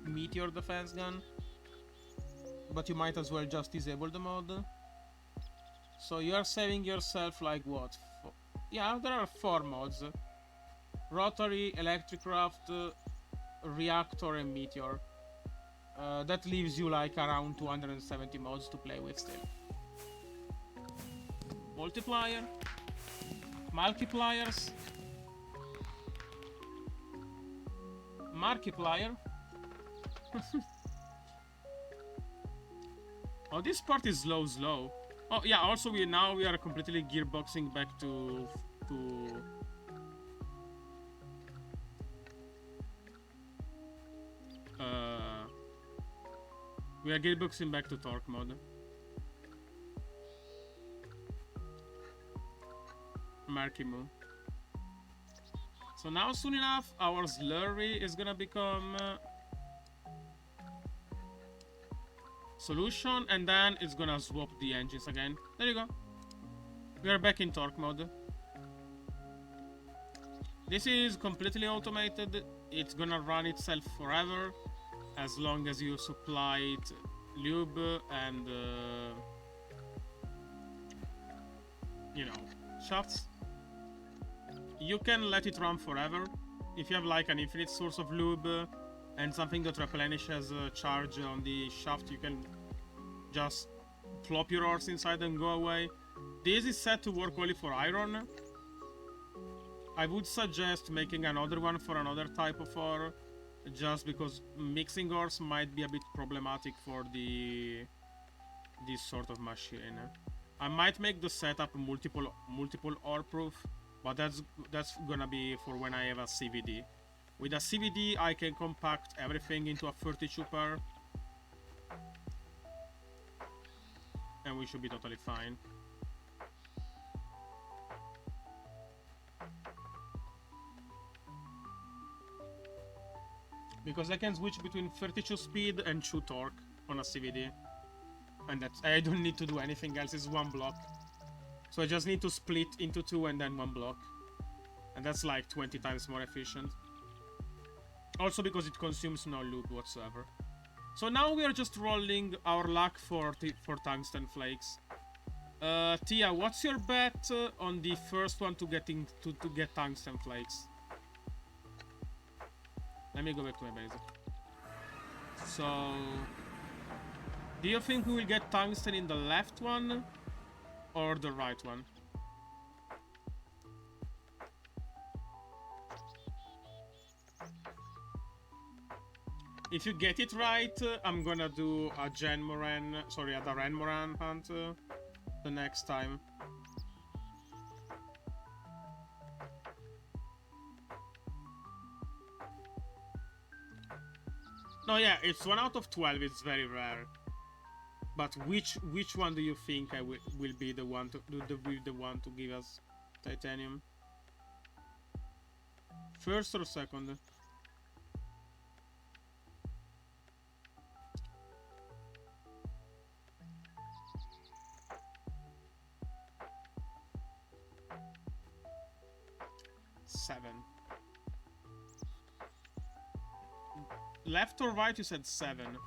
meteor defense gun. But you might as well just disable the mod. So you are saving yourself like what? Yeah, there are 4 mods. Rotary, electric craft, reactor and meteor. That leaves you like around 270 mods to play with still. Multiplier. Multipliers. Markiplier. Oh, this part is slow. Oh yeah, also we are completely gearboxing back to we are gearboxing back to torque mode. Markimu. So now soon enough our slurry is gonna become solution, and then it's gonna swap the engines again. There you go. We are back in torque mode. This is completely automated. It's gonna run itself forever as long as you supply it lube and you know, shafts. You can let it run forever if you have like an infinite source of lube and something that replenishes charge on the shaft. You can just plop your ores inside and go away. This is set to work only for iron. I would suggest making another one for another type of ore, just because mixing ores might be a bit problematic for this sort of machine. I might make the setup multiple ore proof, but that's gonna be for when I have a CVD. With a CVD I can compact everything into a 32 pair, and we should be totally fine. Because I can switch between 32 speed and 2 torque on a CVD. And I don't need to do anything else, it's one block. So I just need to split into 2 and then 1 block. And that's like 20 times more efficient. Also because it consumes no lube whatsoever. So now we are just rolling our luck for tungsten flakes. Tia, what's your bet on the first one to get tungsten flakes? Let me go back to my base. So, do you think we will get tungsten in the left one or the right one? If you get it right, I'm gonna do a Darren Moran hunt the next time. No, yeah, it's 1 out of 12. It's very rare. But which one do you think will be the one to give us titanium? First or second? Seven. Left or right? You said 7.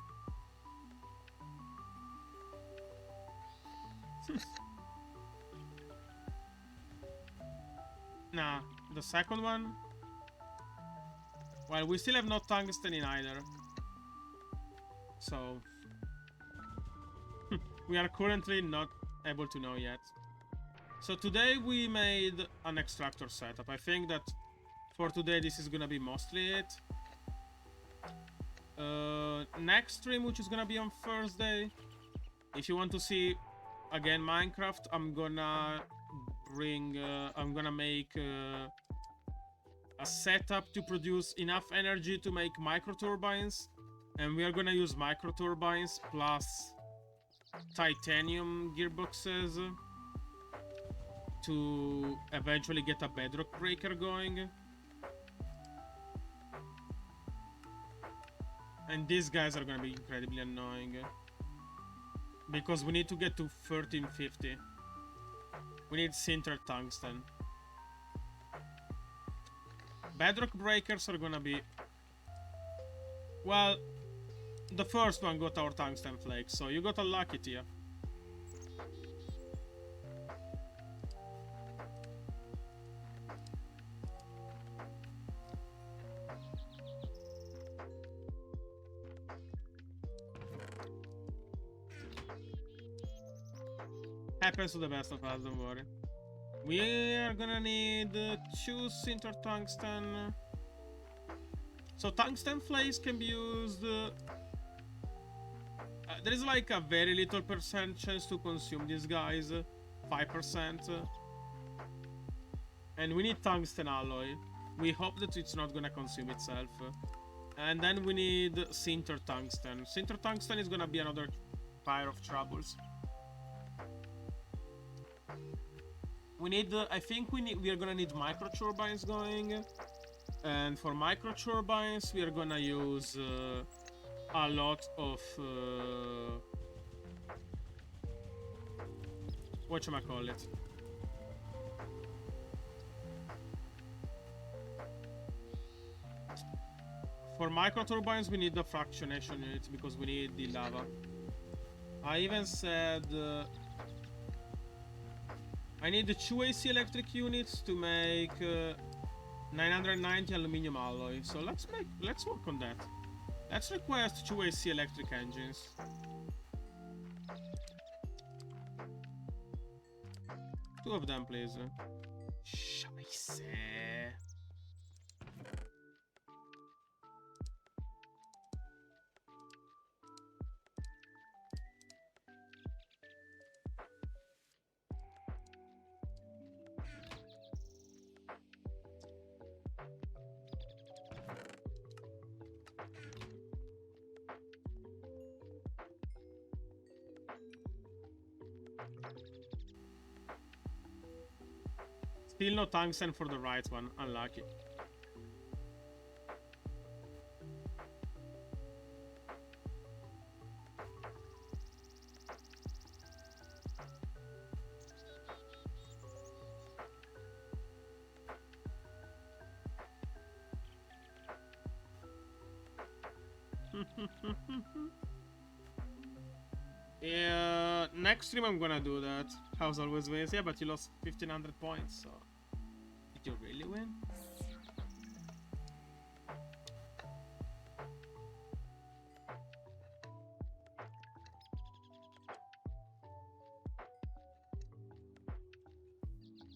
Nah, the second one. Well, we still have no tungsten in either. So we are currently not able to know yet. So today we made an extractor setup. I think that for today this is gonna be mostly it. Next stream, which is gonna be on Thursday, if you want to see again Minecraft, I'm gonna make a setup to produce enough energy to make micro turbines, and we are gonna use micro turbines plus titanium gearboxes to eventually get a bedrock breaker going. And these guys are gonna be incredibly annoying. Because we need to get to 1350. We need Sinter Tungsten. Bedrock breakers are gonna be... Well, the first one got our Tungsten Flakes, so you got a lucky Tia. Happens to the best of us, don't worry. We are gonna need 2 Sinter Tungsten. So Tungsten Flakes can be used... there is like a very little percent chance to consume these guys. 5%. And we need Tungsten Alloy. We hope that it's not gonna consume itself. And then we need Sinter Tungsten. Sinter Tungsten is gonna be another fire of troubles. We need, I think we are gonna need micro turbines going, and for micro turbines we are gonna use a lot of whatchamacallit. For micro turbines we need the fractionation unit because we need the lava. I even said I need the 2 AC electric units to make 990 aluminum alloy. So let's work on that. Let's request 2 AC electric engines. Two of them, please. Scheiße. Still no tungsten for the right one. Unlucky. Yeah, next stream I'm gonna do that. House always wins. Yeah, but you lost 1500 points, so... Did you really win?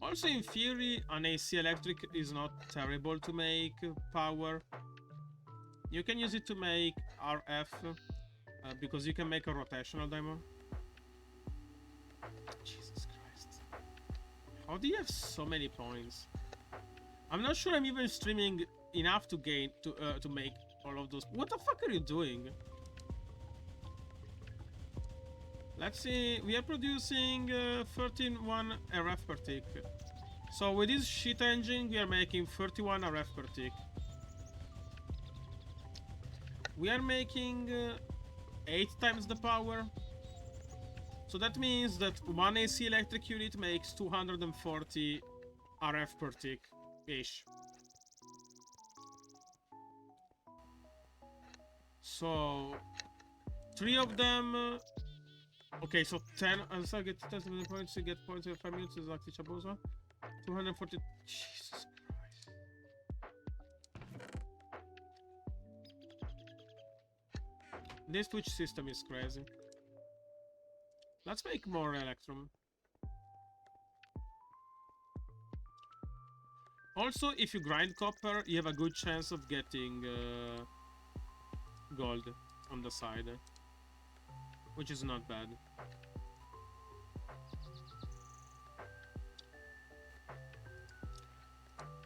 Also, in theory, an AC electric is not terrible to make power. You can use it to make RF, because you can make a rotational demo. Jesus Christ. How do you have so many points? I'm not sure I'm even streaming enough to gain to make all of those. What the fuck are you doing? Let's see. We are producing 13.1 RF per tick. So with this shit engine, we are making 31 RF per tick. We are making 8 times the power. So that means that one AC electric unit makes 240 RF per tick ish. So 3 of them. Okay, so 10. As I get 10 points, you get points every 5 minutes. Is like Chaboza. 240. Jesus Christ. This Twitch system is crazy. Let's make more Electrum. Also, if you grind copper, you have a good chance of getting gold on the side, which is not bad.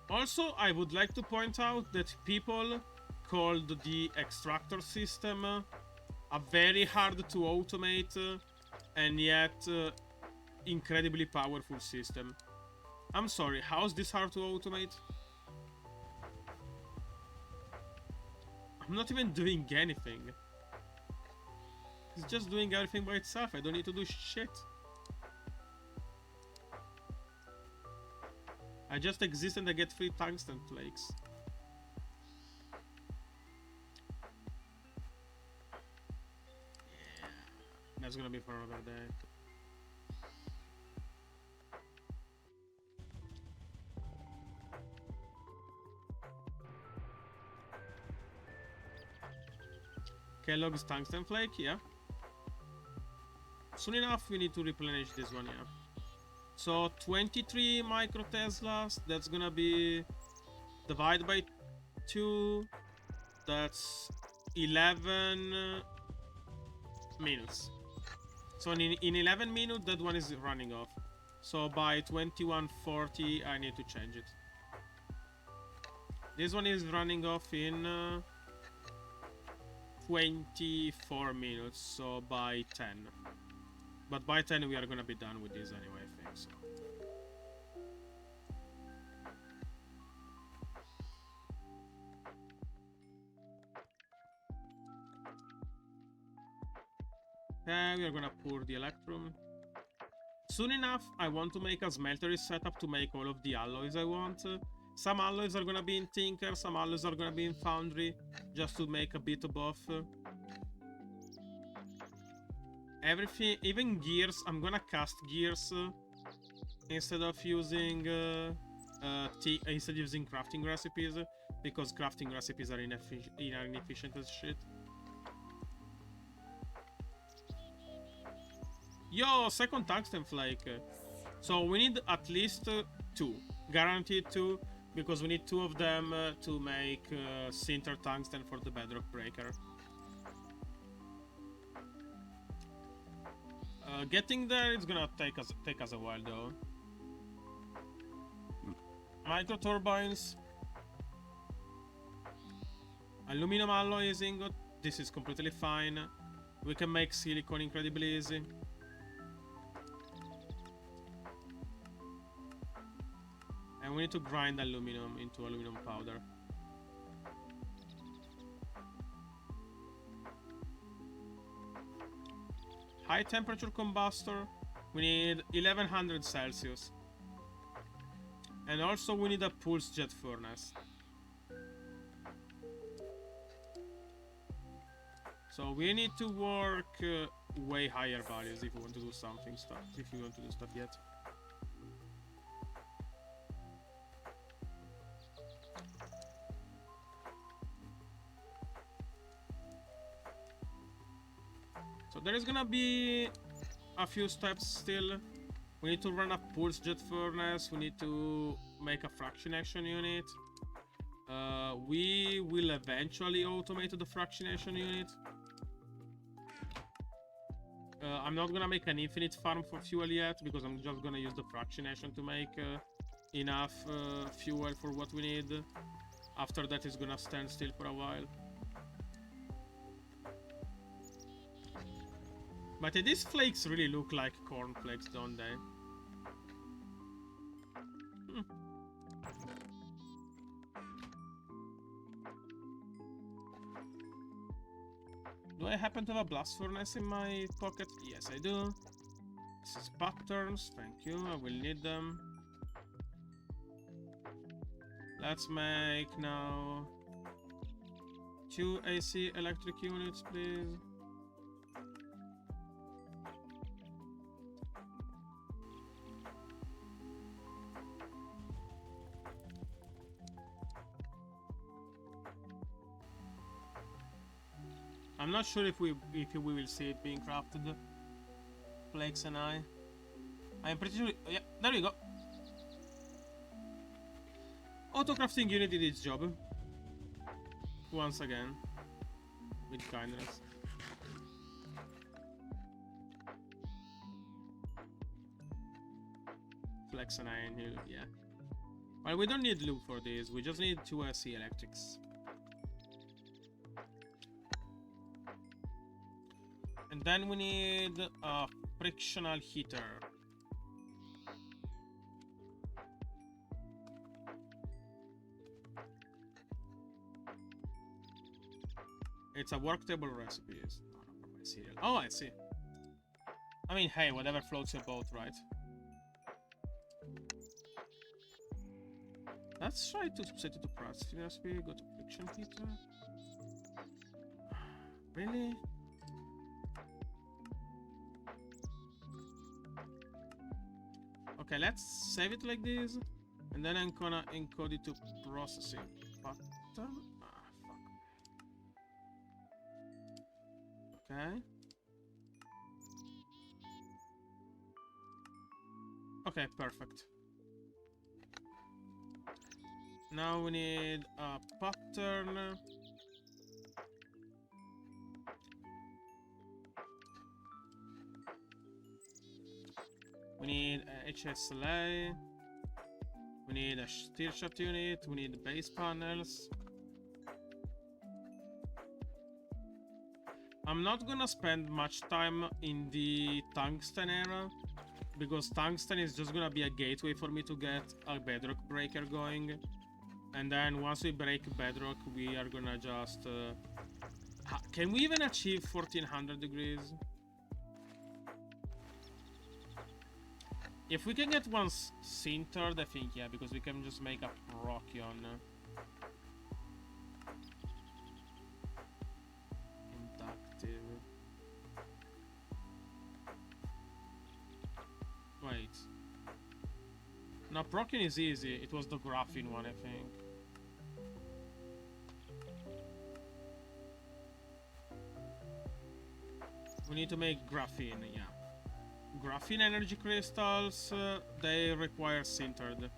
Also, I would like to point out that people called the extractor system a very hard to automate and yet incredibly powerful system. I'm sorry, how's this hard to automate? I'm not even doing anything. It's just doing everything by itself. I don't need to do shit. I just exist and I get free tungsten flakes. Yeah, that's gonna be for another day. Kellogg's tungsten flake, yeah. Soon enough, we need to replenish this one, yeah. So 23 micro Teslas, that's gonna be divided by 2. That's 11 minutes. So in 11 minutes, that one is running off. So by 21:40, I need to change it. This one is running off in 24 minutes, so by 10. But by 10 we are gonna be done with this anyway, I think so. We are gonna pour the electrum. Soon enough, I want to make a smeltery setup to make all of the alloys I want. Some alloys are gonna be in Tinker, some alloys are gonna be in Foundry, just to make a bit of both. Everything, even gears, I'm gonna cast gears instead of using crafting recipes, because crafting recipes are inefficient as shit. Yo, second tungsten flake. So we need at least 2, guaranteed 2, because we need 2 of them to make sinter tungsten for the bedrock breaker. Getting there is gonna take us a while though. Micro turbines, aluminum alloy is ingot. This is completely fine. We can make silicon incredibly easy. And we need to grind aluminum into aluminum powder. High temperature combustor, we need 1100 Celsius. And also we need a pulse jet furnace. So we need to work way higher values if we want to do stuff yet. So there is gonna be a few steps still. We need to run a pulse jet furnace. We need to make a fractionation unit. We will eventually automate the fractionation unit. I'm not gonna make an infinite farm for fuel yet, because I'm just gonna use the fractionation to make enough fuel for what we need. After that, it's gonna stand still for a while. But these flakes really look like corn flakes, don't they? Do I happen to have a blast furnace in my pocket? Yes, I do. This is patterns, thank you, I will need them. Let's make now 2 AC electric units, please. I'm not sure if we will see it being crafted. Flakes and I'm pretty sure. Yeah, there we go. Auto crafting unit did its job. Once again. With kindness. Flex and iron here, yeah. Well, we don't need loop for this, we just need 2 SC electrics. And then we need a frictional heater. It's a worktable recipe. It's not for my cereal. Oh, I see. I mean, hey, whatever floats your boat, right? Let's try to set it to processing recipe. Go to friction heater. Really? Okay, let's save it like this, and then I'm gonna encode it to processing pattern. Ah, fuck. Okay. Okay, perfect. Now we need a pattern. We need a HSLA. We need a steer shaft unit. We need base panels. I'm not gonna spend much time in the tungsten era, because tungsten is just gonna be a gateway for me to get a bedrock breaker going. And then once we break bedrock, we are gonna just... can we even achieve 1400 degrees? If we can get one sintered, I think, yeah, because we can just make a Procyon. Inductive. Wait. No, Procyon is easy. It was the graphene one, I think. We need to make graphene, yeah. Graphene energy crystals, they require sintered.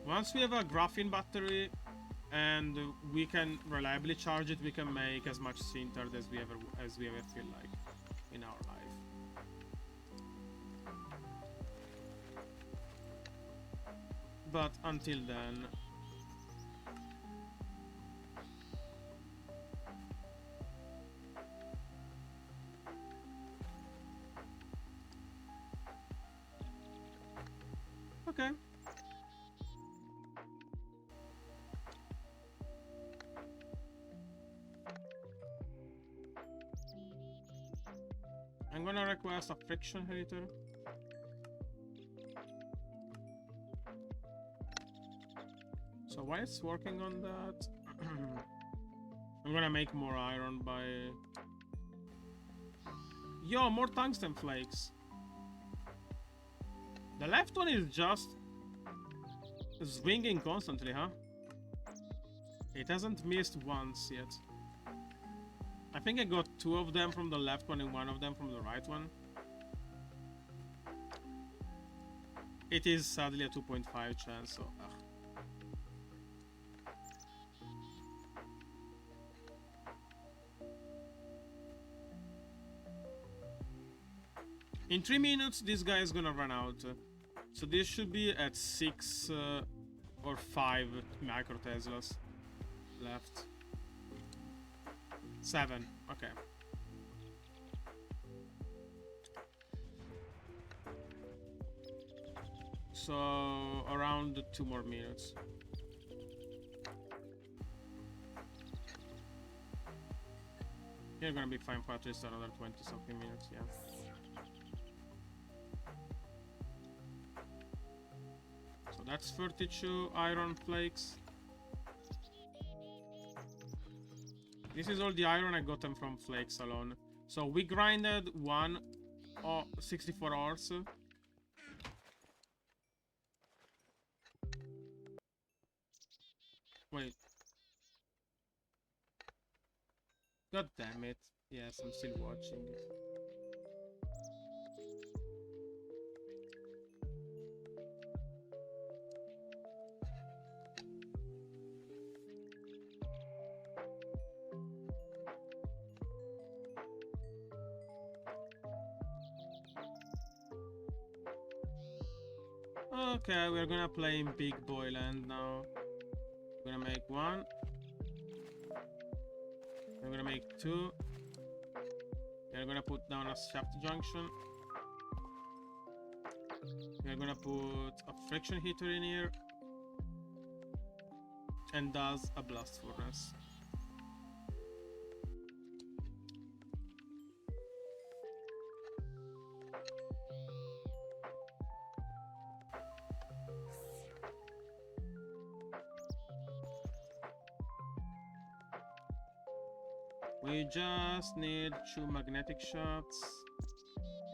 Once we have a graphene battery and we can reliably charge it, we can make as much sintered as we ever feel like in our life. But until then, okay. I'm gonna request a friction heater. So while it's working on that, I'm gonna make more iron by... Yo, more tungsten flakes. The left one is just swinging constantly, huh? It hasn't missed once yet. I think I got 2 of them from the left one and 1 of them from the right one. It is sadly a 2.5 chance, so... In 3 minutes, this guy is gonna run out. So this should be at 6 or 5 micro Teslas left. 7, okay. So around 2 more minutes. You're gonna be fine for at least another 20 something minutes, yeah. So that's 32 iron flakes. This is all the iron I got them from flakes alone. So we grinded 64 ores. Wait. God damn it. Yes, I'm still watching. Okay, we're gonna play in Big Boy Land now. We're gonna make 1. We're gonna make 2. We're gonna put down a shaft junction. We're gonna put a friction heater in here. and does a blast furnace. We just need 2 magnetic shots.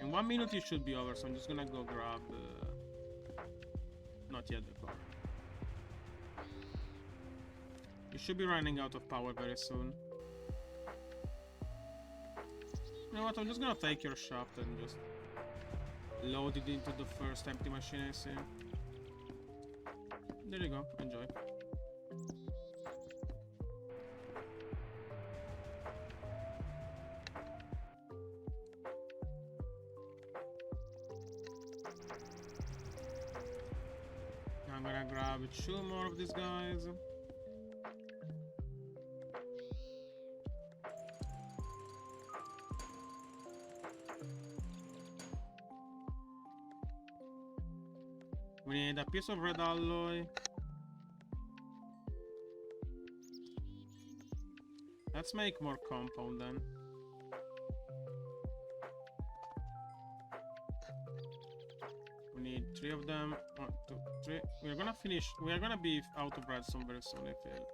In 1 minute it should be over, so I'm just gonna go grab... not yet the car. You should be running out of power very soon. You know what, I'm just gonna take your shaft and just load it into the first empty machine I see. There you go, enjoy. I'm gonna grab 2 more of these guys. We need a piece of red alloy. Let's make more compound then. We need 3 of them. 1, 2, 3. We're gonna finish. We are gonna be out of redstone very soon, I feel.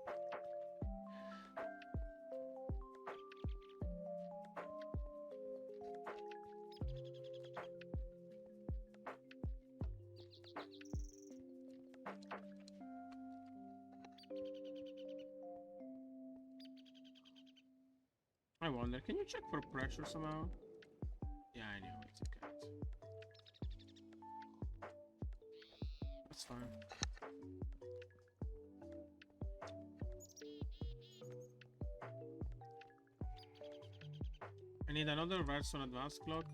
I wonder, can you check for pressure somehow? Yeah, I knew it's okay. That's fine. I need another redstone advanced clock.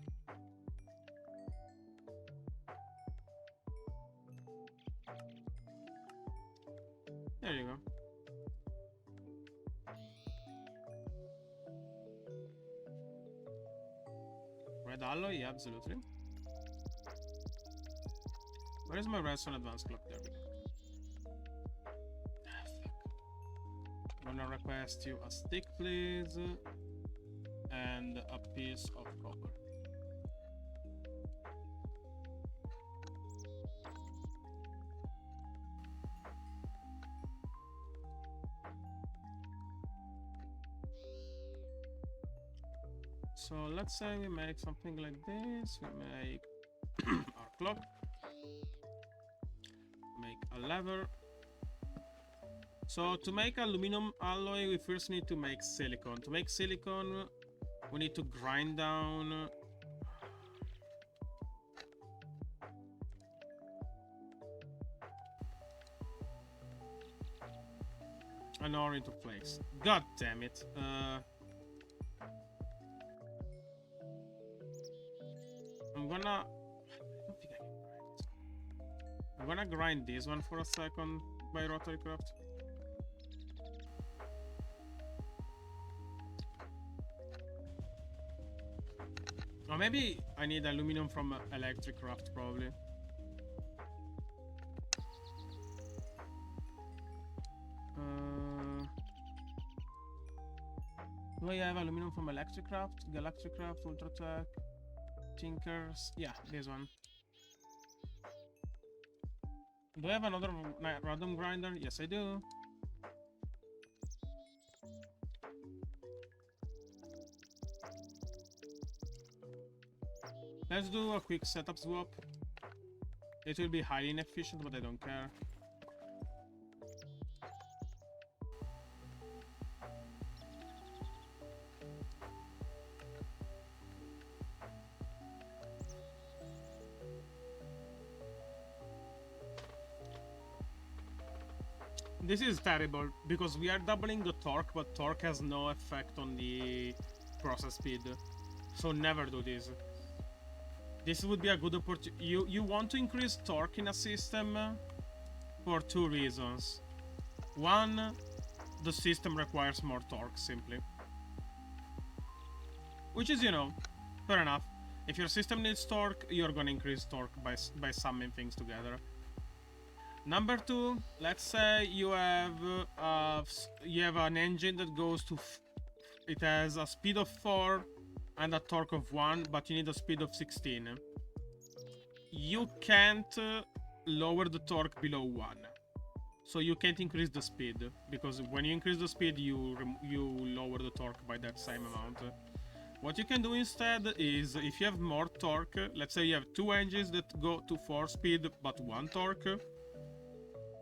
There you go. Red alloy, yeah, absolutely. Where is my redstone advanced clock? There we go. Ah, fuck. I'm gonna request you a stick, please, and a piece of copper. So let's say we make something like this. We make our clock. Make a lever. So to make aluminum alloy, we first need to make silicon. To make silicon, we need to grind down an ore into flakes. God damn it. I'm gonna... I don't think I can grind. I'm gonna grind this one for a second by Rotary Craft. Or maybe I need aluminum from Electric Craft, probably. Do I have aluminum from Electric Craft? Galactic Craft, Ultratech, Tinkers? Yeah, this one. Do I have another random grinder? Yes, I do. Let's do a quick setup swap. It will be highly inefficient, but I don't care. This is terrible, because we are doubling the torque, but torque has no effect on the process speed. So never do this. This would be a good opportunity. You want to increase torque in a system for 2 reasons. One, the system requires more torque, simply. Which is, you know, fair enough. If your system needs torque, you're gonna increase torque by summing things together. Number two, let's say you have an engine that goes to it has a speed of 4 and a torque of 1, but you need a speed of 16. You can't lower the torque below 1. So you can't increase the speed, because when you increase the speed, you lower the torque by that same amount. What you can do instead is, if you have more torque, let's say you have 2 engines that go to 4 speed but 1 torque,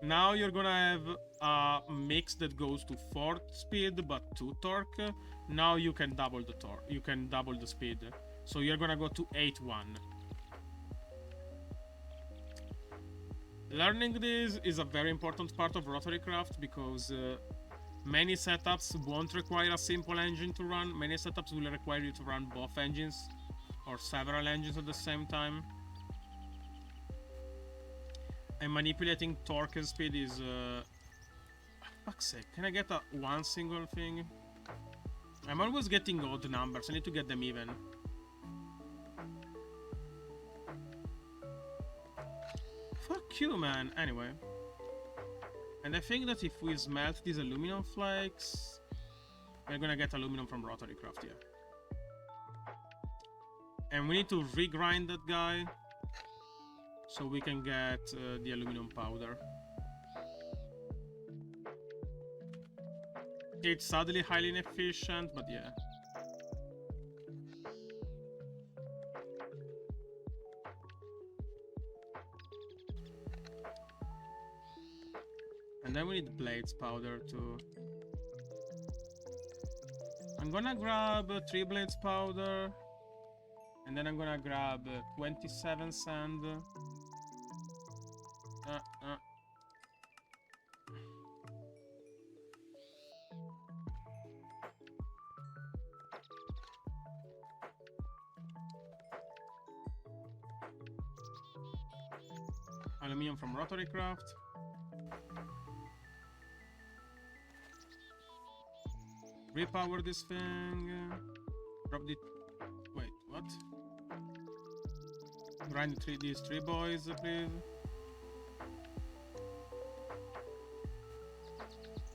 now you're gonna have a mix that goes to 4 speed but 2 torque. Now you can double the torque, you can double the speed. So you're gonna go to 8-1. Learning this is a very important part of Rotarycraft, because many setups won't require a simple engine to run. Many setups will require you to run both engines or several engines at the same time. And manipulating torque and speed is... fuck's sake, can I get one single thing? I'm always getting odd numbers, I need to get them even. Fuck you, man. Anyway. And I think that if we smelt these aluminum flakes, we're gonna get aluminum from Rotarycraft here. And we need to regrind that guy, so we can get the aluminum powder. It's sadly highly inefficient, but yeah. And then we need blades powder too. I'm gonna grab 3 blades powder, and then I'm gonna grab 27 sand. Aluminium from Rotarycraft. Repower this thing. Drop the... Wait, what? Grind these 3 boys, please.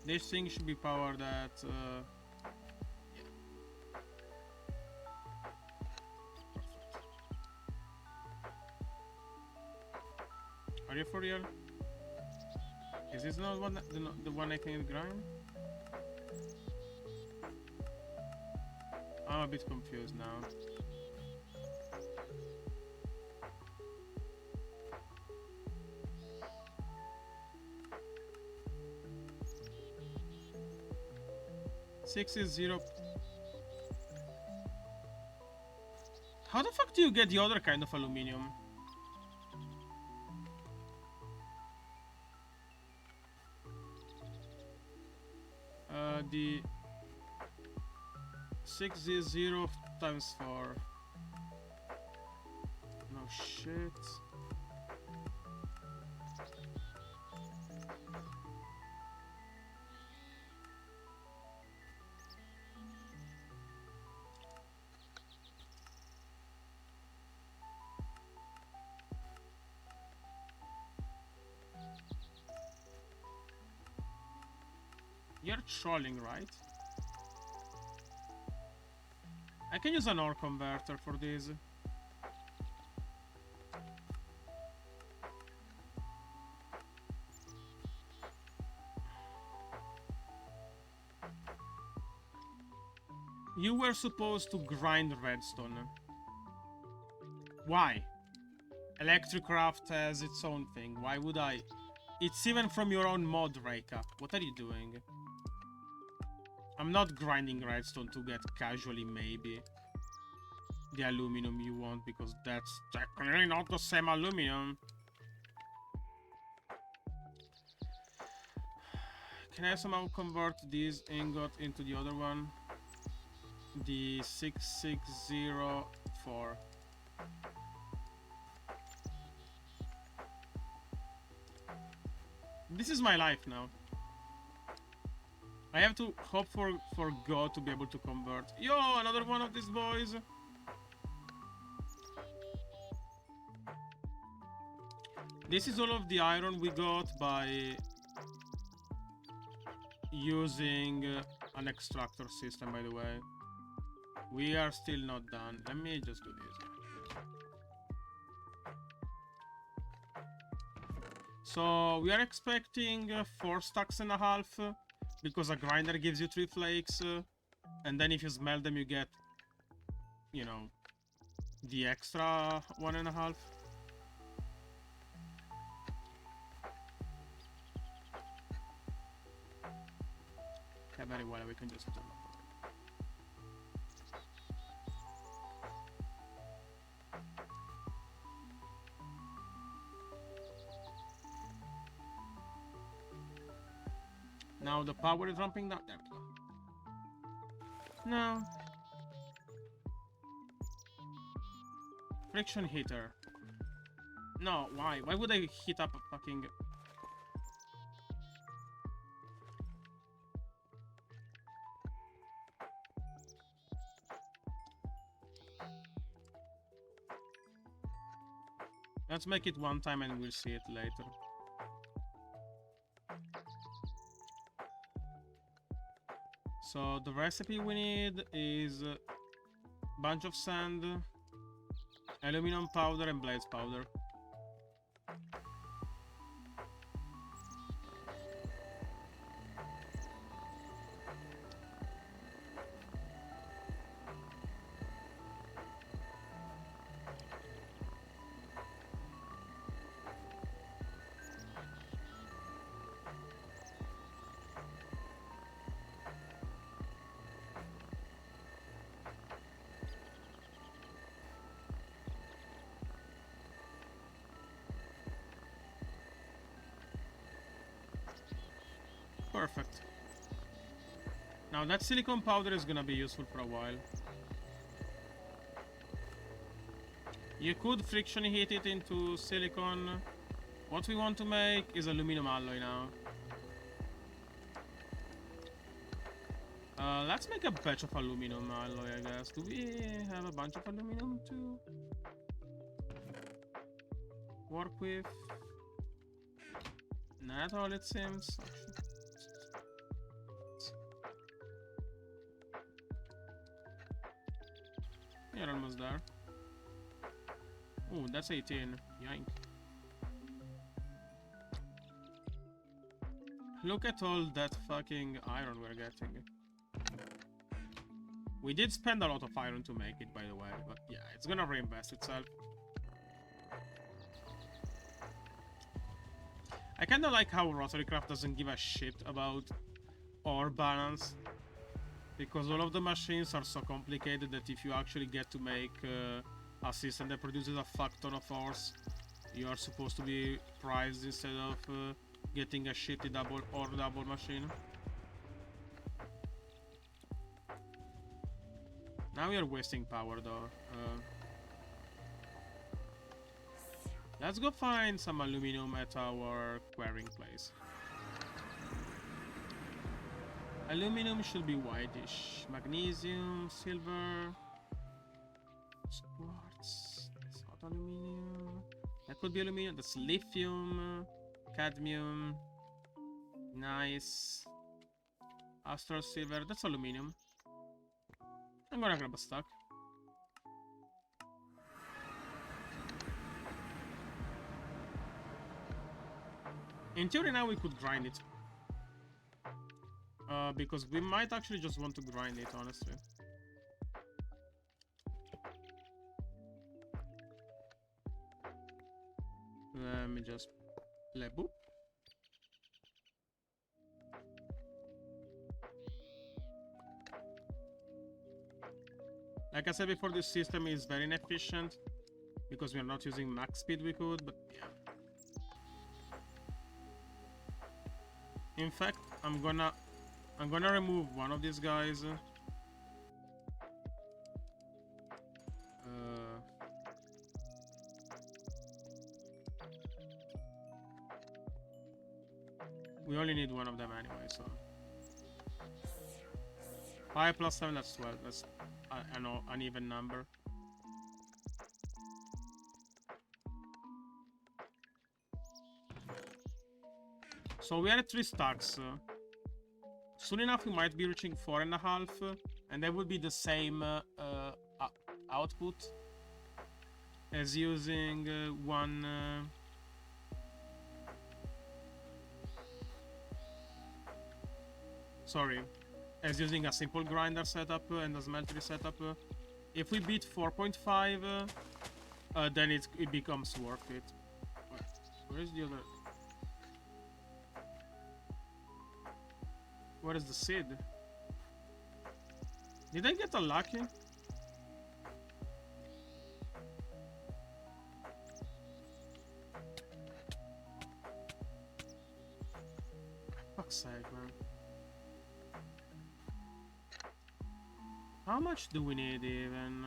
This thing should be powered at... yeah. Are you for real? Is this not the one I can grind? I'm a bit confused now. Six is 0. How the fuck do you get the other kind of aluminium? The 6 is 0 times 4. No shit. You're trolling, right? I can use an ore converter for this. You were supposed to grind redstone. Why? Electricraft has its own thing. Why would I? It's even from your own mod, Reika. What are you doing? I'm not grinding redstone to get casually maybe the aluminum you want, because that's technically not the same aluminum. Can I somehow convert this ingot into the other one? The 6604. This is my life now. I have to hope for God to be able to convert. Yo, another one of these boys. This is all of the iron we got by using an extractor system, by the way. We are still not done. Let me just do this. So we are expecting 4 stacks and a half because a grinder gives you 3 flakes, and then if you smelt them you get, you know, the extra 1.5. Okay, very well, we can just now the power is ramping down. There we go. No. Friction heater. No, why? Why would I heat up a fucking... Let's make it one time and we'll see it later. So the recipe we need is a bunch of sand, aluminum powder and blaze powder. Perfect. Now that silicone powder is gonna be useful for a while. You could friction heat it into silicone. What we want to make is aluminum alloy now. Let's make a batch of aluminum alloy, I guess. Do we have a bunch of aluminum to work with? Not all, it seems. You're almost there. Oh, that's 18. Yank. Look at all that fucking iron we're getting. We did spend a lot of iron to make it, by the way, but yeah, it's gonna reinvest itself. I kinda like how Rotarycraft doesn't give a shit about ore balance, because all of the machines are so complicated that if you actually get to make a system that produces a fuck ton of ores, you are supposed to be prized instead of getting a shitty double machine. Now we are wasting power though. Let's go find some aluminum at our quarrying place. Aluminum should be whitish. Magnesium, silver, quartz. That's not aluminum. That could be aluminum. That's lithium, cadmium. Nice. Astral silver. That's aluminum. I'm gonna grab a stack. In theory now we could grind it. Because we might actually just want to grind it, honestly. Let me just play boop. Like I said before, this system is very inefficient because we are not using max speed we could, but yeah. In fact, I'm gonna remove one of these guys. We only need one of them anyway, so 5 plus 7, that's 12. That's an even number. So we are at 3 stacks. Soon enough we might be reaching 4.5, and that would be the same output as using one... sorry, as using a simple grinder setup and a smeltery setup. If we beat 4.5, then it becomes worth it. Where is the other? Where is the seed? Did I get a lucky? Fuck's sake, man. How much do we need even?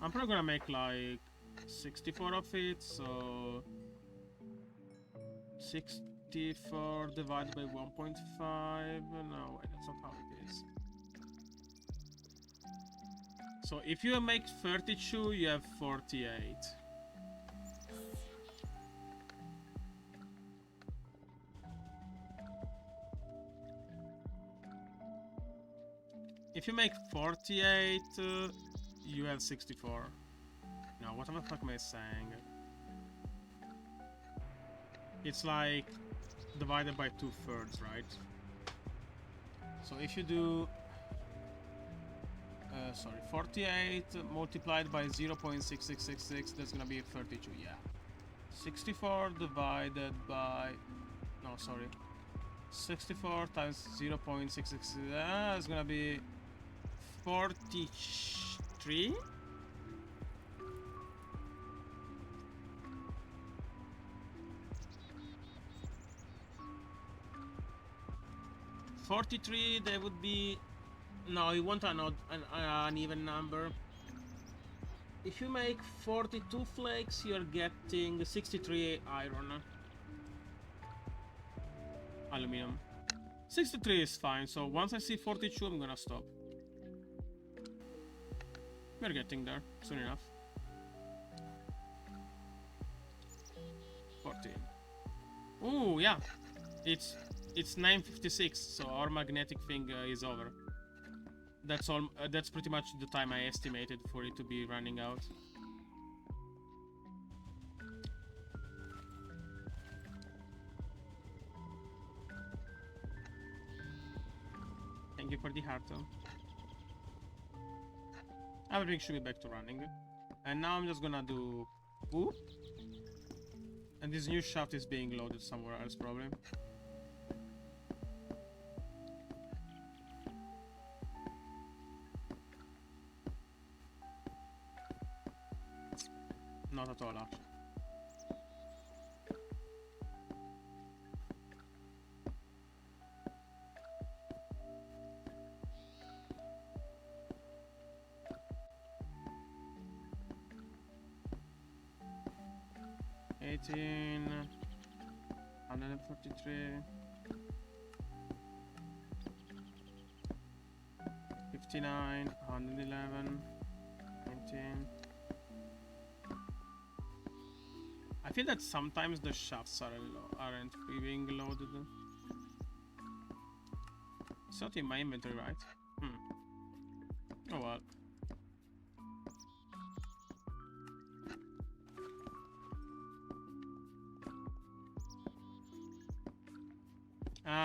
I'm probably gonna make like 64 of it, so 64 divided by 1.5. No, wait, that's not how it is. So if you make 32, you have 48. If you make 48, you have 64. No, what the fuck am I saying? It's like divided by 2/3, right? So if you do... sorry, 48 multiplied by 0.6666, that's gonna be 32, yeah. 64 divided by... no, sorry. 64 times 0.666, is gonna be 43? That would be... no, you want an even number. If you make 42 flakes, you're getting 63 iron. Aluminum. 63 is fine, so once I see 42, I'm gonna stop. We're getting there, soon enough. 14. Ooh, yeah. It's 9:56, so our magnetic thing is over. That's all. That's pretty much the time I estimated for it to be running out. Thank you for the heart. Everything should be back to running. And now I'm just gonna do... ooh. And this new shaft is being loaded somewhere else, probably. Not at all, actually. $18, $143, $59, $111, $19. I feel that sometimes the shafts aren't being loaded. It's not in my inventory, right? Oh well.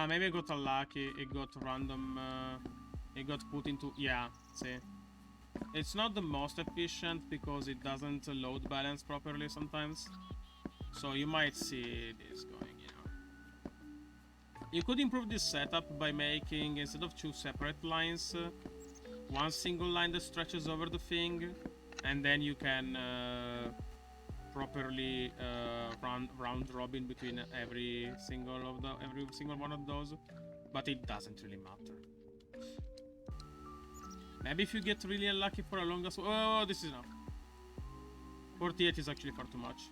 Maybe I got unlucky. It got random. It got put into... yeah, see. It's not the most efficient because it doesn't load balance properly sometimes. So you might see this going, you know. You could improve this setup by making, instead of 2 separate lines, one single line that stretches over the thing, and then you can properly round robin between every single one of those, but it doesn't really matter. Maybe if you get really unlucky for a longer... oh, this is enough. 48 is actually far too much.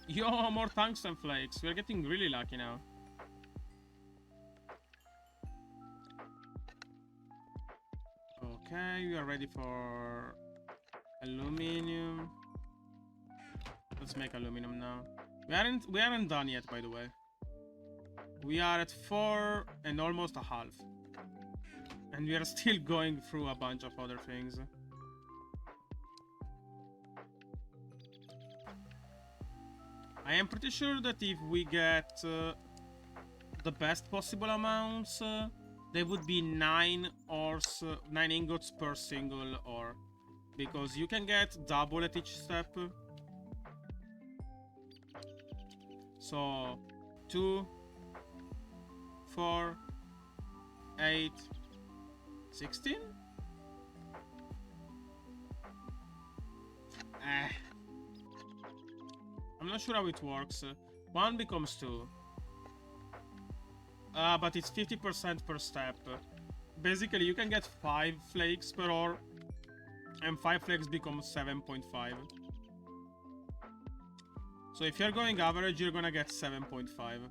Yo, more tungsten flakes. We're getting really lucky now. Okay, we are ready for aluminium. Let's make aluminum now. We aren't done yet, by the way. We are at 4 and almost a half. And we are still going through a bunch of other things. I am pretty sure that if we get the best possible amounts, there would be 9 ores, 9 ingots per single ore. Because you can get double at each step. So, 2, 4, 8, 16? I'm not sure how it works. 1 becomes 2. But it's 50% per step. Basically, you can get 5 flakes per ore. And 5 flakes becomes 7.5. So if you're going average, you're gonna get 7.5.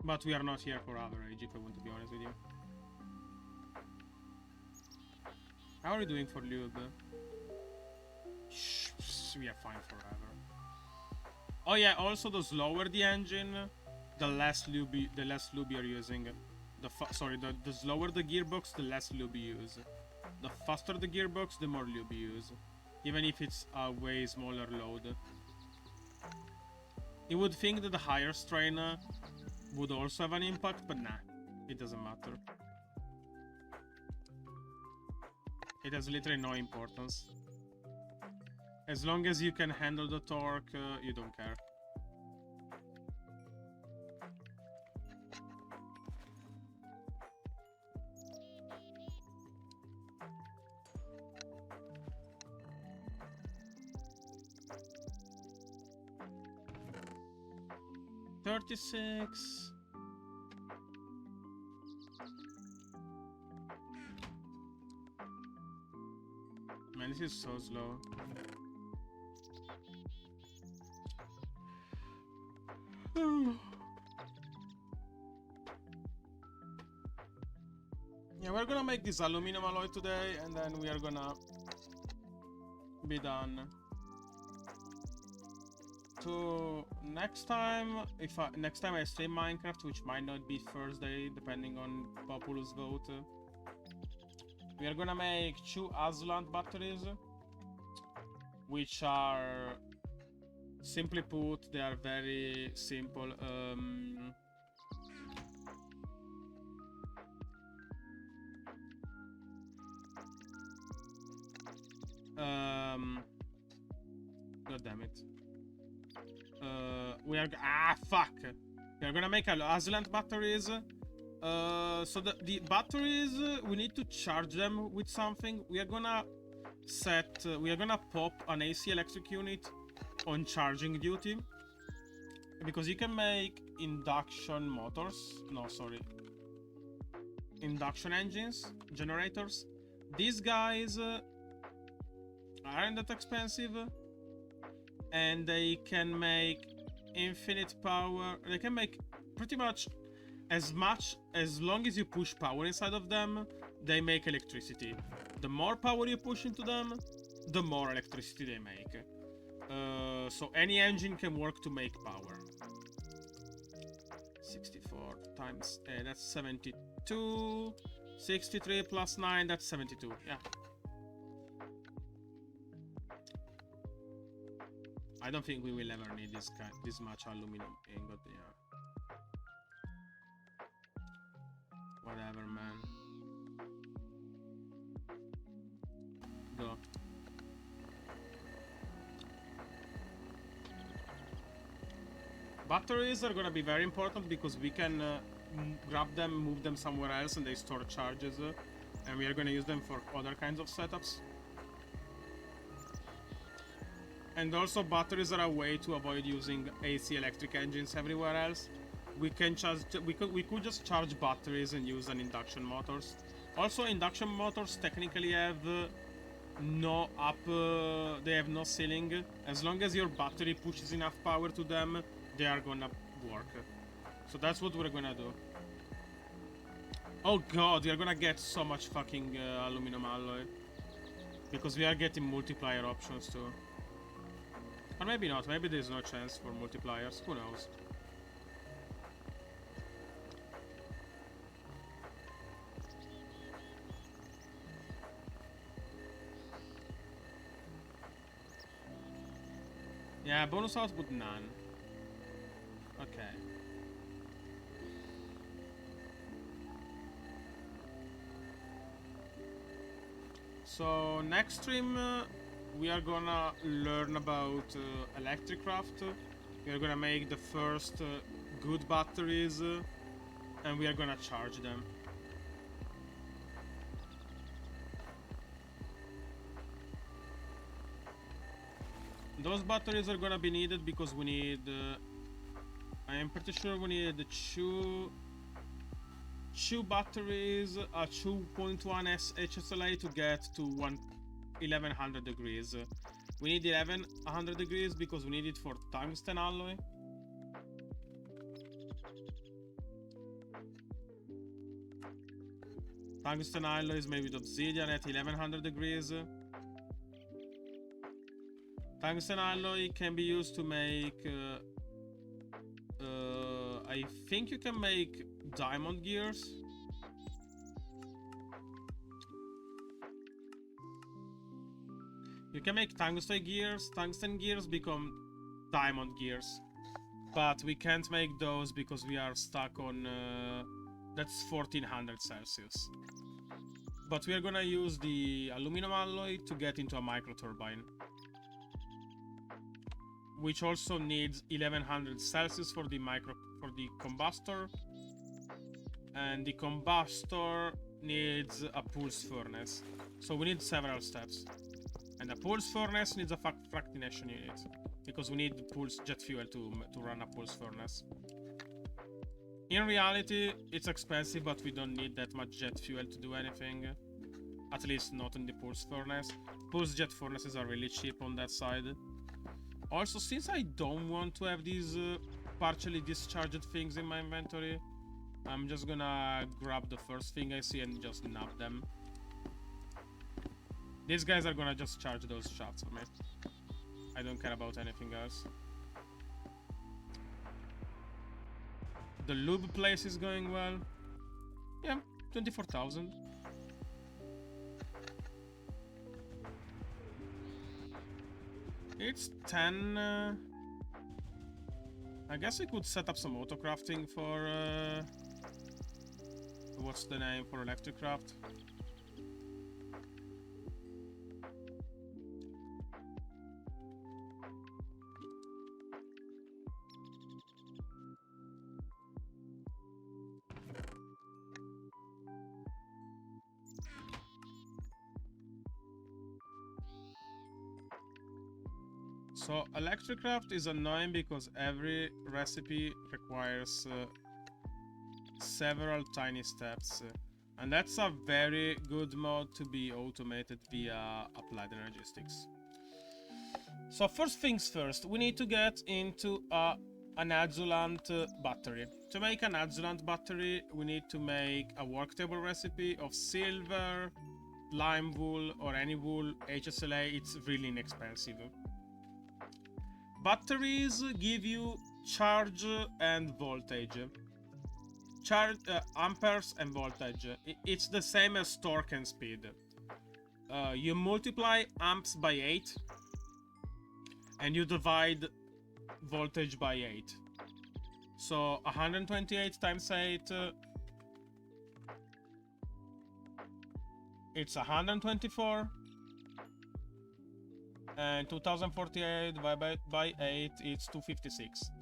But we are not here for average, if I want to be honest with you. How are we doing for lube? We are fine forever. Oh yeah, also the slower the engine, the less lube you're using. The slower the gearbox, the less lube you use. The faster the gearbox, the more lube you use. Even if it's a way smaller load. You would think that the higher strain would also have an impact, but nah, it doesn't matter. It has literally no importance. As long as you can handle the torque, you don't care. $36. Man, this is so slow. Yeah, we're gonna make this aluminum alloy today, and then we are gonna be done. So next time, next time I stream Minecraft, which might not be Thursday, depending on Populous vote, we are gonna make 2 Azlant batteries, which are, simply put, they are very simple. God damn it. We are fuck. We are gonna make Azlant batteries. So the batteries, we need to charge them with something. We are gonna pop an AC electric unit on charging duty, because you can make induction motors. No, sorry. Induction engines, generators. These guys aren't that expensive, and they can make infinite power. They can make pretty much as long as you push power inside of them, they make electricity. The more power you push into them, the more electricity they make. So any engine can work to make power. 64 times that's 72. 63 plus 9, that's 72. Yeah. I don't think we will ever need this much aluminum ingot. Yeah. Whatever, man. Go. Batteries are gonna be very important because we can grab them, move them somewhere else, and they store charges, and we are gonna use them for other kinds of setups. And also, batteries are a way to avoid using AC electric engines everywhere else. We could just charge batteries and use an induction motors. Also, induction motors technically have no up, they have no ceiling. As long as your battery pushes enough power to them, they are gonna work. So that's what we're gonna do. Oh god, we are gonna get so much fucking aluminum alloy. Because we are getting multiplier options too. Or maybe not, maybe there's no chance for multipliers, who knows. Yeah, bonus output none. Okay. So next stream we are gonna learn about Electricraft. We are gonna make the first good batteries and we are gonna charge them. Those batteries are gonna be needed because we need I am pretty sure we need two batteries, a 2.1 HSLA to get to 1100 degrees. We need 1100 degrees because we need it for tungsten alloy. Tungsten alloy is made with obsidian at 1100 degrees. Tungsten alloy can be used to make I think you can make diamond gears. You can make tungsten gears. Tungsten gears become diamond gears. But we can't make those because we are stuck on that's 1400 Celsius. But we are gonna use the aluminum alloy to get into a micro turbine, which also needs 1100 Celsius for the combustor, and the combustor needs a pulse furnace. So we need several steps, and a pulse furnace needs a fractionation unit because we need pulse jet fuel to run a pulse furnace. In reality, it's expensive, but we don't need that much jet fuel to do anything. At least not in the pulse furnace. Pulse jet furnaces are really cheap on that side. Also, since I don't want to have these partially discharged things in my inventory, I'm just gonna grab the first thing I see and just nab them. These guys are gonna just charge those shots on me. I don't care about anything else. The lube place is going well. Yeah, 24,000. It's 10. I guess we could set up some auto crafting for what's the name for Electricraft? So Electricraft is annoying because every recipe requires several tiny steps, and that's a very good mod to be automated via Applied Energistics. So first things first, we need to get into an adzulant battery. To make an adzulant battery, we need to make a worktable recipe of silver, lime wool, or any wool, HSLA. It's really inexpensive. Batteries give you charge and voltage. Amperes and voltage. It's the same as torque and speed. You multiply amps by 8 and you divide voltage by 8. So 128 times 8 it's 124. And 2048 divided by 8, it's 256.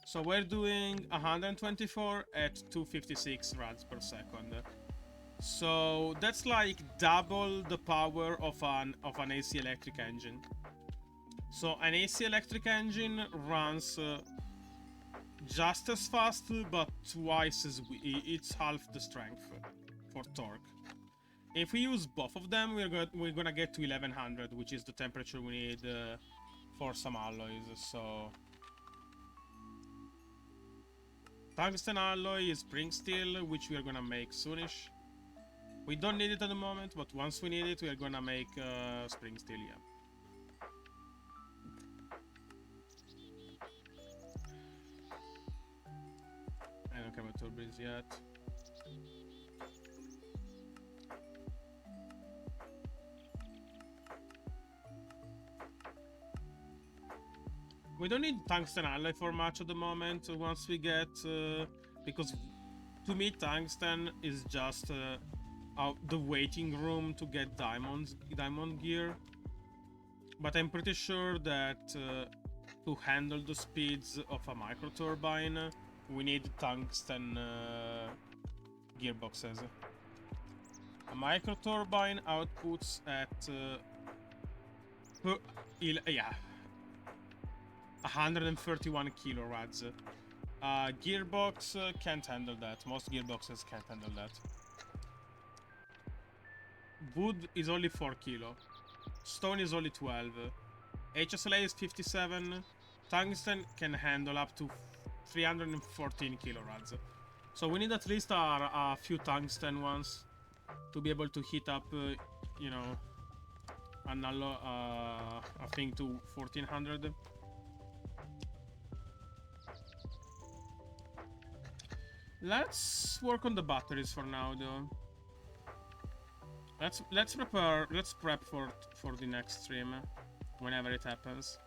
So we're doing 124 at 256 rads per second. So that's like double the power of an AC electric engine. So an AC electric engine runs just as fast, but twice as it's half the strength for torque. If we use both of them, we're gonna get to 1100, which is the temperature we need for some alloys. So tungsten alloy is spring steel, which we are gonna make soonish. We don't need it at the moment, but once we need it, we are gonna make spring steel. Yeah. I don't care about turbines yet. We don't need tungsten alloy for much at the moment. Once we get, because to me tungsten is just the waiting room to get diamond gear. But I'm pretty sure that to handle the speeds of a micro turbine, we need tungsten gearboxes. A micro turbine outputs at 131 kilowatts. Gearbox can't handle that. Most gearboxes can't handle that. Wood is only 4 kilo. Stone is only 12. HSLA is 57. Tungsten can handle up to 314 kilowatts. So we need at least a few tungsten ones to be able to heat up, you know, a thing to 1400. Let's work on the batteries for now, though. Let's prep for the next stream, whenever it happens.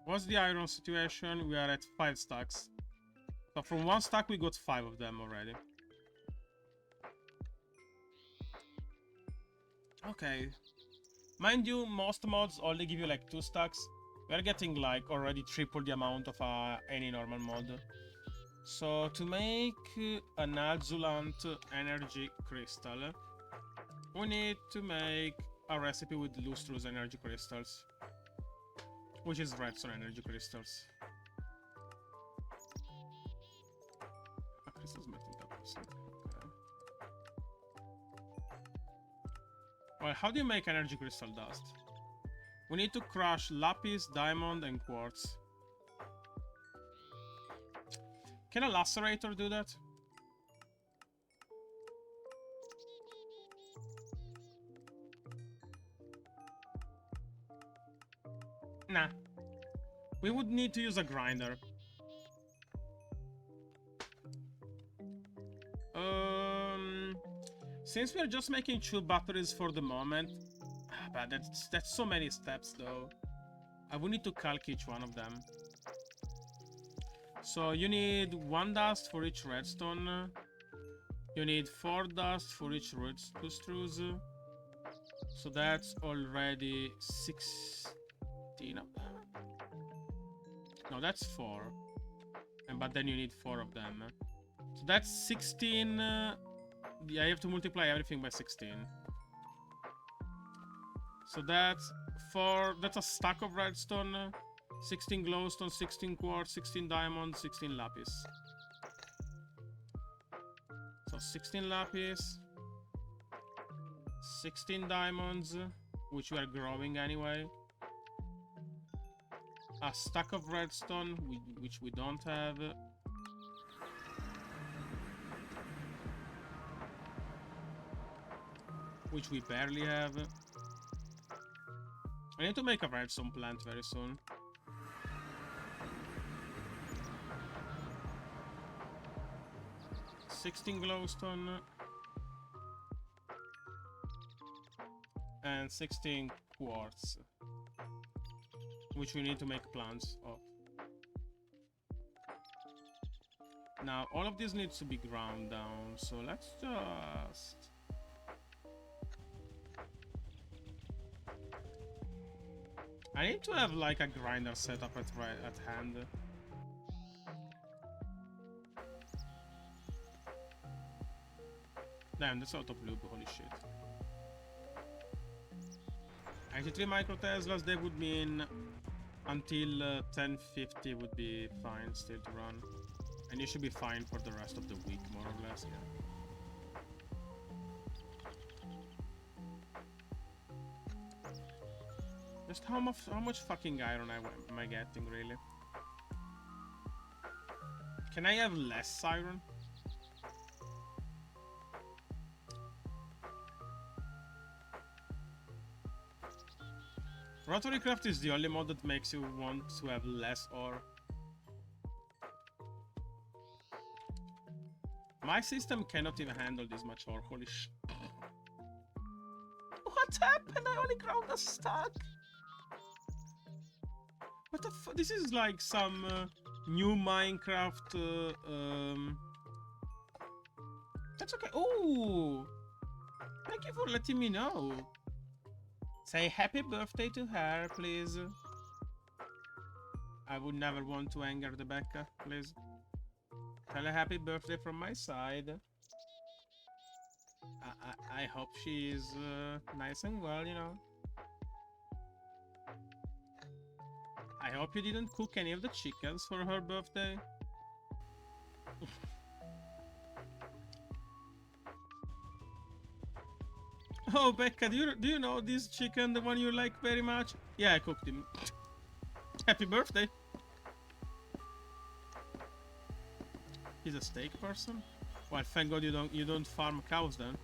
What's the iron situation? We are at 5 stacks. So from 1 stack we got 5 of them already. Okay. Mind you, most mods only give you like 2 stacks. We are getting like already triple the amount of any normal mod. So to make an Azulant energy crystal, we need to make a recipe with lustrous energy crystals, which is redstone energy crystals. Crystals melting dust. Okay. Well, how do you make energy crystal dust? We need to crush lapis, diamond, and quartz. Can a lacerator do that? Nah. We would need to use a grinder. Since we are just making 2 batteries for the moment, but that's so many steps though. I will need to calc each one of them. So you need 1 dust for each redstone. You need 4 dust for each lustrous. So that's already 16. No, that's 4. But then you need 4 of them. So that's 16. Yeah, I have to multiply everything by 16. So that's a stack of redstone, 16 glowstone, 16 quartz, 16 diamonds, 16 lapis. So 16 lapis, 16 diamonds, which we are growing anyway. A stack of redstone, which we don't have. Which we barely have. I need to make a redstone plant very soon. $16 glowstone. And 16 quartz. Which we need to make plants of. Now, all of this needs to be ground down, so let's just... I need to have like a grinder set up at hand. Damn, that's out of lube, holy shit. 83 micro Teslas, they would mean until 1050 would be fine still to run. And you should be fine for the rest of the week, more or less, yeah. Just how much fucking iron am I getting, really? Can I have less iron? Rotary craft is the only mod that makes you want to have less ore. My system cannot even handle this much ore, holy sh... What happened? I only ground a stack. What the f... This is like some new Minecraft... That's okay. Oh! Thank you for letting me know. Say happy birthday to her, please. I would never want to anger Rebecca, please. Tell her happy birthday from my side. I hope she is nice and well, you know. I hope you didn't cook any of the chickens for her birthday. Oh, Becca, do you know this chicken, the one you like very much? Yeah, I cooked him. Happy birthday. He's a steak person? Well, thank God you don't farm cows then.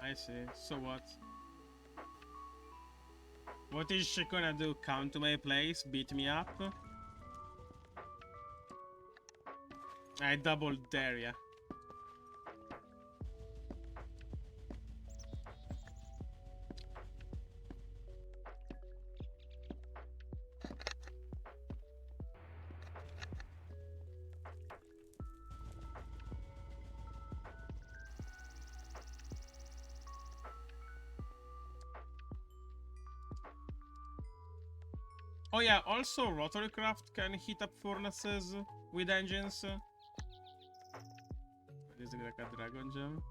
I see. So what? What is she gonna do? Come to my place? Beat me up? I double dare ya. Oh yeah, also Rotary Craft can heat up furnaces with engines. What is it, like a dragon gem?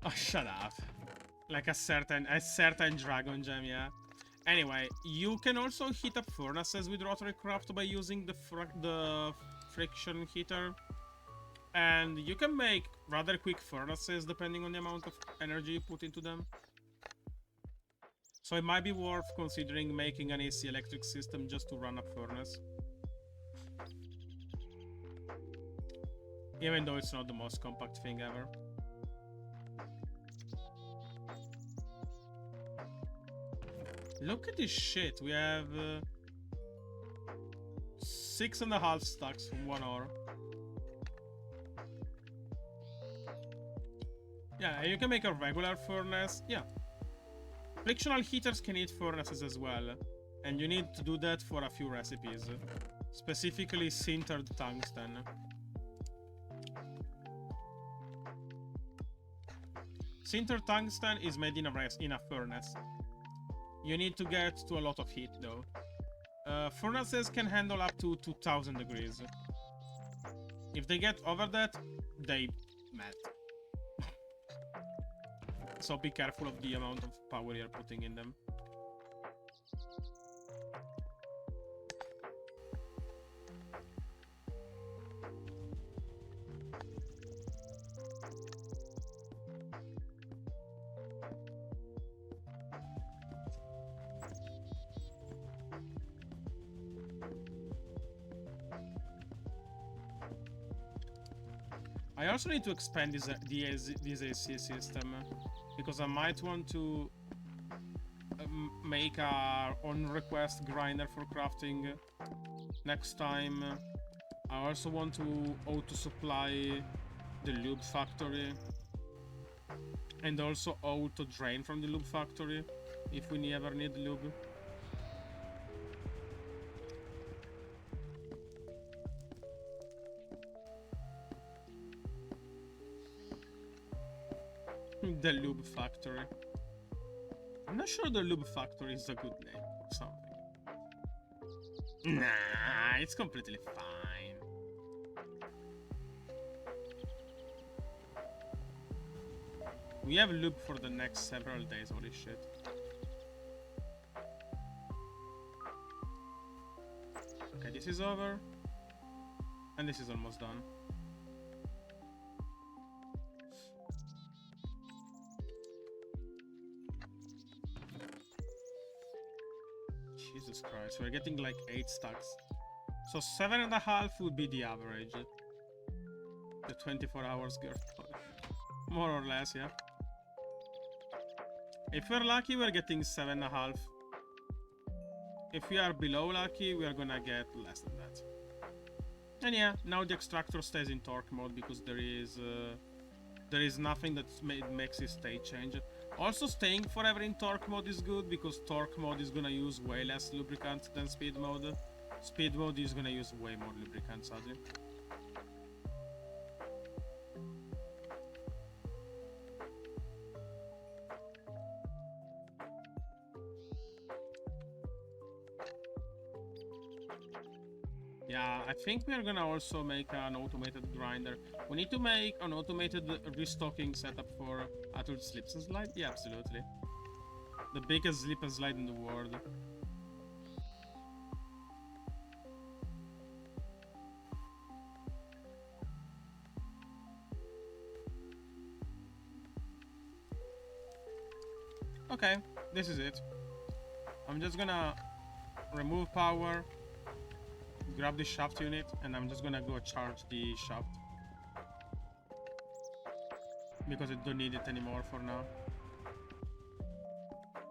Oh, shut up. Like a certain dragon gem, yeah. Anyway, you can also heat up furnaces with Rotary Craft by using the friction heater. And you can make rather quick furnaces depending on the amount of energy you put into them. So it might be worth considering making an AC electric system just to run a furnace. Even though it's not the most compact thing ever. Look at this shit. We have 6.5 stacks from 1 hour. Yeah, you can make a regular furnace. Yeah. Frictional heaters can heat furnaces as well. And you need to do that for a few recipes. Specifically sintered tungsten. Sintered tungsten is made in a furnace. You need to get to a lot of heat though. Furnaces can handle up to 2000 degrees. If they get over that, they melt. So be careful of the amount of power you're putting in them. I also need to expand this AC system because I might want to make a on-request grinder for crafting next time. I also want to auto-supply the lube factory and also auto-drain from the lube factory if we ever need lube. The Lube Factory. I'm not sure the Lube Factory is a good name or something. Nah, it's completely fine. We have lube for the next several days, holy shit. Okay, this is over. And this is almost done. Jesus Christ, we're getting like 8 stacks. So 7.5 would be the average. The 24 hours girl. More or less, yeah. If we're lucky, we're getting 7.5. If we are below lucky, we are gonna get less than that. And yeah, now the extractor stays in torque mode because there is nothing that makes his state change. Also, staying forever in torque mode is good because torque mode is gonna use way less lubricant than speed mode. Speed mode is gonna use way more lubricant, sadly. Yeah, I think we are gonna also make an automated grinder. We need to make an automated restocking setup for Atul Slip and Slide. Yeah, absolutely. The biggest slip and slide in the world. Okay, this is it. I'm just gonna remove power, grab the shaft unit, and I'm just gonna go charge the shaft because I don't need it anymore for now.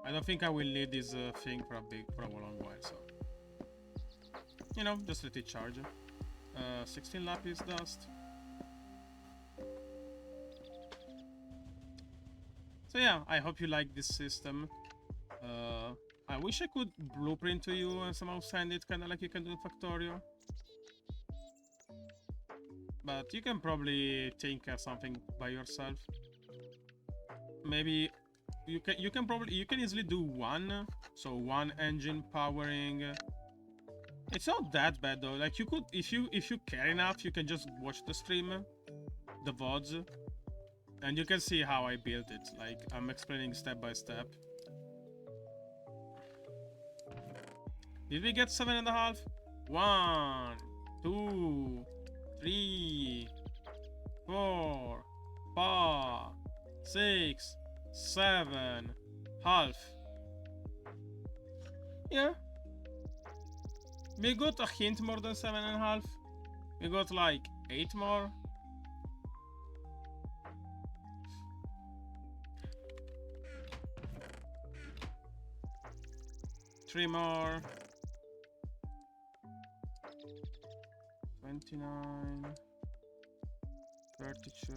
I don't think I will need this thing for a long while, so you know, just let it charge. 16 lapis dust. So yeah, I hope you like this system. I wish I could blueprint to you and somehow send it, kind of like you can do in Factorio. But you can probably think of something by yourself. Maybe you can easily do one. So one engine powering. It's not that bad though. Like you could, if you care enough, you can just watch the stream, the VODs, and you can see how I built it. Like I'm explaining step by step. Did we get 7.5? 1, 2, 3, 4, 5, 6, 7, half. Yeah. We got a hint more than 7.5. We got like 8 more. Three more. 29, 32.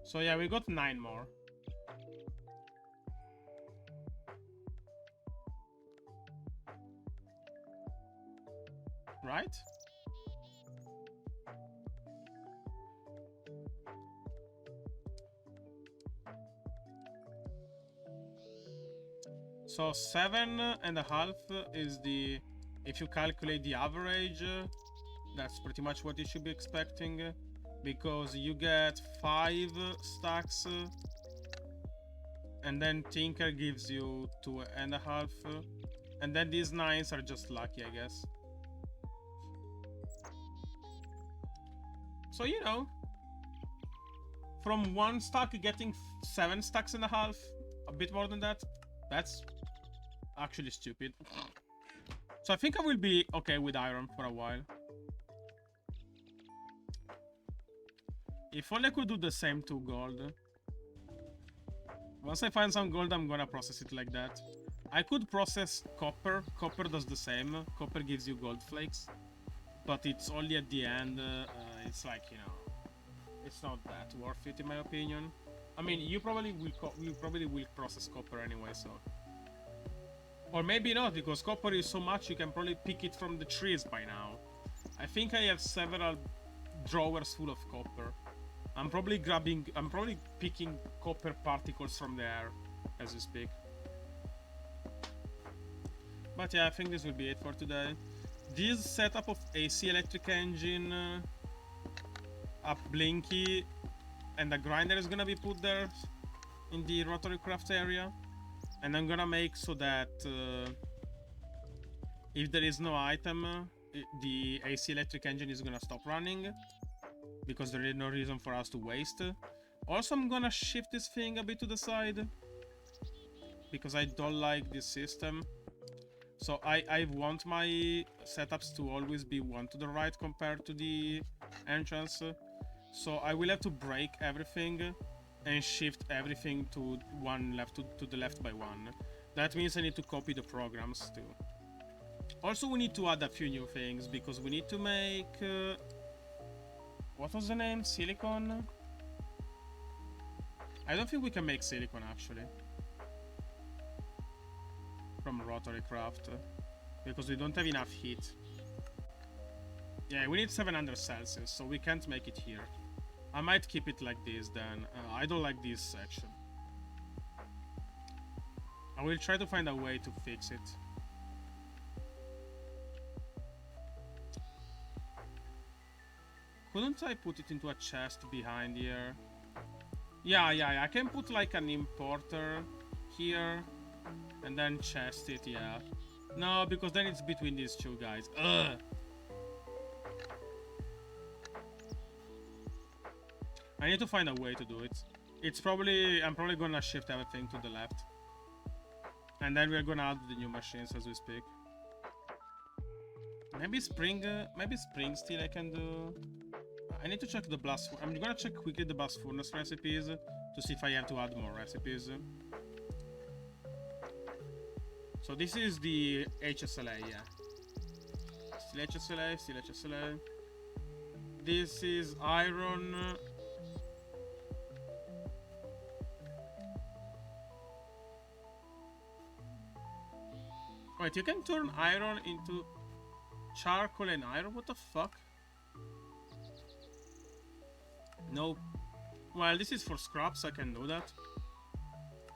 So yeah, we got 9 more. Right? So 7.5 is the, if you calculate the average, that's pretty much what you should be expecting, because you get 5 stacks, and then Tinker gives you 2.5, and then these 9s are just lucky, I guess. So, you know, from 1 stack getting 7 stacks and a half, a bit more than that, that's actually stupid. So I think I will be okay with iron for a while. If only I could do the same to gold. Once I find some gold, I'm gonna process it like that. I could process copper. Copper does the same. Copper gives you gold flakes. But it's only at the end. It's like, you know, it's not that worth it in my opinion. I mean, you probably will process copper anyway, so. Or maybe not, because copper is so much you can probably pick it from the trees by now. I think I have several drawers full of copper. I'm probably picking copper particles from the air as we speak. But yeah, I think this will be it for today. This setup of AC electric engine, a Blinky, and a grinder is gonna be put there in the rotary craft area. And I'm gonna make so that if there is no item, the AC electric engine is gonna stop running, because there is no reason for us to waste. Also, I'm gonna shift this thing a bit to the side, because I don't like this system. So I want my setups to always be one to the right compared to the entrance. So I will have to break everything and shift everything to one left to the left by one. That means I need to copy the programs too. Also, we need to add a few new things, because we need to make what was the name? Silicon? I don't think we can make silicon actually from rotary craft, because we don't have enough heat. Yeah, we need 700 Celsius, so we can't make it here. I might keep it like this then. I don't like this section. I will try to find a way to fix it. Couldn't I put it into a chest behind here? Yeah, I can put like an importer here and then chest it, yeah. No, because then it's between these two guys. Ugh! I need to find a way to do it. I'm probably gonna shift everything to the left. And then we're gonna add the new machines as we speak. Maybe spring steel I can do. I need to check the blast. I'm gonna check quickly the blast furnace recipes to see if I have to add more recipes. So this is the HSLA, yeah. Still HSLA. This is iron. Wait, you can turn iron into charcoal and iron? What the fuck? No. Well, this is for scraps, I can do that.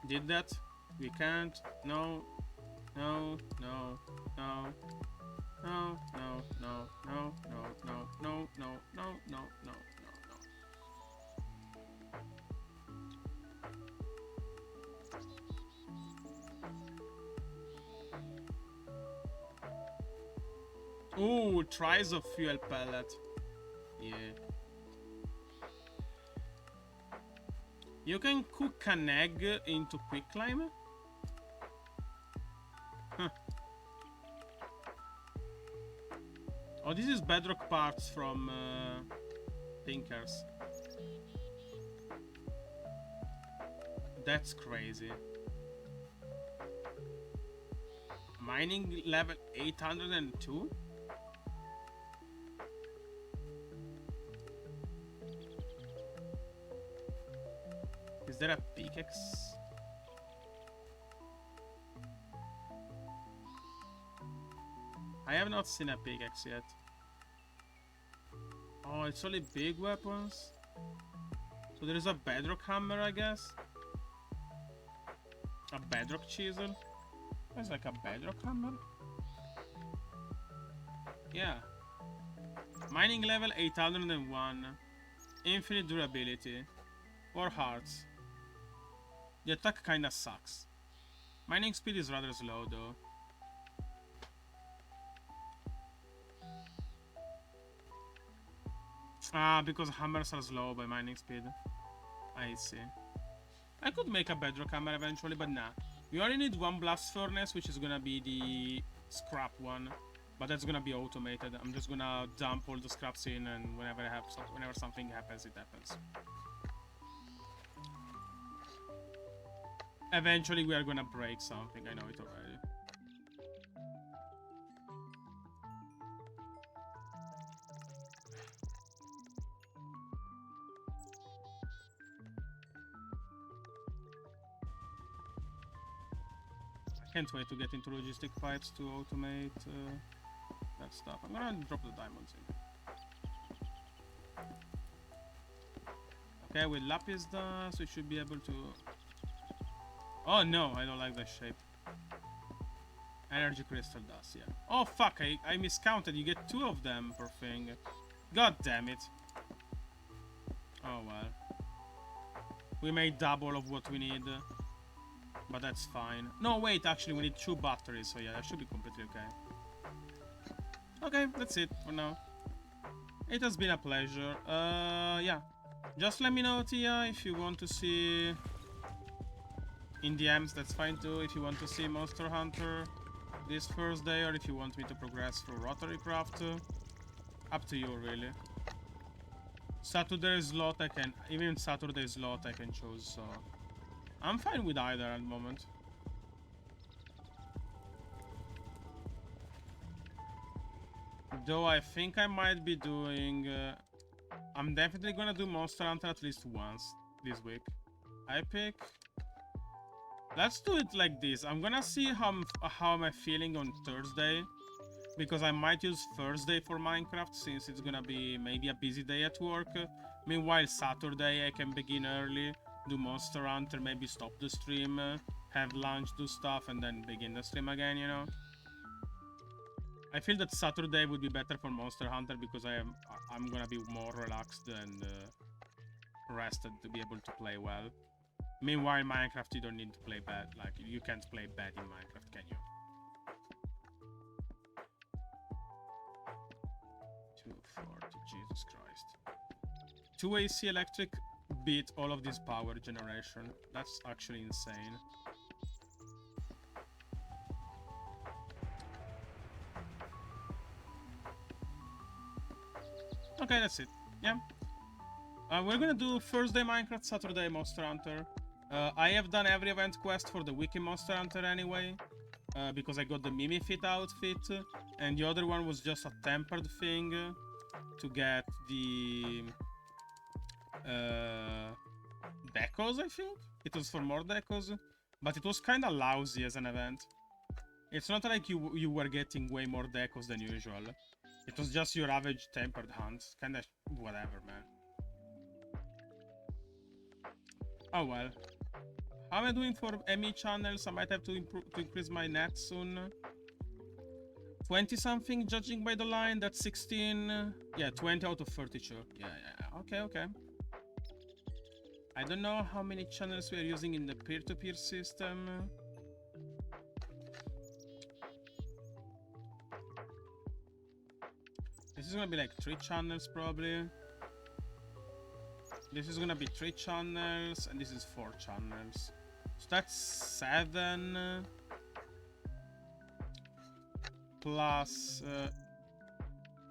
Did that? We can't. No. No. No. No. No. No. No. No. No. No. No. No. No. No. No. Ooh, tries of fuel pellet. Yeah. You can cook an egg into quicklime? Huh. Oh, this is bedrock parts from Tinkers. That's crazy. Mining level 802? Is there a pickaxe? I have not seen a pickaxe yet. Oh, it's only big weapons? So there is a bedrock hammer, I guess? A bedrock chisel? That's like a bedrock hammer? Yeah. Mining level 801. Infinite durability. 4 hearts. The attack kinda sucks. Mining speed is rather slow though. Ah, because hammers are slow by mining speed. I see. I could make a bedrock hammer eventually, but nah. We only need one blast furnace, which is gonna be the scrap one. But that's gonna be automated. I'm just gonna dump all the scraps in, and whenever something happens, it happens. Eventually we are gonna break something, I know it already. Can't wait to get into logistic pipes to automate that stuff. I'm gonna drop the diamonds in. Okay, with lapis dust, we should be able to... Oh no, I don't like that shape. Energy crystal dust, yeah. Oh fuck, I miscounted. You get 2 of them per thing. God damn it. Oh well. We made double of what we need. But that's fine. No, wait, actually we need 2 batteries, so yeah, that should be completely okay. Okay, that's it for now. It has been a pleasure. Yeah. Just let me know, Tia, if you want to see... In DMs, that's fine too. If you want to see Monster Hunter this Thursday, or if you want me to progress through Rotary Craft. Up to you, really. Saturday slot I can... Even Saturday slot I can choose, so... I'm fine with either at the moment. Though I think I might be doing... I'm definitely gonna do Monster Hunter at least once this week. I pick... Let's do it like this. I'm gonna see how am I feeling on Thursday. Because I might use Thursday for Minecraft, since it's gonna be maybe a busy day at work. Meanwhile, Saturday I can begin early, do Monster Hunter, maybe stop the stream, have lunch, do stuff, and then begin the stream again, you know? I feel that Saturday would be better for Monster Hunter because I'm gonna be more relaxed and rested to be able to play well. Meanwhile, Minecraft, you don't need to play bad. Like, you can't play bad in Minecraft, can you? 240, Jesus Christ. 2 AC electric beat all of this power generation. That's actually insane. Okay, that's it. Yeah. We're gonna do Thursday Minecraft, Saturday Monster Hunter. I have done every event quest for the Wiki Monster Hunter anyway. Because I got the Mimifit outfit. And the other one was just a tempered thing to get the decos, I think. It was for more decos. But it was kind of lousy as an event. It's not like you were getting way more decos than usual. It was just your average tempered hunt. Kind of whatever, man. Oh well. How am I doing for ME channels? I might have to increase my net soon. 20 something judging by the line. That's 16. Yeah, 20 out of 32. Yeah. Okay. I don't know how many channels we are using in the peer-to-peer system. This is gonna be like 3 channels probably. This is gonna be 3 channels, and this is 4 channels. So that's 7 plus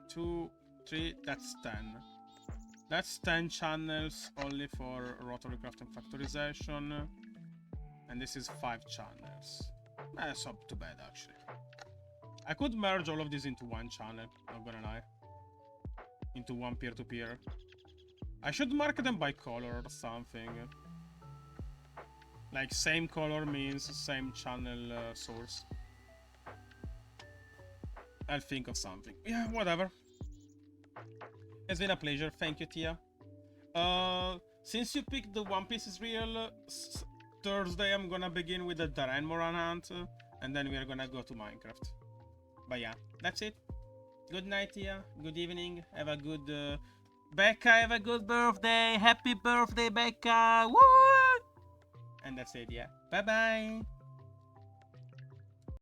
2, 3. That's 10. That's 10 channels only for Rotary Craft and Factorization, and this is 5 channels. That's not too bad actually. I could merge all of these into one channel. Not gonna lie. Into one peer-to-peer. I should mark them by color or something. Like, same color means same channel source. I'll think of something. Yeah, whatever. It's been a pleasure. Thank you, Tia. Since you picked the One Piece is Real, Thursday I'm gonna begin with the Darren Moran hunt, and then we're gonna go to Minecraft. But yeah, that's it. Good night, Tia. Good evening. Have a good... Becca, have a good birthday. Happy birthday, Becca. Woo! And that's it, yeah. Bye-bye.